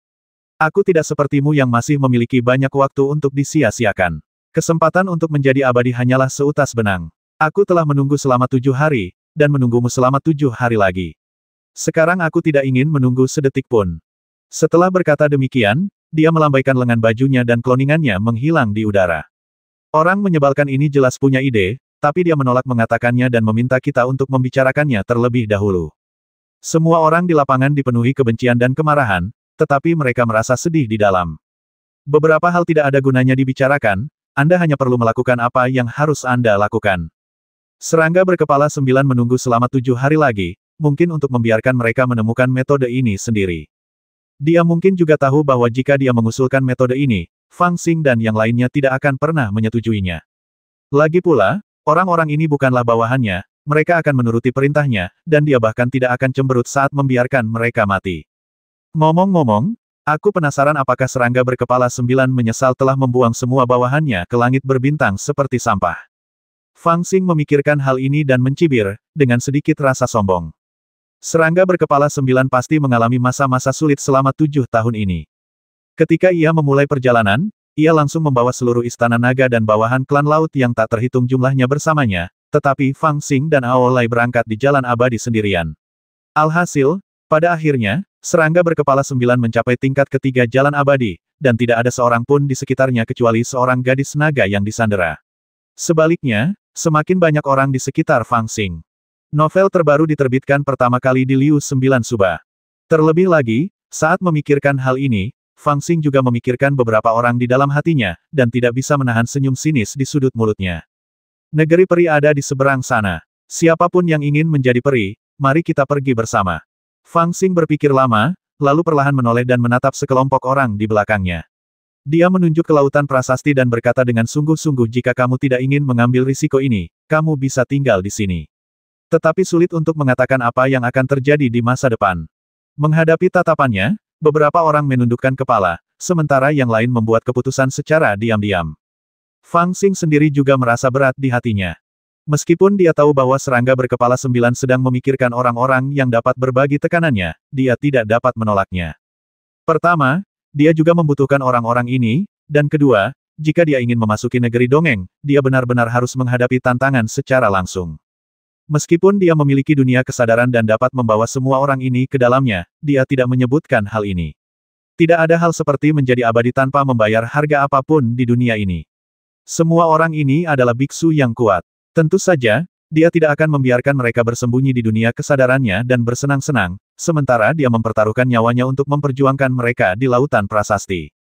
Aku tidak sepertimu yang masih memiliki banyak waktu untuk disia-siakan. Kesempatan untuk menjadi abadi hanyalah seutas benang. Aku telah menunggu selama 7 hari, dan menunggumu selama 7 hari lagi. Sekarang aku tidak ingin menunggu sedetik pun. Setelah berkata demikian, dia melambaikan lengan bajunya dan kloningannya menghilang di udara. Orang menyebalkan ini jelas punya ide, tapi dia menolak mengatakannya dan meminta kita untuk membicarakannya terlebih dahulu. Semua orang di lapangan dipenuhi kebencian dan kemarahan, tetapi mereka merasa sedih di dalam. Beberapa hal tidak ada gunanya dibicarakan, Anda hanya perlu melakukan apa yang harus Anda lakukan. Serangga berkepala 9 menunggu selama 7 hari lagi, mungkin untuk membiarkan mereka menemukan metode ini sendiri. Dia mungkin juga tahu bahwa jika dia mengusulkan metode ini, Fang Xing dan yang lainnya tidak akan pernah menyetujuinya. Lagi pula, orang-orang ini bukanlah bawahannya, mereka akan menuruti perintahnya, dan dia bahkan tidak akan cemberut saat membiarkan mereka mati. Ngomong-ngomong, aku penasaran apakah serangga berkepala 9 menyesal telah membuang semua bawahannya ke langit berbintang seperti sampah. Fang Xing memikirkan hal ini dan mencibir, dengan sedikit rasa sombong. Serangga berkepala 9 pasti mengalami masa-masa sulit selama 7 tahun ini. Ketika ia memulai perjalanan, ia langsung membawa seluruh istana naga dan bawahan klan laut yang tak terhitung jumlahnya bersamanya, tetapi Fang Xing dan Aolai berangkat di jalan abadi sendirian. Alhasil, pada akhirnya, serangga berkepala 9 mencapai tingkat ketiga jalan abadi, dan tidak ada seorang pun di sekitarnya kecuali seorang gadis naga yang disandera. Sebaliknya, semakin banyak orang di sekitar Fang Xing. Novel terbaru diterbitkan pertama kali di Liu 9 Suba. Terlebih lagi, saat memikirkan hal ini, Fang Xing juga memikirkan beberapa orang di dalam hatinya, dan tidak bisa menahan senyum sinis di sudut mulutnya. Negeri peri ada di seberang sana. Siapapun yang ingin menjadi peri, mari kita pergi bersama. Fang Xing berpikir lama, lalu perlahan menoleh dan menatap sekelompok orang di belakangnya. Dia menunjuk ke lautan prasasti dan berkata dengan sungguh-sungguh, jika kamu tidak ingin mengambil risiko ini, kamu bisa tinggal di sini. Tetapi sulit untuk mengatakan apa yang akan terjadi di masa depan. Menghadapi tatapannya, beberapa orang menundukkan kepala, sementara yang lain membuat keputusan secara diam-diam. Fang Xing sendiri juga merasa berat di hatinya. Meskipun dia tahu bahwa serangga berkepala 9 sedang memikirkan orang-orang yang dapat berbagi tekanannya, dia tidak dapat menolaknya. Pertama, dia juga membutuhkan orang-orang ini, dan kedua, jika dia ingin memasuki negeri dongeng, dia benar-benar harus menghadapi tantangan secara langsung. Meskipun dia memiliki dunia kesadaran dan dapat membawa semua orang ini ke dalamnya, dia tidak menyebutkan hal ini. Tidak ada hal seperti menjadi abadi tanpa membayar harga apapun di dunia ini. Semua orang ini adalah biksu yang kuat. Tentu saja, dia tidak akan membiarkan mereka bersembunyi di dunia kesadarannya dan bersenang-senang, sementara dia mempertaruhkan nyawanya untuk memperjuangkan mereka di lautan prasasti.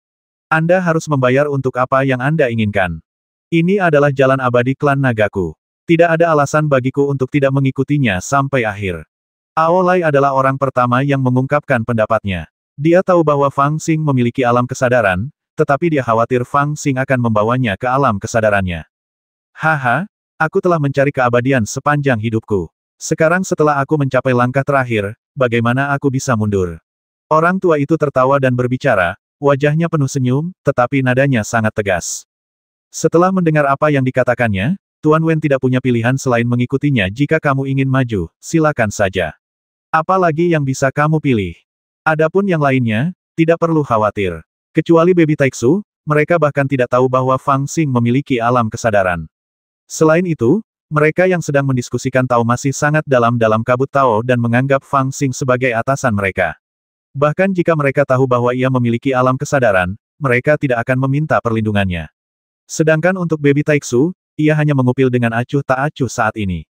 Anda harus membayar untuk apa yang Anda inginkan. Ini adalah jalan abadi klan nagaku. Tidak ada alasan bagiku untuk tidak mengikutinya sampai akhir. Aolai adalah orang pertama yang mengungkapkan pendapatnya. Dia tahu bahwa Fang Xing memiliki alam kesadaran, tetapi dia khawatir Fang Xing akan membawanya ke alam kesadarannya. Haha, aku telah mencari keabadian sepanjang hidupku. Sekarang setelah aku mencapai langkah terakhir, bagaimana aku bisa mundur? Orang tua itu tertawa dan berbicara, wajahnya penuh senyum, tetapi nadanya sangat tegas. Setelah mendengar apa yang dikatakannya, Tuan Wen tidak punya pilihan selain mengikutinya. Jika kamu ingin maju, silakan saja. Apalagi yang bisa kamu pilih? Adapun yang lainnya, tidak perlu khawatir. Kecuali Baby Taiksu, mereka bahkan tidak tahu bahwa Fang Xing memiliki alam kesadaran. Selain itu, mereka yang sedang mendiskusikan Tao masih sangat dalam kabut Tao dan menganggap Fang Xing sebagai atasan mereka. Bahkan jika mereka tahu bahwa ia memiliki alam kesadaran, mereka tidak akan meminta perlindungannya. Sedangkan untuk Baby Taiksu, ia hanya mengupil dengan acuh tak acuh saat ini.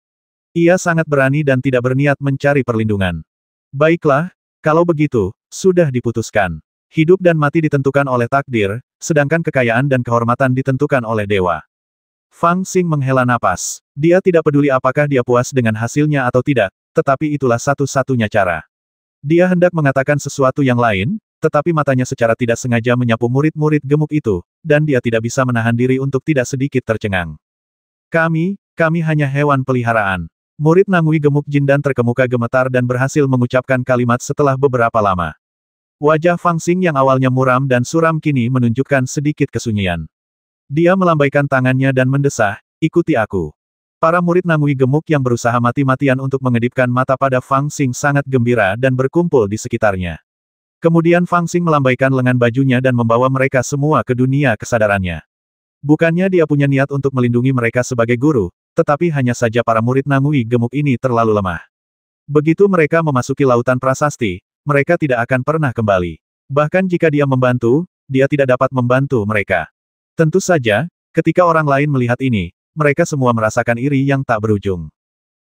Ia sangat berani dan tidak berniat mencari perlindungan. Baiklah, kalau begitu, sudah diputuskan. Hidup dan mati ditentukan oleh takdir, sedangkan kekayaan dan kehormatan ditentukan oleh dewa. Fang Xing menghela napas. Dia tidak peduli apakah dia puas dengan hasilnya atau tidak, tetapi itulah satu-satunya cara. Dia hendak mengatakan sesuatu yang lain, tetapi matanya secara tidak sengaja menyapu murid-murid gemuk itu, dan dia tidak bisa menahan diri untuk tidak sedikit tercengang. Kami hanya hewan peliharaan. Murid Nangui gemuk Jindan terkemuka gemetar dan berhasil mengucapkan kalimat setelah beberapa lama. Wajah Fang Xing yang awalnya muram dan suram kini menunjukkan sedikit kesunyian. Dia melambaikan tangannya dan mendesah, ikuti aku. Para murid Nangui gemuk yang berusaha mati-matian untuk mengedipkan mata pada Fang Xing sangat gembira dan berkumpul di sekitarnya. Kemudian Fang Xing melambaikan lengan bajunya dan membawa mereka semua ke dunia kesadarannya. Bukannya dia punya niat untuk melindungi mereka sebagai guru, tetapi hanya saja para murid Nangui gemuk ini terlalu lemah. Begitu mereka memasuki lautan prasasti, mereka tidak akan pernah kembali. Bahkan jika dia membantu, dia tidak dapat membantu mereka. Tentu saja, ketika orang lain melihat ini, mereka semua merasakan iri yang tak berujung.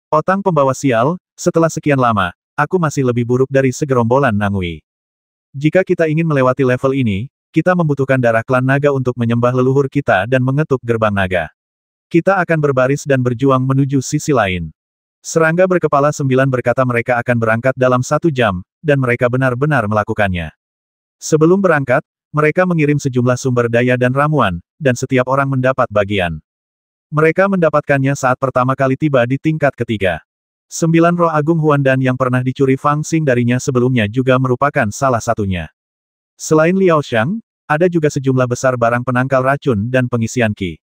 Otang pembawa sial, setelah sekian lama, aku masih lebih buruk dari segerombolan Nangui. Jika kita ingin melewati level ini, kita membutuhkan darah klan naga untuk menyembah leluhur kita dan mengetuk gerbang naga. Kita akan berbaris dan berjuang menuju sisi lain. Serangga berkepala 9 berkata mereka akan berangkat dalam 1 jam, dan mereka benar-benar melakukannya. Sebelum berangkat, mereka mengirim sejumlah sumber daya dan ramuan, dan setiap orang mendapat bagian. Mereka mendapatkannya saat pertama kali tiba di tingkat ketiga. 9 roh agung Huandan yang pernah dicuri Fang Xing darinya sebelumnya juga merupakan salah satunya. Selain Liao Xiang, ada juga sejumlah besar barang penangkal racun dan pengisian qi.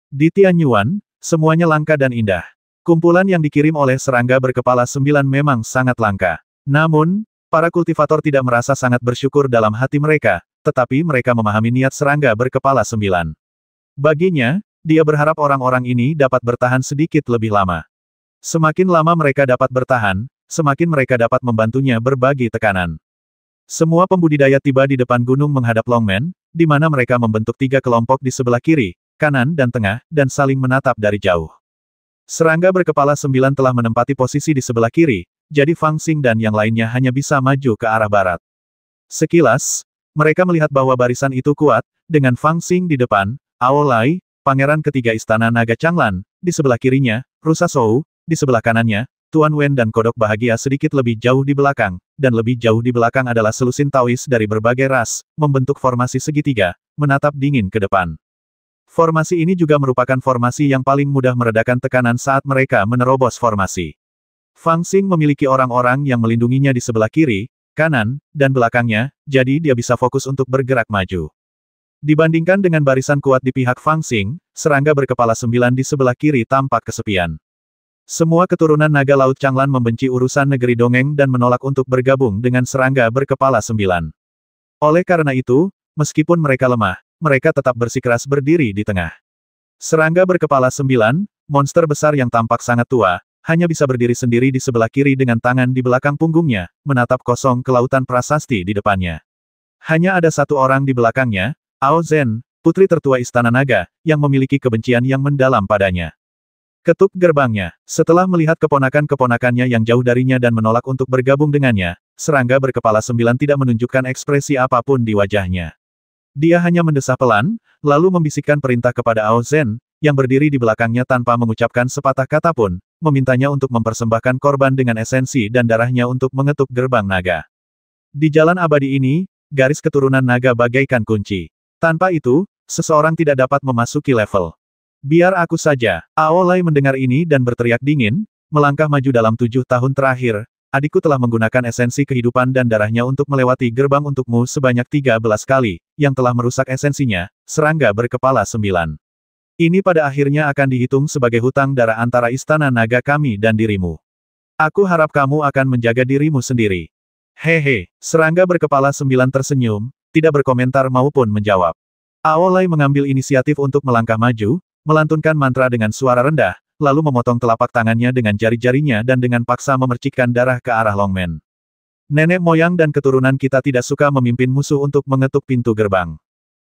Di Tianyuan, Semuanya langka dan indah. Kumpulan yang dikirim oleh serangga berkepala 9 memang sangat langka. Namun, para kultivator tidak merasa sangat bersyukur dalam hati mereka, tetapi mereka memahami niat serangga berkepala 9. Baginya, dia berharap orang-orang ini dapat bertahan sedikit lebih lama. Semakin lama mereka dapat bertahan, semakin mereka dapat membantunya berbagi tekanan. Semua pembudidaya tiba di depan gunung menghadap Longmen, di mana mereka membentuk 3 kelompok di sebelah kiri, kanan dan tengah, dan saling menatap dari jauh. Serangga berkepala 9 telah menempati posisi di sebelah kiri, jadi Fang Xing dan yang lainnya hanya bisa maju ke arah barat. Sekilas, mereka melihat bahwa barisan itu kuat, dengan Fang Xing di depan, Ao Lai, pangeran ketiga istana naga Changlan, di sebelah kirinya, Rusa Shou, di sebelah kanannya, Tuan Wen dan Kodok Bahagia sedikit lebih jauh di belakang, dan lebih jauh di belakang adalah selusin Taois dari berbagai ras, membentuk formasi segitiga, menatap dingin ke depan. Formasi ini juga merupakan formasi yang paling mudah meredakan tekanan saat mereka menerobos formasi. Fang Xing memiliki orang-orang yang melindunginya di sebelah kiri, kanan, dan belakangnya, jadi dia bisa fokus untuk bergerak maju. Dibandingkan dengan barisan kuat di pihak Fang Xing, serangga berkepala 9 di sebelah kiri tampak kesepian. Semua keturunan naga Laut Changlan membenci urusan negeri dongeng dan menolak untuk bergabung dengan serangga berkepala 9. Oleh karena itu, meskipun mereka lemah, mereka tetap bersikeras berdiri di tengah. Serangga berkepala 9, monster besar yang tampak sangat tua, hanya bisa berdiri sendiri di sebelah kiri dengan tangan di belakang punggungnya, menatap kosong ke lautan prasasti di depannya. Hanya ada satu orang di belakangnya, Ao Zhen, putri tertua Istana Naga, yang memiliki kebencian yang mendalam padanya. Ketuk gerbangnya. Setelah melihat keponakan-keponakannya yang jauh darinya dan menolak untuk bergabung dengannya, serangga berkepala 9 tidak menunjukkan ekspresi apapun di wajahnya. Dia hanya mendesah pelan, lalu membisikkan perintah kepada Ao Zhen, yang berdiri di belakangnya tanpa mengucapkan sepatah kata pun, memintanya untuk mempersembahkan korban dengan esensi dan darahnya untuk mengetuk gerbang naga. Di jalan abadi ini, garis keturunan naga bagaikan kunci. Tanpa itu, seseorang tidak dapat memasuki level. Biar aku saja. Ao Lai mendengar ini dan berteriak dingin, melangkah maju dalam 7 tahun terakhir, adikku telah menggunakan esensi kehidupan dan darahnya untuk melewati gerbang untukmu sebanyak 13 kali, yang telah merusak esensinya, serangga berkepala 9. Ini pada akhirnya akan dihitung sebagai hutang darah antara istana naga kami dan dirimu. Aku harap kamu akan menjaga dirimu sendiri. Hehe, serangga berkepala 9 tersenyum, tidak berkomentar maupun menjawab. Ao Lai mengambil inisiatif untuk melangkah maju, melantunkan mantra dengan suara rendah, lalu memotong telapak tangannya dengan jari-jarinya dan dengan paksa memercikkan darah ke arah Longmen. Nenek moyang dan keturunan kita tidak suka memimpin musuh untuk mengetuk pintu gerbang.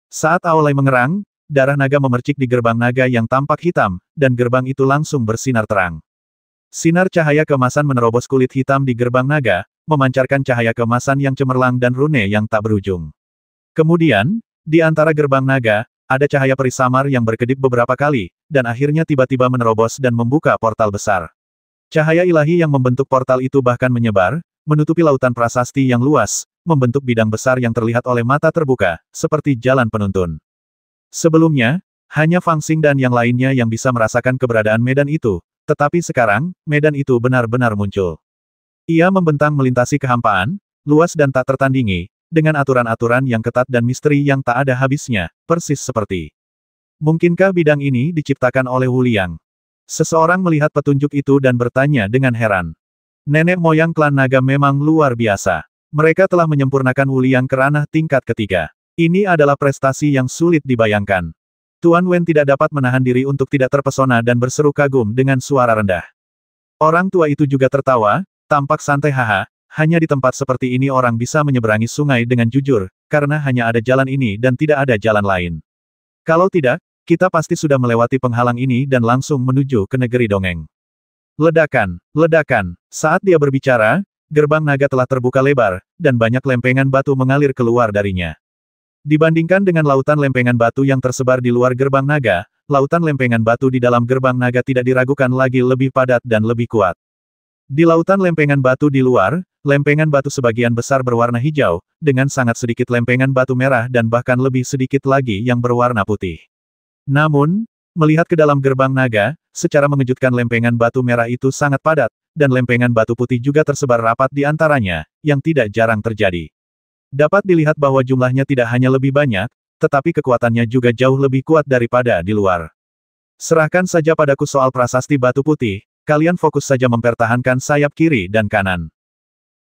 Saat Ao Lai mengerang, darah naga memercik di gerbang naga yang tampak hitam, dan gerbang itu langsung bersinar terang. Sinar cahaya keemasan menerobos kulit hitam di gerbang naga, memancarkan cahaya keemasan yang cemerlang dan rune yang tak berujung. Kemudian, di antara gerbang naga, ada cahaya peri samar yang berkedip beberapa kali, dan akhirnya tiba-tiba menerobos dan membuka portal besar. Cahaya ilahi yang membentuk portal itu bahkan menyebar, menutupi lautan prasasti yang luas, membentuk bidang besar yang terlihat oleh mata terbuka, seperti jalan penuntun. Sebelumnya, hanya Fang Xing dan yang lainnya yang bisa merasakan keberadaan medan itu, tetapi sekarang, medan itu benar-benar muncul. Ia membentang melintasi kehampaan, luas dan tak tertandingi, dengan aturan-aturan yang ketat dan misteri yang tak ada habisnya, persis seperti. Mungkinkah bidang ini diciptakan oleh Wu Liang? Seseorang melihat petunjuk itu dan bertanya dengan heran. Nenek moyang klan naga memang luar biasa. Mereka telah menyempurnakan Wu Liang ke ranah tingkat ketiga. Ini adalah prestasi yang sulit dibayangkan. Tuan Wen tidak dapat menahan diri untuk tidak terpesona dan berseru kagum dengan suara rendah. Orang tua itu juga tertawa, tampak santai haha. Hanya di tempat seperti ini orang bisa menyeberangi sungai dengan jujur, karena hanya ada jalan ini dan tidak ada jalan lain. Kalau tidak, kita pasti sudah melewati penghalang ini dan langsung menuju ke negeri dongeng. Ledakan, ledakan. Saat dia berbicara, gerbang naga telah terbuka lebar, dan banyak lempengan batu mengalir keluar darinya. Dibandingkan dengan lautan lempengan batu yang tersebar di luar gerbang naga, lautan lempengan batu di dalam gerbang naga tidak diragukan lagi lebih padat dan lebih kuat. Di lautan lempengan batu di luar, lempengan batu sebagian besar berwarna hijau, dengan sangat sedikit lempengan batu merah dan bahkan lebih sedikit lagi yang berwarna putih. Namun, melihat ke dalam gerbang naga, secara mengejutkan lempengan batu merah itu sangat padat, dan lempengan batu putih juga tersebar rapat di antaranya, yang tidak jarang terjadi. Dapat dilihat bahwa jumlahnya tidak hanya lebih banyak, tetapi kekuatannya juga jauh lebih kuat daripada di luar. Serahkan saja padaku soal prasasti batu putih, kalian fokus saja mempertahankan sayap kiri dan kanan.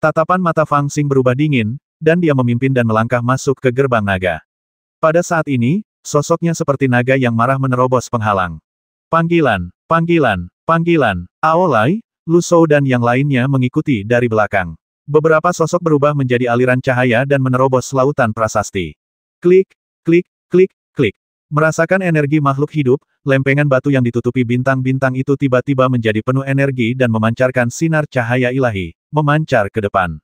Tatapan mata Fang Xing berubah dingin, dan dia memimpin dan melangkah masuk ke gerbang naga. Pada saat ini, sosoknya seperti naga yang marah menerobos penghalang. Panggilan, panggilan, panggilan, Aolai, Lu Shou dan yang lainnya mengikuti dari belakang. Beberapa sosok berubah menjadi aliran cahaya dan menerobos lautan prasasti. Klik, klik, klik, klik. Merasakan energi makhluk hidup, lempengan batu yang ditutupi bintang-bintang itu tiba-tiba menjadi penuh energi dan memancarkan sinar cahaya ilahi, memancar ke depan.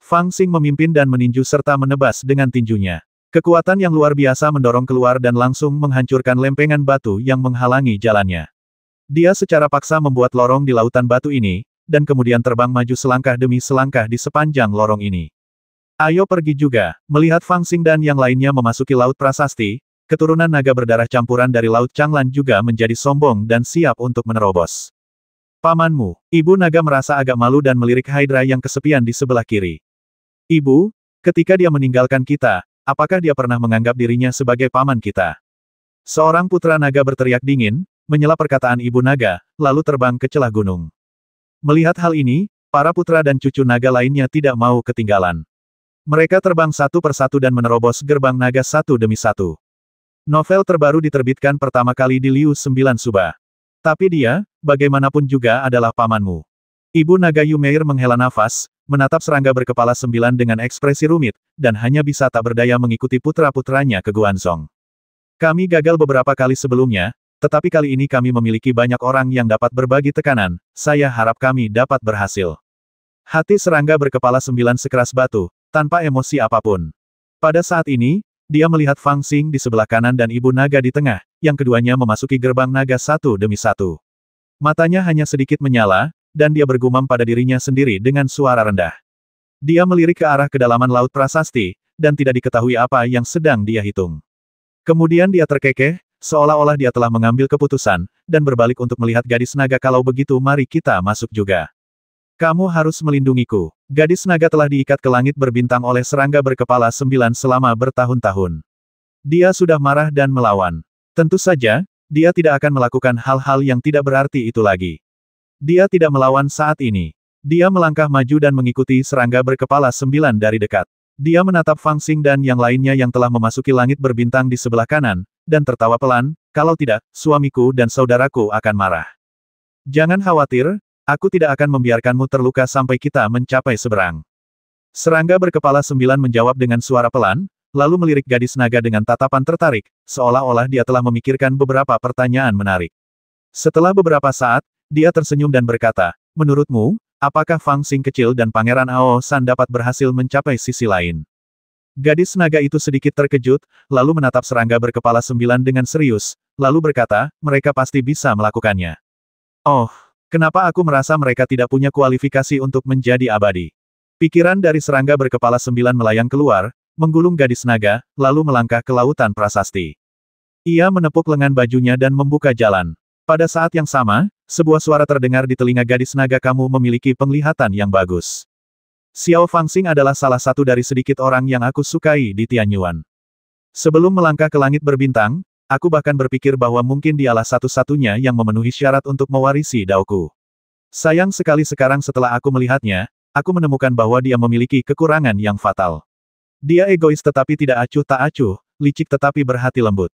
Fang Xing memimpin dan meninju serta menebas dengan tinjunya. Kekuatan yang luar biasa mendorong keluar dan langsung menghancurkan lempengan batu yang menghalangi jalannya. Dia secara paksa membuat lorong di lautan batu ini, dan kemudian terbang maju selangkah demi selangkah di sepanjang lorong ini. Ayo pergi juga. Melihat Fang Xing dan yang lainnya memasuki laut prasasti, keturunan naga berdarah campuran dari Laut Changlan juga menjadi sombong dan siap untuk menerobos. Pamanmu, Ibu Naga merasa agak malu dan melirik Hydra yang kesepian di sebelah kiri. Ibu, ketika dia meninggalkan kita, apakah dia pernah menganggap dirinya sebagai paman kita? Seorang putra naga berteriak dingin, menyela perkataan Ibu Naga, lalu terbang ke celah gunung. Melihat hal ini, para putra dan cucu naga lainnya tidak mau ketinggalan. Mereka terbang satu persatu dan menerobos gerbang naga satu demi satu. Novel terbaru diterbitkan pertama kali di Liu 9 Suba. Tapi dia, bagaimanapun juga adalah pamanmu. Ibu Naga Yumeir menghela nafas, menatap serangga berkepala 9 dengan ekspresi rumit, dan hanya bisa tak berdaya mengikuti putra-putranya ke Guanzhong. Kami gagal beberapa kali sebelumnya, tetapi kali ini kami memiliki banyak orang yang dapat berbagi tekanan, saya harap kami dapat berhasil. Hati serangga berkepala 9 sekeras batu, tanpa emosi apapun. Pada saat ini, dia melihat Fang Xing di sebelah kanan dan Ibu Naga di tengah, yang keduanya memasuki gerbang naga satu demi satu. Matanya hanya sedikit menyala, dan dia bergumam pada dirinya sendiri dengan suara rendah. Dia melirik ke arah kedalaman laut prasasti, dan tidak diketahui apa yang sedang dia hitung. Kemudian dia terkekeh, seolah-olah dia telah mengambil keputusan, dan berbalik untuk melihat gadis naga. Kalau begitu mari kita masuk juga. Kamu harus melindungiku. Gadis naga telah diikat ke langit berbintang oleh serangga berkepala 9 selama bertahun-tahun. Dia sudah marah dan melawan. Tentu saja, dia tidak akan melakukan hal-hal yang tidak berarti itu lagi. Dia tidak melawan saat ini. Dia melangkah maju dan mengikuti serangga berkepala 9 dari dekat. Dia menatap Fang Xing dan yang lainnya yang telah memasuki langit berbintang di sebelah kanan, dan tertawa pelan, kalau tidak, suamiku dan saudaraku akan marah. Jangan khawatir, aku tidak akan membiarkanmu terluka sampai kita mencapai seberang. Serangga berkepala 9 menjawab dengan suara pelan, lalu melirik gadis naga dengan tatapan tertarik, seolah-olah dia telah memikirkan beberapa pertanyaan menarik. Setelah beberapa saat, dia tersenyum dan berkata, menurutmu, apakah Fang Xing kecil dan Pangeran Ao San dapat berhasil mencapai sisi lain? Gadis naga itu sedikit terkejut, lalu menatap serangga berkepala 9 dengan serius, lalu berkata, mereka pasti bisa melakukannya. Oh. Kenapa aku merasa mereka tidak punya kualifikasi untuk menjadi abadi? Pikiran dari serangga berkepala 9 melayang keluar, menggulung gadis naga, lalu melangkah ke lautan prasasti. Ia menepuk lengan bajunya dan membuka jalan. Pada saat yang sama, sebuah suara terdengar di telinga gadis naga, kamu memiliki penglihatan yang bagus. Xiao Fangxing adalah salah satu dari sedikit orang yang aku sukai di Tianyuan. Sebelum melangkah ke langit berbintang, aku bahkan berpikir bahwa mungkin dialah satu-satunya yang memenuhi syarat untuk mewarisi daoku. Sayang sekali sekarang setelah aku melihatnya, aku menemukan bahwa dia memiliki kekurangan yang fatal. Dia egois tetapi tidak acuh tak acuh, licik tetapi berhati lembut.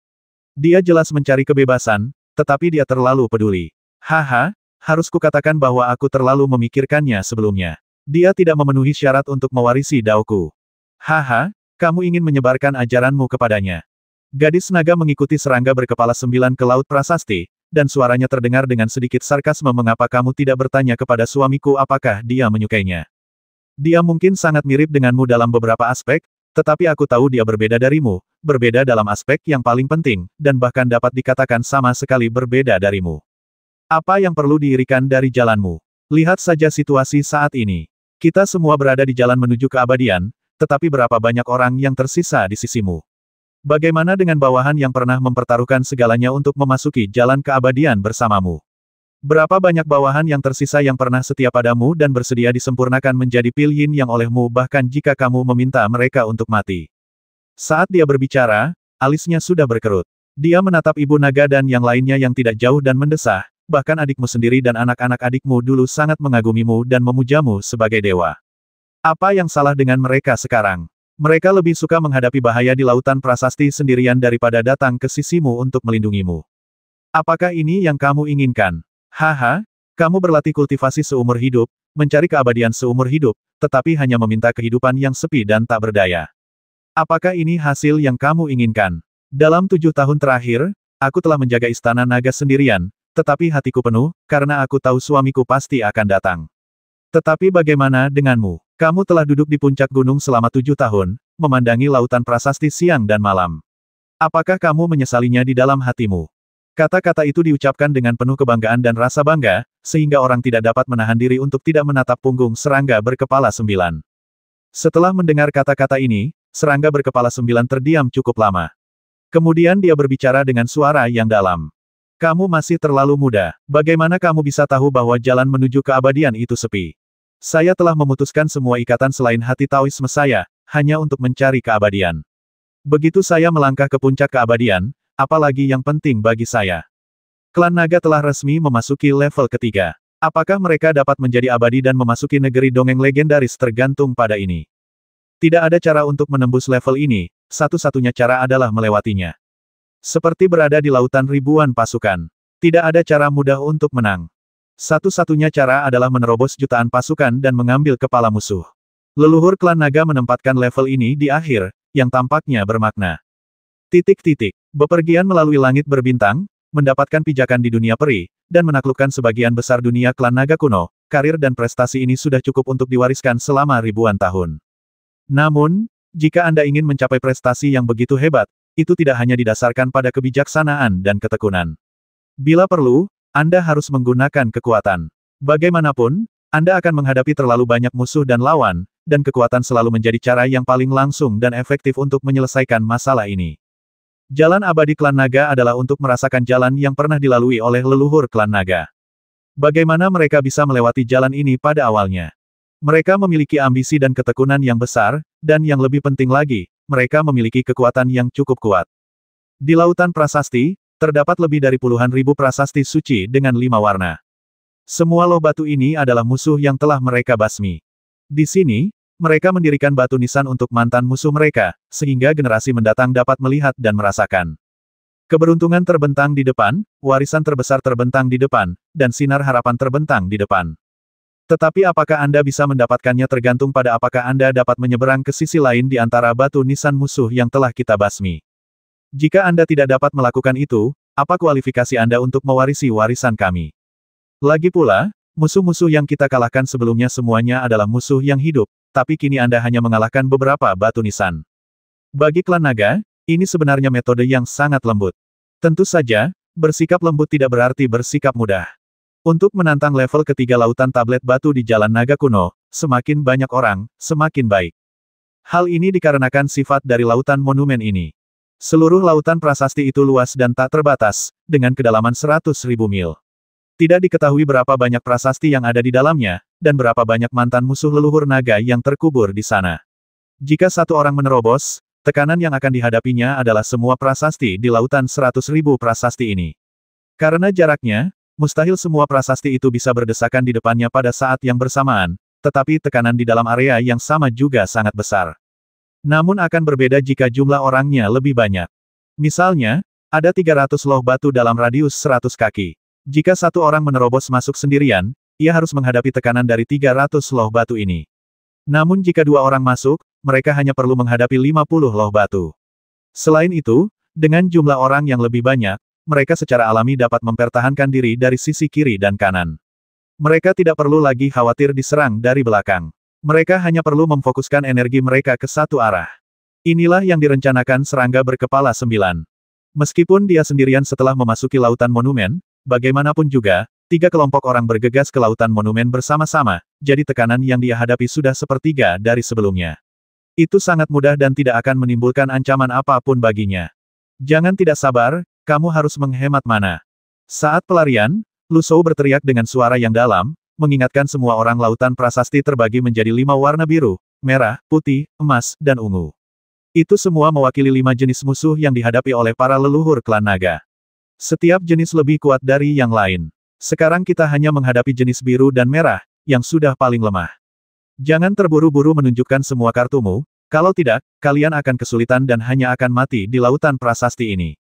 Dia jelas mencari kebebasan, tetapi dia terlalu peduli. Haha, harus kukatakan bahwa aku terlalu memikirkannya sebelumnya. Dia tidak memenuhi syarat untuk mewarisi daoku. Haha, kamu ingin menyebarkan ajaranmu kepadanya. Gadis naga mengikuti serangga berkepala 9 ke laut prasasti, dan suaranya terdengar dengan sedikit sarkasme, mengapa kamu tidak bertanya kepada suamiku apakah dia menyukainya? Dia mungkin sangat mirip denganmu dalam beberapa aspek, tetapi aku tahu dia berbeda darimu, berbeda dalam aspek yang paling penting, dan bahkan dapat dikatakan sama sekali berbeda darimu. Apa yang perlu diirikan dari jalanmu? Lihat saja situasi saat ini. Kita semua berada di jalan menuju keabadian, tetapi berapa banyak orang yang tersisa di sisimu? Bagaimana dengan bawahan yang pernah mempertaruhkan segalanya untuk memasuki jalan keabadian bersamamu? Berapa banyak bawahan yang tersisa yang pernah setia padamu dan bersedia disempurnakan menjadi pilihan yang olehmu bahkan jika kamu meminta mereka untuk mati? Saat dia berbicara, alisnya sudah berkerut. Dia menatap ibu naga dan yang lainnya yang tidak jauh dan mendesah, bahkan adikmu sendiri dan anak-anak adikmu dulu sangat mengagumimu dan memujamu sebagai dewa. Apa yang salah dengan mereka sekarang? Mereka lebih suka menghadapi bahaya di lautan prasasti sendirian daripada datang ke sisimu untuk melindungimu. Apakah ini yang kamu inginkan? Haha, kamu berlatih kultivasi seumur hidup, mencari keabadian seumur hidup, tetapi hanya meminta kehidupan yang sepi dan tak berdaya. Apakah ini hasil yang kamu inginkan? Dalam 7 tahun terakhir, aku telah menjaga istana naga sendirian, tetapi hatiku penuh, karena aku tahu suamiku pasti akan datang. Tetapi bagaimana denganmu? Kamu telah duduk di puncak gunung selama 7 tahun, memandangi lautan prasasti siang dan malam. Apakah kamu menyesalinya di dalam hatimu? Kata-kata itu diucapkan dengan penuh kebanggaan dan rasa bangga, sehingga orang tidak dapat menahan diri untuk tidak menatap punggung serangga berkepala 9. Setelah mendengar kata-kata ini, serangga berkepala 9 terdiam cukup lama. Kemudian dia berbicara dengan suara yang dalam. Kamu masih terlalu muda. Bagaimana kamu bisa tahu bahwa jalan menuju keabadian itu sepi? Saya telah memutuskan semua ikatan selain hati Taoisme saya, hanya untuk mencari keabadian. Begitu saya melangkah ke puncak keabadian, apalagi yang penting bagi saya. Klan naga telah resmi memasuki level ketiga. Apakah mereka dapat menjadi abadi dan memasuki negeri dongeng legendaris tergantung pada ini. Tidak ada cara untuk menembus level ini, satu-satunya cara adalah melewatinya. Seperti berada di lautan ribuan pasukan. Tidak ada cara mudah untuk menang. Satu-satunya cara adalah menerobos jutaan pasukan dan mengambil kepala musuh. Leluhur klan naga menempatkan level ini di akhir, yang tampaknya bermakna. Bepergian melalui langit berbintang, mendapatkan pijakan di dunia peri, dan menaklukkan sebagian besar dunia klan naga kuno, karir dan prestasi ini sudah cukup untuk diwariskan selama ribuan tahun. Namun, jika Anda ingin mencapai prestasi yang begitu hebat, itu tidak hanya didasarkan pada kebijaksanaan dan ketekunan. Bila perlu, Anda harus menggunakan kekuatan. Bagaimanapun, Anda akan menghadapi terlalu banyak musuh dan lawan, dan kekuatan selalu menjadi cara yang paling langsung dan efektif untuk menyelesaikan masalah ini. Jalan abadi klan naga adalah untuk merasakan jalan yang pernah dilalui oleh leluhur klan naga. Bagaimana mereka bisa melewati jalan ini pada awalnya? Mereka memiliki ambisi dan ketekunan yang besar, dan yang lebih penting lagi, mereka memiliki kekuatan yang cukup kuat. Di lautan prasasti, terdapat lebih dari puluhan ribu prasasti suci dengan 5 warna. Semua loh batu ini adalah musuh yang telah mereka basmi. Di sini, mereka mendirikan batu nisan untuk mantan musuh mereka, sehingga generasi mendatang dapat melihat dan merasakan. Keberuntungan terbentang di depan, warisan terbesar terbentang di depan, dan sinar harapan terbentang di depan. Tetapi apakah Anda bisa mendapatkannya tergantung pada apakah Anda dapat menyeberang ke sisi lain di antara batu nisan musuh yang telah kita basmi. Jika Anda tidak dapat melakukan itu, apa kualifikasi Anda untuk mewarisi warisan kami? Lagi pula, musuh-musuh yang kita kalahkan sebelumnya semuanya adalah musuh yang hidup, tapi kini Anda hanya mengalahkan beberapa batu nisan. Bagi klan naga, ini sebenarnya metode yang sangat lembut. Tentu saja, bersikap lembut tidak berarti bersikap mudah. Untuk menantang level ketiga lautan tablet batu di Jalan Naga Kuno, semakin banyak orang, semakin baik. Hal ini dikarenakan sifat dari lautan monumen ini. Seluruh lautan prasasti itu luas dan tak terbatas, dengan kedalaman 100.000 mil. Tidak diketahui berapa banyak prasasti yang ada di dalamnya, dan berapa banyak mantan musuh leluhur naga yang terkubur di sana. Jika satu orang menerobos, tekanan yang akan dihadapinya adalah semua prasasti di lautan 100.000 prasasti ini. Karena jaraknya, mustahil semua prasasti itu bisa berdesakan di depannya pada saat yang bersamaan, tetapi tekanan di dalam area yang sama juga sangat besar. Namun akan berbeda jika jumlah orangnya lebih banyak. Misalnya, ada 300 loh batu dalam radius 100 kaki. Jika satu orang menerobos masuk sendirian, ia harus menghadapi tekanan dari 300 loh batu ini. Namun jika 2 orang masuk, mereka hanya perlu menghadapi 50 loh batu. Selain itu, dengan jumlah orang yang lebih banyak, mereka secara alami dapat mempertahankan diri dari sisi kiri dan kanan. Mereka tidak perlu lagi khawatir diserang dari belakang. Mereka hanya perlu memfokuskan energi mereka ke satu arah. Inilah yang direncanakan serangga berkepala 9. Meskipun dia sendirian setelah memasuki lautan monumen, bagaimanapun juga, 3 kelompok orang bergegas ke lautan monumen bersama-sama, jadi tekanan yang dia hadapi sudah sepertiga dari sebelumnya. Itu sangat mudah dan tidak akan menimbulkan ancaman apapun baginya. Jangan tidak sabar, kamu harus menghemat mana. Saat pelarian, Lu Shou berteriak dengan suara yang dalam, mengingatkan semua orang lautan prasasti terbagi menjadi 5 warna biru, merah, putih, emas, dan ungu. Itu semua mewakili 5 jenis musuh yang dihadapi oleh para leluhur klan naga. Setiap jenis lebih kuat dari yang lain. Sekarang kita hanya menghadapi jenis biru dan merah, yang sudah paling lemah. Jangan terburu-buru menunjukkan semua kartumu, kalau tidak, kalian akan kesulitan dan hanya akan mati di lautan prasasti ini.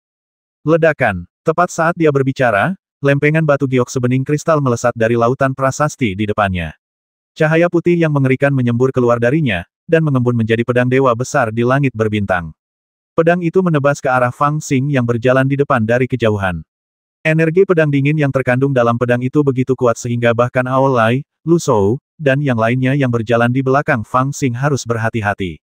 Ledakan. Tepat saat dia berbicara, lempengan batu giok sebening kristal melesat dari lautan prasasti di depannya. Cahaya putih yang mengerikan menyembur keluar darinya, dan mengembun menjadi pedang dewa besar di langit berbintang. Pedang itu menebas ke arah Fang Xing yang berjalan di depan dari kejauhan. Energi pedang dingin yang terkandung dalam pedang itu begitu kuat sehingga bahkan Aolai, Lu Shou, dan yang lainnya yang berjalan di belakang Fang Xing harus berhati-hati.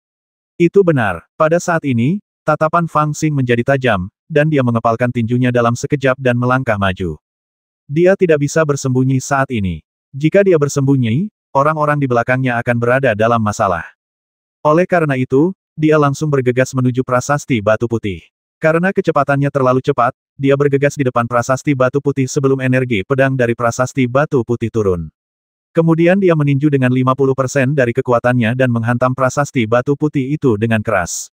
Itu benar. Pada saat ini, tatapan Fang Xing menjadi tajam, dan dia mengepalkan tinjunya dalam sekejap dan melangkah maju. Dia tidak bisa bersembunyi saat ini. Jika dia bersembunyi, orang-orang di belakangnya akan berada dalam masalah. Oleh karena itu, dia langsung bergegas menuju prasasti batu putih. Karena kecepatannya terlalu cepat, dia bergegas di depan prasasti batu putih sebelum energi pedang dari prasasti batu putih turun. Kemudian dia meninju dengan 50% dari kekuatannya dan menghantam prasasti batu putih itu dengan keras.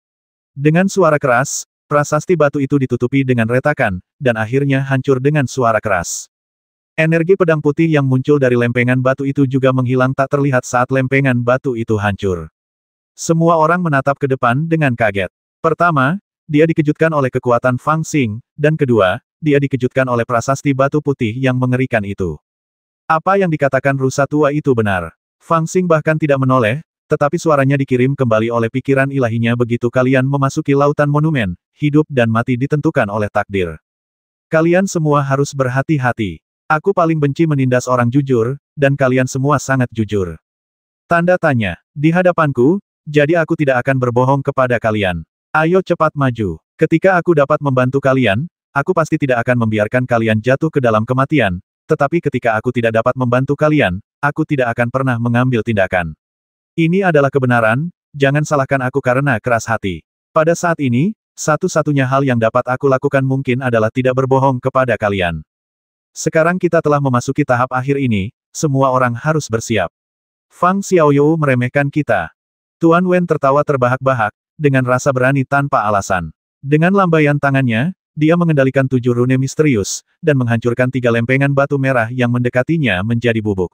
Dengan suara keras, prasasti batu itu ditutupi dengan retakan, dan akhirnya hancur dengan suara keras. Energi pedang putih yang muncul dari lempengan batu itu juga menghilang tak terlihat saat lempengan batu itu hancur. Semua orang menatap ke depan dengan kaget. Pertama, dia dikejutkan oleh kekuatan Fang Xing, dan kedua, dia dikejutkan oleh prasasti batu putih yang mengerikan itu. Apa yang dikatakan rusa tua itu benar. Fang Xing bahkan tidak menoleh, tetapi suaranya dikirim kembali oleh pikiran ilahinya begitu kalian memasuki lautan monumen, hidup dan mati ditentukan oleh takdir. Kalian semua harus berhati-hati. Aku paling benci menindas orang jujur, dan kalian semua sangat jujur. Tanda tanya. Di hadapanku, jadi aku tidak akan berbohong kepada kalian. Ayo cepat maju. Ketika aku dapat membantu kalian, aku pasti tidak akan membiarkan kalian jatuh ke dalam kematian. Tetapi ketika aku tidak dapat membantu kalian, aku tidak akan pernah mengambil tindakan. Ini adalah kebenaran, jangan salahkan aku karena keras hati. Pada saat ini, satu-satunya hal yang dapat aku lakukan mungkin adalah tidak berbohong kepada kalian. Sekarang kita telah memasuki tahap akhir ini, semua orang harus bersiap. Fang Xiaoyu meremehkan kita. Tuan Wen tertawa terbahak-bahak, dengan rasa berani tanpa alasan. Dengan lambaian tangannya, dia mengendalikan 7 rune misterius, dan menghancurkan 3 lempengan batu merah yang mendekatinya menjadi bubuk.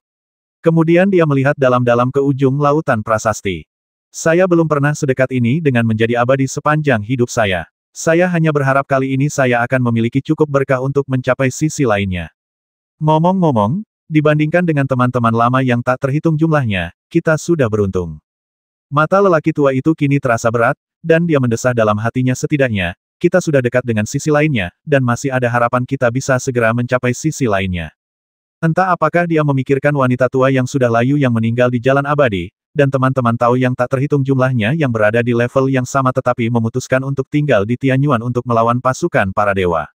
Kemudian dia melihat dalam-dalam ke ujung lautan prasasti. Saya belum pernah sedekat ini dengan menjadi abadi sepanjang hidup saya. Saya hanya berharap kali ini saya akan memiliki cukup berkah untuk mencapai sisi lainnya. Ngomong-ngomong, dibandingkan dengan teman-teman lama yang tak terhitung jumlahnya, kita sudah beruntung. Mata lelaki tua itu kini terasa berat, dan dia mendesah dalam hatinya setidaknya. Kita sudah dekat dengan sisi lainnya, dan masih ada harapan kita bisa segera mencapai sisi lainnya. Entah apakah dia memikirkan wanita tua yang sudah layu yang meninggal di jalan abadi, dan teman-teman tahu yang tak terhitung jumlahnya yang berada di level yang sama tetapi memutuskan untuk tinggal di Tianyuan untuk melawan pasukan para dewa.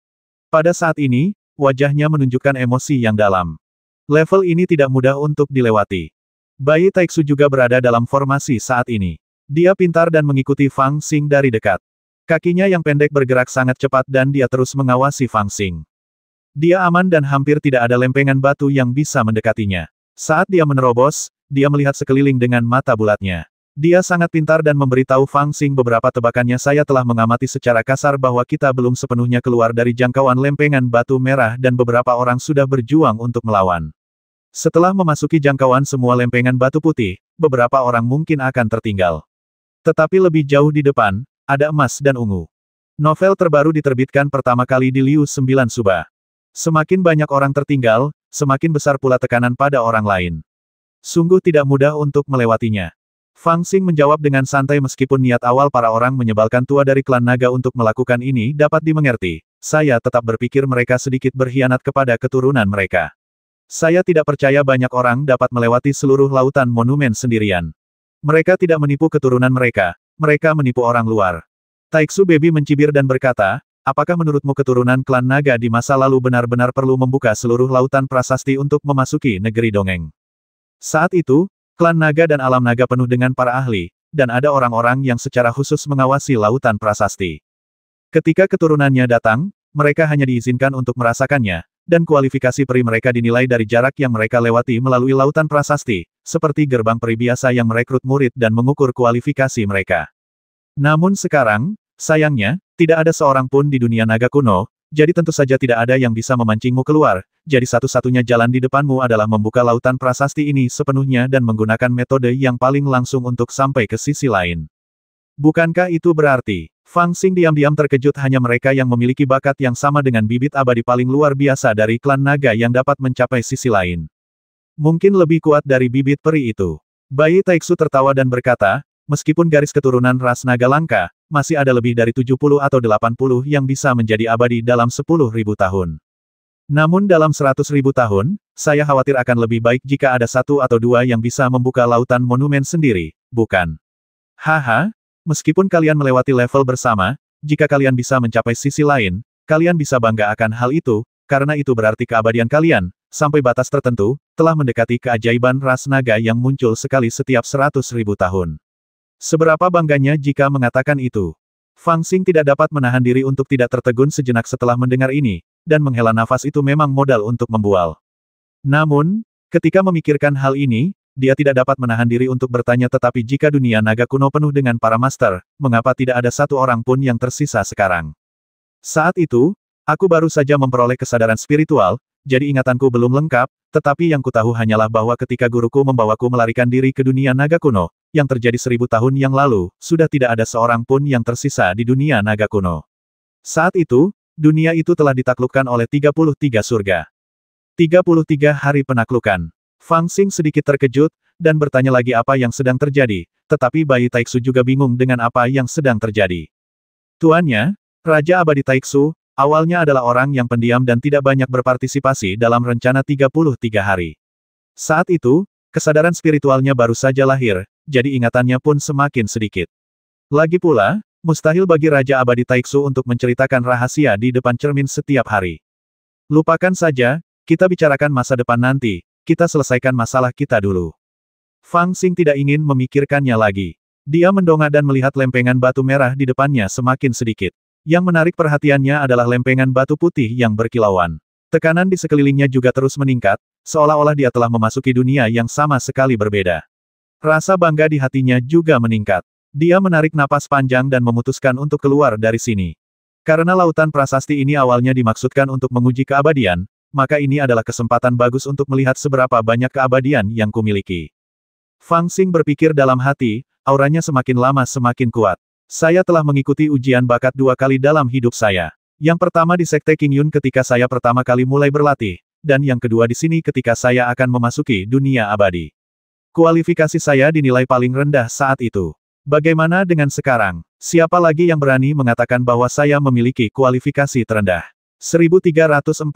Pada saat ini, wajahnya menunjukkan emosi yang dalam. Level ini tidak mudah untuk dilewati. Bai Taixu juga berada dalam formasi saat ini. Dia pintar dan mengikuti Fang Xing dari dekat. Kakinya yang pendek bergerak sangat cepat dan dia terus mengawasi Fang Xing. Dia aman dan hampir tidak ada lempengan batu yang bisa mendekatinya. Saat dia menerobos, dia melihat sekeliling dengan mata bulatnya. Dia sangat pintar dan memberitahu Fang Xing beberapa tebakannya. Saya telah mengamati secara kasar bahwa kita belum sepenuhnya keluar dari jangkauan lempengan batu merah dan beberapa orang sudah berjuang untuk melawan. Setelah memasuki jangkauan semua lempengan batu putih, beberapa orang mungkin akan tertinggal. Tetapi lebih jauh di depan, ada emas dan ungu. Novel terbaru diterbitkan pertama kali di Liu 9 Suba. Semakin banyak orang tertinggal, semakin besar pula tekanan pada orang lain. Sungguh tidak mudah untuk melewatinya. Fang Xing menjawab dengan santai meskipun niat awal para orang menyebalkan tua dari klan naga untuk melakukan ini dapat dimengerti. Saya tetap berpikir mereka sedikit berkhianat kepada keturunan mereka. Saya tidak percaya banyak orang dapat melewati seluruh lautan monumen sendirian. Mereka tidak menipu keturunan mereka. Mereka menipu orang luar. Taixu Baby mencibir dan berkata, apakah menurutmu keturunan klan naga di masa lalu benar-benar perlu membuka seluruh lautan prasasti untuk memasuki negeri dongeng? Saat itu, klan naga dan alam naga penuh dengan para ahli, dan ada orang-orang yang secara khusus mengawasi lautan prasasti. Ketika keturunannya datang, mereka hanya diizinkan untuk merasakannya, dan kualifikasi peri mereka dinilai dari jarak yang mereka lewati melalui lautan prasasti, seperti gerbang peri biasa yang merekrut murid dan mengukur kualifikasi mereka. Namun sekarang, sayangnya, tidak ada seorang pun di dunia naga kuno, jadi tentu saja tidak ada yang bisa memancingmu keluar, jadi satu-satunya jalan di depanmu adalah membuka lautan prasasti ini sepenuhnya dan menggunakan metode yang paling langsung untuk sampai ke sisi lain. Bukankah itu berarti, Fang Xing diam-diam terkejut hanya mereka yang memiliki bakat yang sama dengan bibit abadi paling luar biasa dari klan naga yang dapat mencapai sisi lain. Mungkin lebih kuat dari bibit peri itu. Bai Taixu tertawa dan berkata, meskipun garis keturunan ras naga langka, masih ada lebih dari 70 atau 80 yang bisa menjadi abadi dalam 10.000 tahun. Namun dalam 100.000 tahun, saya khawatir akan lebih baik jika ada satu atau dua yang bisa membuka lautan monumen sendiri, bukan? Haha, meskipun kalian melewati level bersama, jika kalian bisa mencapai sisi lain, kalian bisa bangga akan hal itu, karena itu berarti keabadian kalian, sampai batas tertentu, telah mendekati keajaiban ras naga yang muncul sekali setiap 100.000 tahun. Seberapa bangganya jika mengatakan itu? Fang Xing tidak dapat menahan diri untuk tidak tertegun sejenak setelah mendengar ini, dan menghela nafas itu memang modal untuk membual. Namun, ketika memikirkan hal ini, dia tidak dapat menahan diri untuk bertanya tetapi jika dunia naga kuno penuh dengan para master, mengapa tidak ada satu orang pun yang tersisa sekarang? Saat itu, aku baru saja memperoleh kesadaran spiritual, jadi ingatanku belum lengkap, tetapi yang kutahu hanyalah bahwa ketika guruku membawaku melarikan diri ke dunia naga kuno, yang terjadi 1000 tahun yang lalu, sudah tidak ada seorang pun yang tersisa di dunia naga kuno. Saat itu, dunia itu telah ditaklukkan oleh 33 surga. 33 hari penaklukan. Fang Xing sedikit terkejut, dan bertanya lagi apa yang sedang terjadi, tetapi Bai Taixu juga bingung dengan apa yang sedang terjadi. Tuannya, Raja Abadi Taixu, awalnya adalah orang yang pendiam dan tidak banyak berpartisipasi dalam rencana 33 hari. Saat itu, kesadaran spiritualnya baru saja lahir, jadi ingatannya pun semakin sedikit. Lagi pula, mustahil bagi Raja Abadi Taixu untuk menceritakan rahasia di depan cermin setiap hari. Lupakan saja, kita bicarakan masa depan nanti, kita selesaikan masalah kita dulu. Fang Xing tidak ingin memikirkannya lagi. Dia mendongak dan melihat lempengan batu merah di depannya semakin sedikit. Yang menarik perhatiannya adalah lempengan batu putih yang berkilauan. Tekanan di sekelilingnya juga terus meningkat, seolah-olah dia telah memasuki dunia yang sama sekali berbeda. Rasa bangga di hatinya juga meningkat. Dia menarik napas panjang dan memutuskan untuk keluar dari sini. Karena lautan prasasti ini awalnya dimaksudkan untuk menguji keabadian, maka ini adalah kesempatan bagus untuk melihat seberapa banyak keabadian yang kumiliki. Fang Xing berpikir dalam hati, auranya semakin lama semakin kuat. Saya telah mengikuti ujian bakat 2 kali dalam hidup saya. Yang pertama di Sekte Qingyun ketika saya pertama kali mulai berlatih, dan yang kedua di sini ketika saya akan memasuki dunia abadi. Kualifikasi saya dinilai paling rendah saat itu. Bagaimana dengan sekarang? Siapa lagi yang berani mengatakan bahwa saya memiliki kualifikasi terendah? 1340.